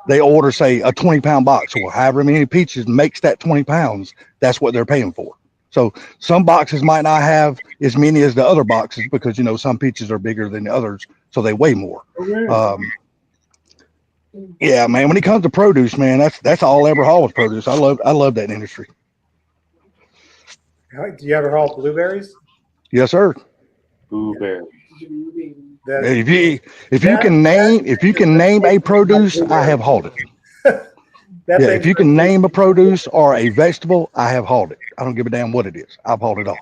they order, say, a 20-pound box or however many peaches makes that 20 pounds. That's what they're paying for. So some boxes might not have as many as the other boxes because, some peaches are bigger than the others, so they weigh more. Yeah, man, when it comes to produce, man, that's all I ever haul was produce. I love that industry. Do you ever haul blueberries? Yes, sir. Blueberry. If you can name a produce, I have hauled it. Yeah, if you can name a produce or a vegetable, I have hauled it. I don't give a damn what it is. I've hauled it all.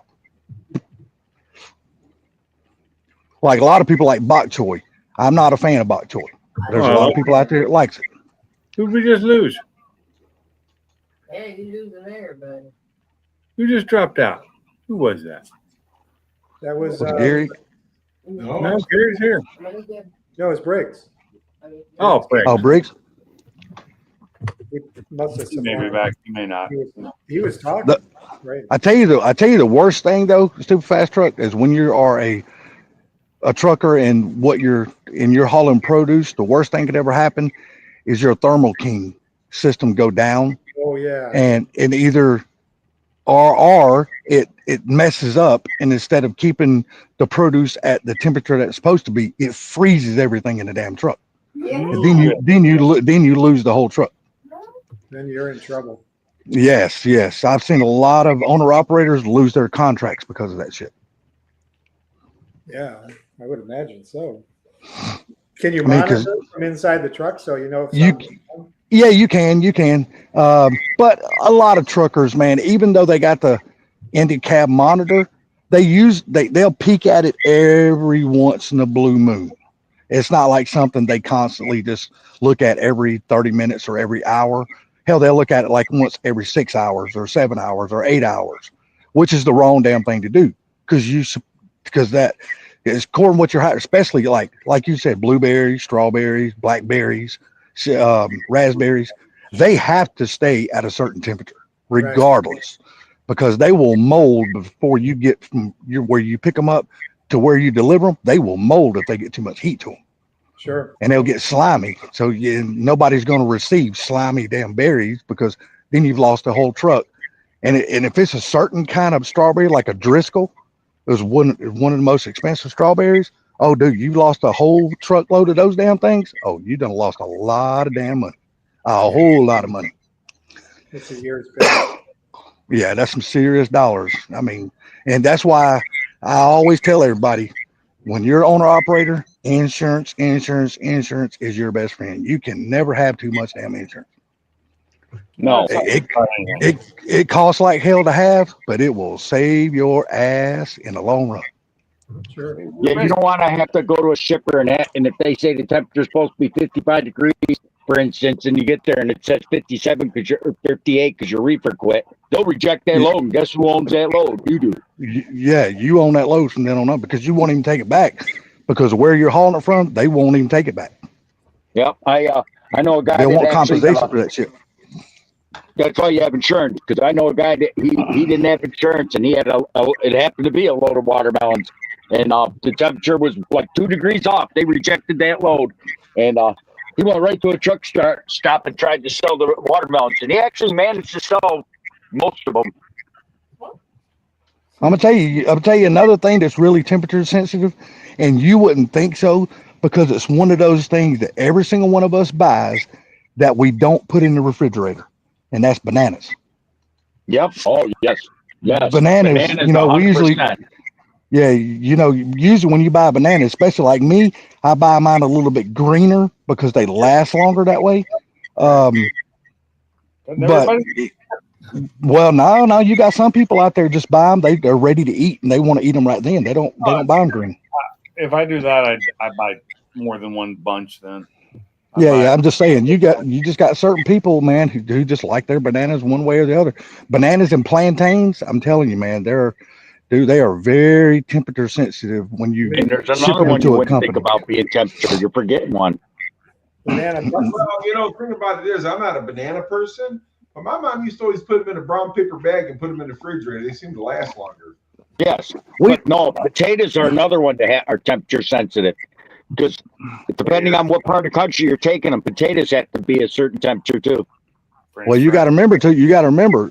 Like a lot of people like bok choy. I'm not a fan of bok choy. There's a lot of people out there that likes it. Who'd we just lose? Hey, you losing there, buddy. Who just dropped out? Who was that? That was Gary. No, Gary's here. No, it's Briggs. Oh, Briggs. Oh, Briggs. He must have He may be back. He may not. He was talking. Right. I tell you the worst thing though, stupid fast truck, is when you are a trucker and you're hauling produce. The worst thing could ever happen is your Thermal King system go down. Oh yeah. And either or it messes up, and instead of keeping the produce at the temperature that it's supposed to be, it freezes everything in the damn truck. Yeah. And then you lose the whole truck. Then you're in trouble. Yes. I've seen a lot of owner operators lose their contracts because of that shit. Yeah, I would imagine so. Can you monitor from inside the truck so you know if Yeah, you can. But a lot of truckers, man, even though they got the Indy cab monitor, they'll peek at it every once in a blue moon. It's not like something they constantly just look at every 30 minutes or every hour. Hell, they'll look at it like once every 6 hours or 7 hours or 8 hours, which is the wrong damn thing to do. Because that is according to what you're hiring, especially like you said, blueberries, strawberries, blackberries, raspberries. They have to stay at a certain temperature regardless, because they will mold before you get from where you pick them up to where you deliver them. They will mold if they get too much heat to them. Sure. And they'll get slimy. So nobody's going to receive slimy damn berries, because then you've lost the whole truck. And if it's a certain kind of strawberry, like a Driscoll, it was one of the most expensive strawberries. Oh, dude, you lost a whole truckload of those damn things. Oh, you done lost a lot of damn money, a whole lot of money. It's a year's pay. Yeah, that's some serious dollars. I mean, and that's why I always tell everybody, when you're an owner operator, insurance is your best friend. You can never have too much damn insurance. No. It costs like hell to have, but it will save your ass in the long run. Sure. Yeah, you don't want to have to go to a shipper and if they say the temperature's supposed to be 55 degrees, for instance, and you get there and it says 57 or 58 because your reefer quit, they'll reject that load. And guess who owns that load? You do. Yeah, you own that load from then on up, because you won't even take it back, because where you're hauling it from, they won't even take it back. Yep, I know a guy. They want compensation for that shit. That's why you have insurance, because I know a guy that he didn't have insurance, and he had it happened to be a load of watermelons, and the temperature was like 2 degrees off. They rejected that load, and he went right to a truck stop and tried to sell the watermelons, and he actually managed to sell most of them. I'm gonna tell you another thing that's really temperature sensitive, and you wouldn't think so, because it's one of those things that every single one of us buys that we don't put in the refrigerator, and that's bananas. Yep. Oh yes. Bananas, we usually, 100%. usually when you buy bananas, especially like me, I buy mine a little bit greener because they last longer that way. But well, no, you got some people out there just buy them. They're ready to eat and they want to eat them right then. They don't buy them green. If I do that, I buy more than one bunch then. Yeah. I'm just saying, you just got certain people, man, who just like their bananas one way or the other. Bananas and plantains, I'm telling you, man, they are very temperature sensitive when you And there's ship another them one to you a wouldn't think company. about being temperature. You're forgetting one. Banana. Well, the thing about it is, I'm not a banana person, but my mom used to always put them in a brown paper bag and put them in the refrigerator. They seem to last longer. Yes, but no, potatoes are another one that are temperature sensitive because depending on what part of the country you're taking them, potatoes have to be a certain temperature too. Well, you got to remember too. You got to remember,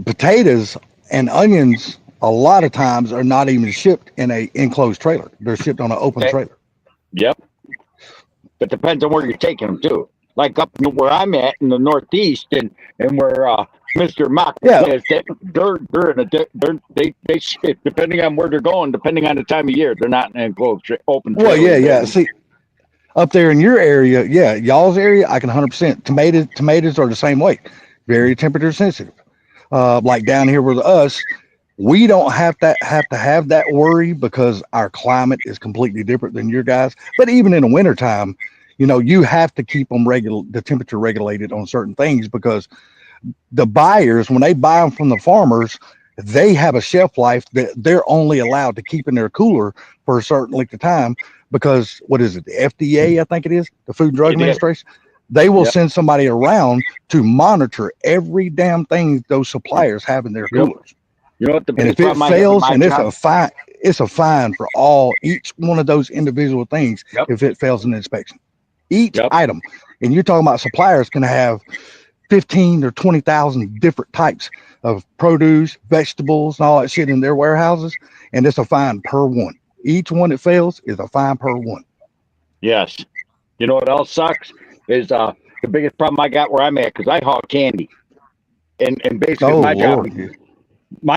potatoes and onions a lot of times are not even shipped in a enclosed trailer. They're shipped on an open trailer. Yep. But depends on where you're taking them to. Like up where I'm at in the Northeast and where Mr. Mock is, they depending on where they're going, depending on the time of year, they're not in an enclosed open trailer. Well, yeah. See, up there in your area, y'all's area, I can 100%. Tomatoes are the same way, very temperature sensitive. Like down here with us, we don't have to have that worry because our climate is completely different than your guys. But even in the wintertime, you have to keep them the temperature regulated on certain things because the buyers, when they buy them from the farmers, they have a shelf life that they're only allowed to keep in their cooler for a certain length of time because what is it, the FDA, I think it is, the Food and Drug Administration, they will send somebody around to monitor every damn thing those suppliers have in their coolers. You know what the and if it fails, and it's a fine for each one of those individual things if it fails an inspection. Each item, and you're talking about suppliers can have 15 or 20,000 different types of produce, vegetables, and all that shit in their warehouses, and it's a fine per one. Each one that fails is a fine per one. Yes. You know what else sucks is the biggest problem I got where I'm at because I haul candy, and basically my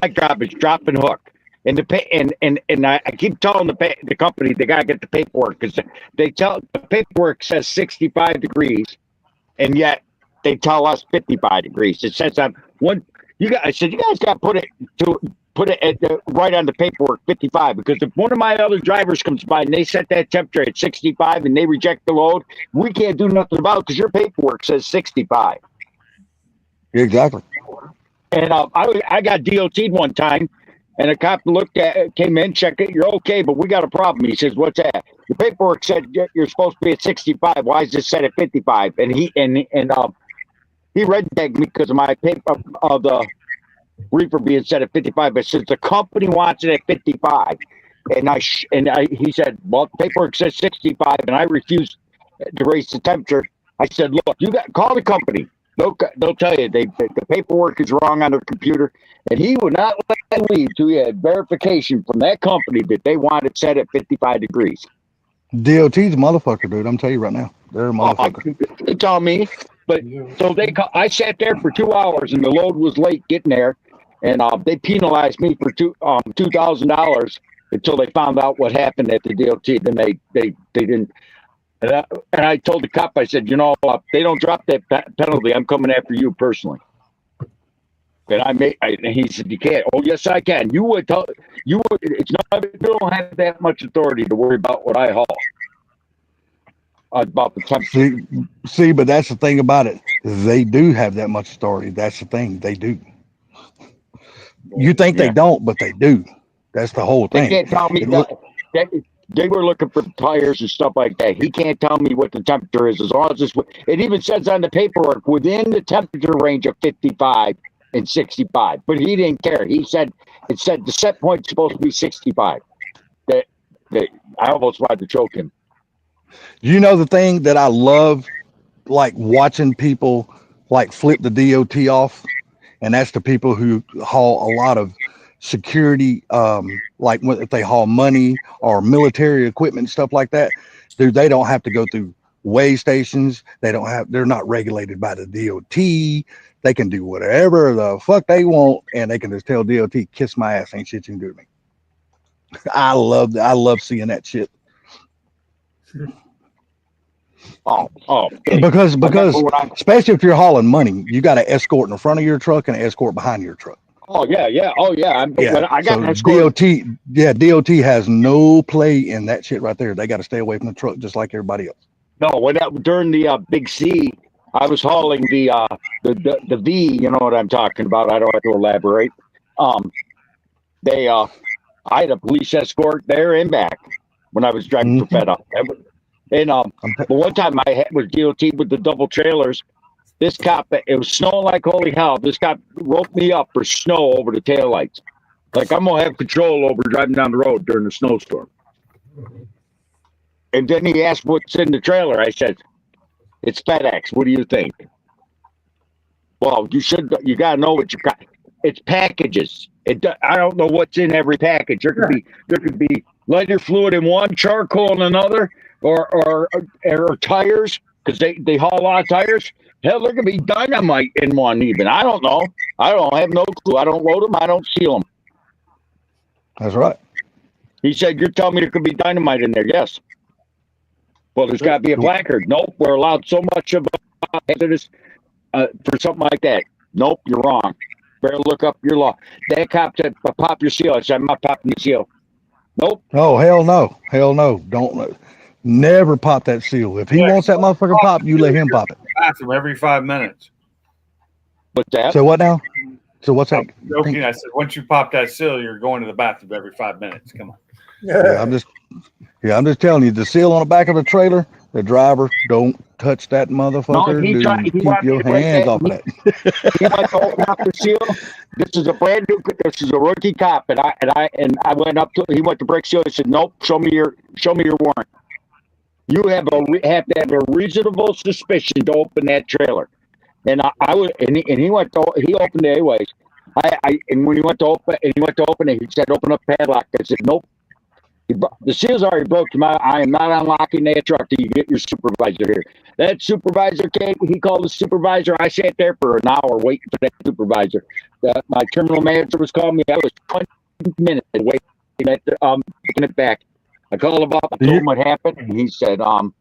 job is drop and hook. And I keep telling the company they gotta get the paperwork because the paperwork says 65 degrees, and yet they tell us 55 degrees. It says I said you guys got to put it right on the paperwork 55 because if one of my other drivers comes by and they set that temperature at 65 and they reject the load, we can't do nothing about it because your paperwork says 65. Exactly. And I got DOT'd one time, and a cop came in, checked it. You're okay, but we got a problem. He says, "What's that?" The paperwork said you're supposed to be at 65. Why is this set at 55? And he red tagged me because of my paper of the reefer being set at 55. But since the company wants it at 55, he said, "Well, the paperwork says 65, and I refused to raise the temperature." I said, "Look, call the company. They'll tell you the paperwork is wrong on their computer," and he would not let them leave till he had verification from that company that they wanted set at 55 degrees. DOT's a motherfucker, dude. I'm telling you right now, they're a motherfucker. They tell me, but so I sat there for 2 hours, and the load was late getting there, and they penalized me for $2,000 until they found out what happened at the DOT. Then they didn't. And I told the cop, I said, if they don't drop that penalty, I'm coming after you personally. And he said, you can't. Oh, yes, I can. You would tell you. It's not. You don't have that much authority to worry about what I haul. About the temperature. See, but that's the thing about it. They do have that much authority. That's the thing. They do. You think they don't, but they do. That's the whole thing. They can't tell me that. They were looking for tires and stuff like that. He can't tell me what the temperature is as long as it even says on the paperwork within the temperature range of 55 and 65. But he didn't care. It said the set point's supposed to be 65. That I almost wanted to choke him. The thing that I love, like watching people like flip the DOT off, and that's the people who haul a lot of security, like if they haul money or military equipment, stuff like that, dude, they don't have to go through weigh stations. They're not regulated by the DOT. They can do whatever the fuck they want, and they can just tell DOT, kiss my ass, ain't shit you can do to me. I love seeing that shit. Oh, Because remember when I- especially if you're hauling money, you got to escort in the front of your truck and escort behind your truck. oh yeah. Yeah. When I got So an escort, DOT has no play in that shit right there. They got to stay away from the truck just like everybody else. no, during the Big C, I was hauling the V. You know what I'm talking about. I don't have to elaborate. I had a police escort there and back when I was driving for FedUp. And but one time I was DOT with the double trailers. This cop, it was snowing like holy hell. This cop roped me up for snow over the taillights. Like I'm gonna have control over driving down the road during the snowstorm. And then he asked what's in the trailer. I said, it's FedEx. What do you think? Well, you gotta know what you got. It's packages. I don't know what's in every package. There could be lighter fluid in one, charcoal in another, or tires, because they haul a lot of tires. Hell, there could be dynamite in one even. I don't know. I don't have no clue. I don't load them. I don't seal them. That's right. He said, you're telling me there could be dynamite in there? Yes. Well, there's got to be a placard. Nope, we're allowed so much of hazardous for something like that. Nope, you're wrong. Better look up your law. That cop said, pop your seal. I said, I'm not popping the seal. Nope. Oh, hell no. Don't never pop that seal. If he wants that motherfucker pop, you let him pop it. Bathroom every 5 minutes. What's that? So what now? So what's that? I'm joking. I said, once you pop that seal, you're going to the bathroom every 5 minutes. Come on. Yeah, I'm just telling you, the seal on the back of the trailer, the driver, don't touch that motherfucker. Keep your hands off of that. He went to open up the seal. This is a rookie cop, and I went up to. He went to break seal. He said, "Nope, show me your warrant. You have to have a reasonable suspicion to open that trailer." And he opened it anyways. And when he went to open it, he said, "Open up padlock." I said, "Nope." The seal's already broken. I am not unlocking that truck till you get your supervisor here. That supervisor came. He called the supervisor. I sat there for an hour waiting for that supervisor. My terminal manager was calling me. I was 20 minutes waiting at taking it back. I called him up. I told him what happened, and he said, and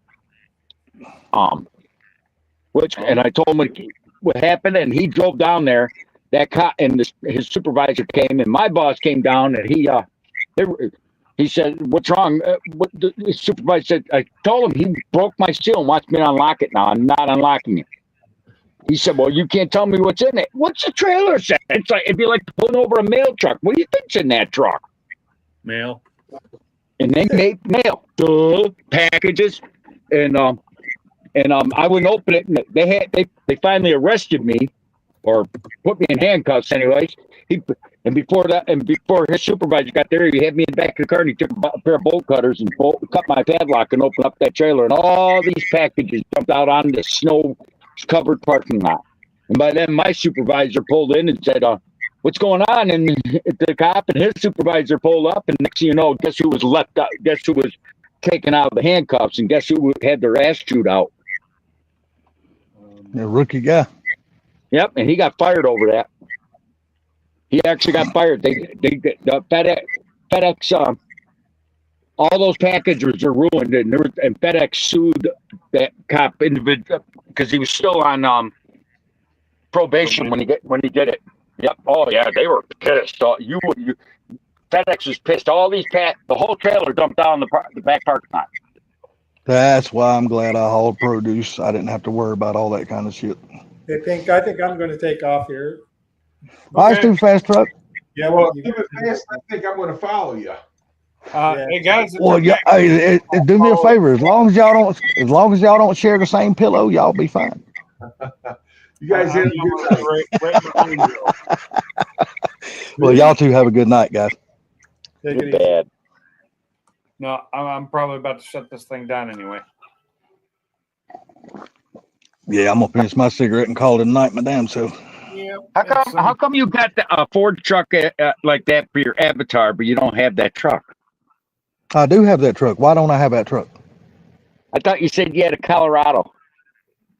I told him what happened, and he drove down there. That cop and his supervisor came, and my boss came down, and he said, "What's wrong?" The supervisor said, "I told him he broke my seal and wants me to unlock it now. I'm not unlocking it." He said, "Well, you can't tell me what's in it." What's the trailer say? It'd be like pulling over a mail truck. What do you think's in that truck? Mail. And they make mail, packages, and I wouldn't open it. And they finally arrested me, or put me in handcuffs, anyways. Before his supervisor got there, he had me in the back of the car, and he took a pair of bolt cutters and cut my padlock and opened up that trailer, and all these packages jumped out on the snow-covered parking lot. And by then, my supervisor pulled in and said, "What's going on?" And the cop and his supervisor pulled up, and next thing you know, guess who was left out? Guess who was taken out of the handcuffs, and guess who had their ass chewed out? A rookie guy. Yep, and he got fired over that. He actually got fired. FedEx, all those packages are ruined, and FedEx sued that cop individual because he was still on probation when he did it. Yep. Oh yeah, they were pissed. FedEx was pissed. All these the whole trailer dumped down the back parking lot. That's why I'm glad I hauled produce. I didn't have to worry about all that kind of shit. I think I'm going to take off here. I do fast truck. Yeah, well, keep it fast. I think I'm going to follow you. Hey guys. Well, yeah. Hey, do me a favor. As long as y'all don't share the same pillow, y'all be fine. You guys have a good night. Well, y'all two have a good night, guys. Take it Bad. No, I'm probably about to shut this thing down anyway. Yeah, I'm gonna finish my cigarette and call it a night, my damn self. Yeah. How come you got the Ford truck like that for your avatar, but you don't have that truck? I do have that truck. Why don't I have that truck? I thought you said you had a Colorado.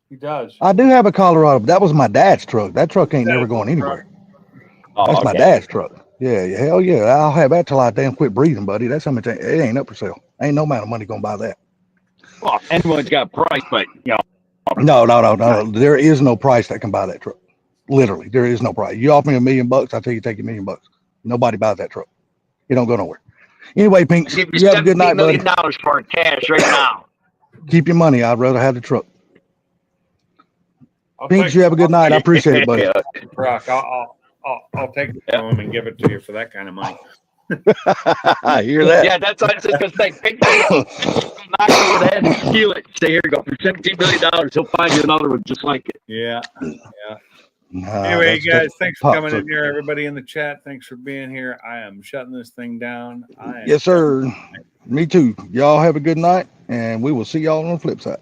He does. I do have a Colorado, but that was my dad's truck. That truck ain't never going anywhere. That's my dad's truck. Yeah, hell yeah. I'll have that till I damn quit breathing, buddy. That's how much. It ain't up for sale. Ain't no amount of money gonna buy that. Well, anyone's got a price, but you know, No. There is no price that can buy that truck. Literally, there is no price. You offer me $1 million, I tell you take $1 million. Nobody buys that truck. It don't go nowhere. Anyway, I'll Pinks, give you you have a good $17 night, buddy. million for it cash right now. Keep your money. I'd rather have the truck. I'll Pinks, take, you have a good night. I appreciate it, buddy. Brock. I'll take it from him and give it to you for that kind of money. I hear that. Yeah, that's what I was going to say. Pick knock over the head and steal it. Say, here you go. For $17 million, he'll find you another one just like it. Yeah. Nah, Anyway, that's guys, just thanks for pop coming in truck. here. Everybody in the chat, thanks for being here. I am shutting this thing down. Yes, sir. Me too. Y'all have a good night, and we will see y'all on the flip side.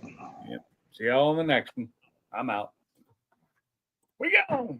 Yep. See y'all on the next one. I'm out. We go.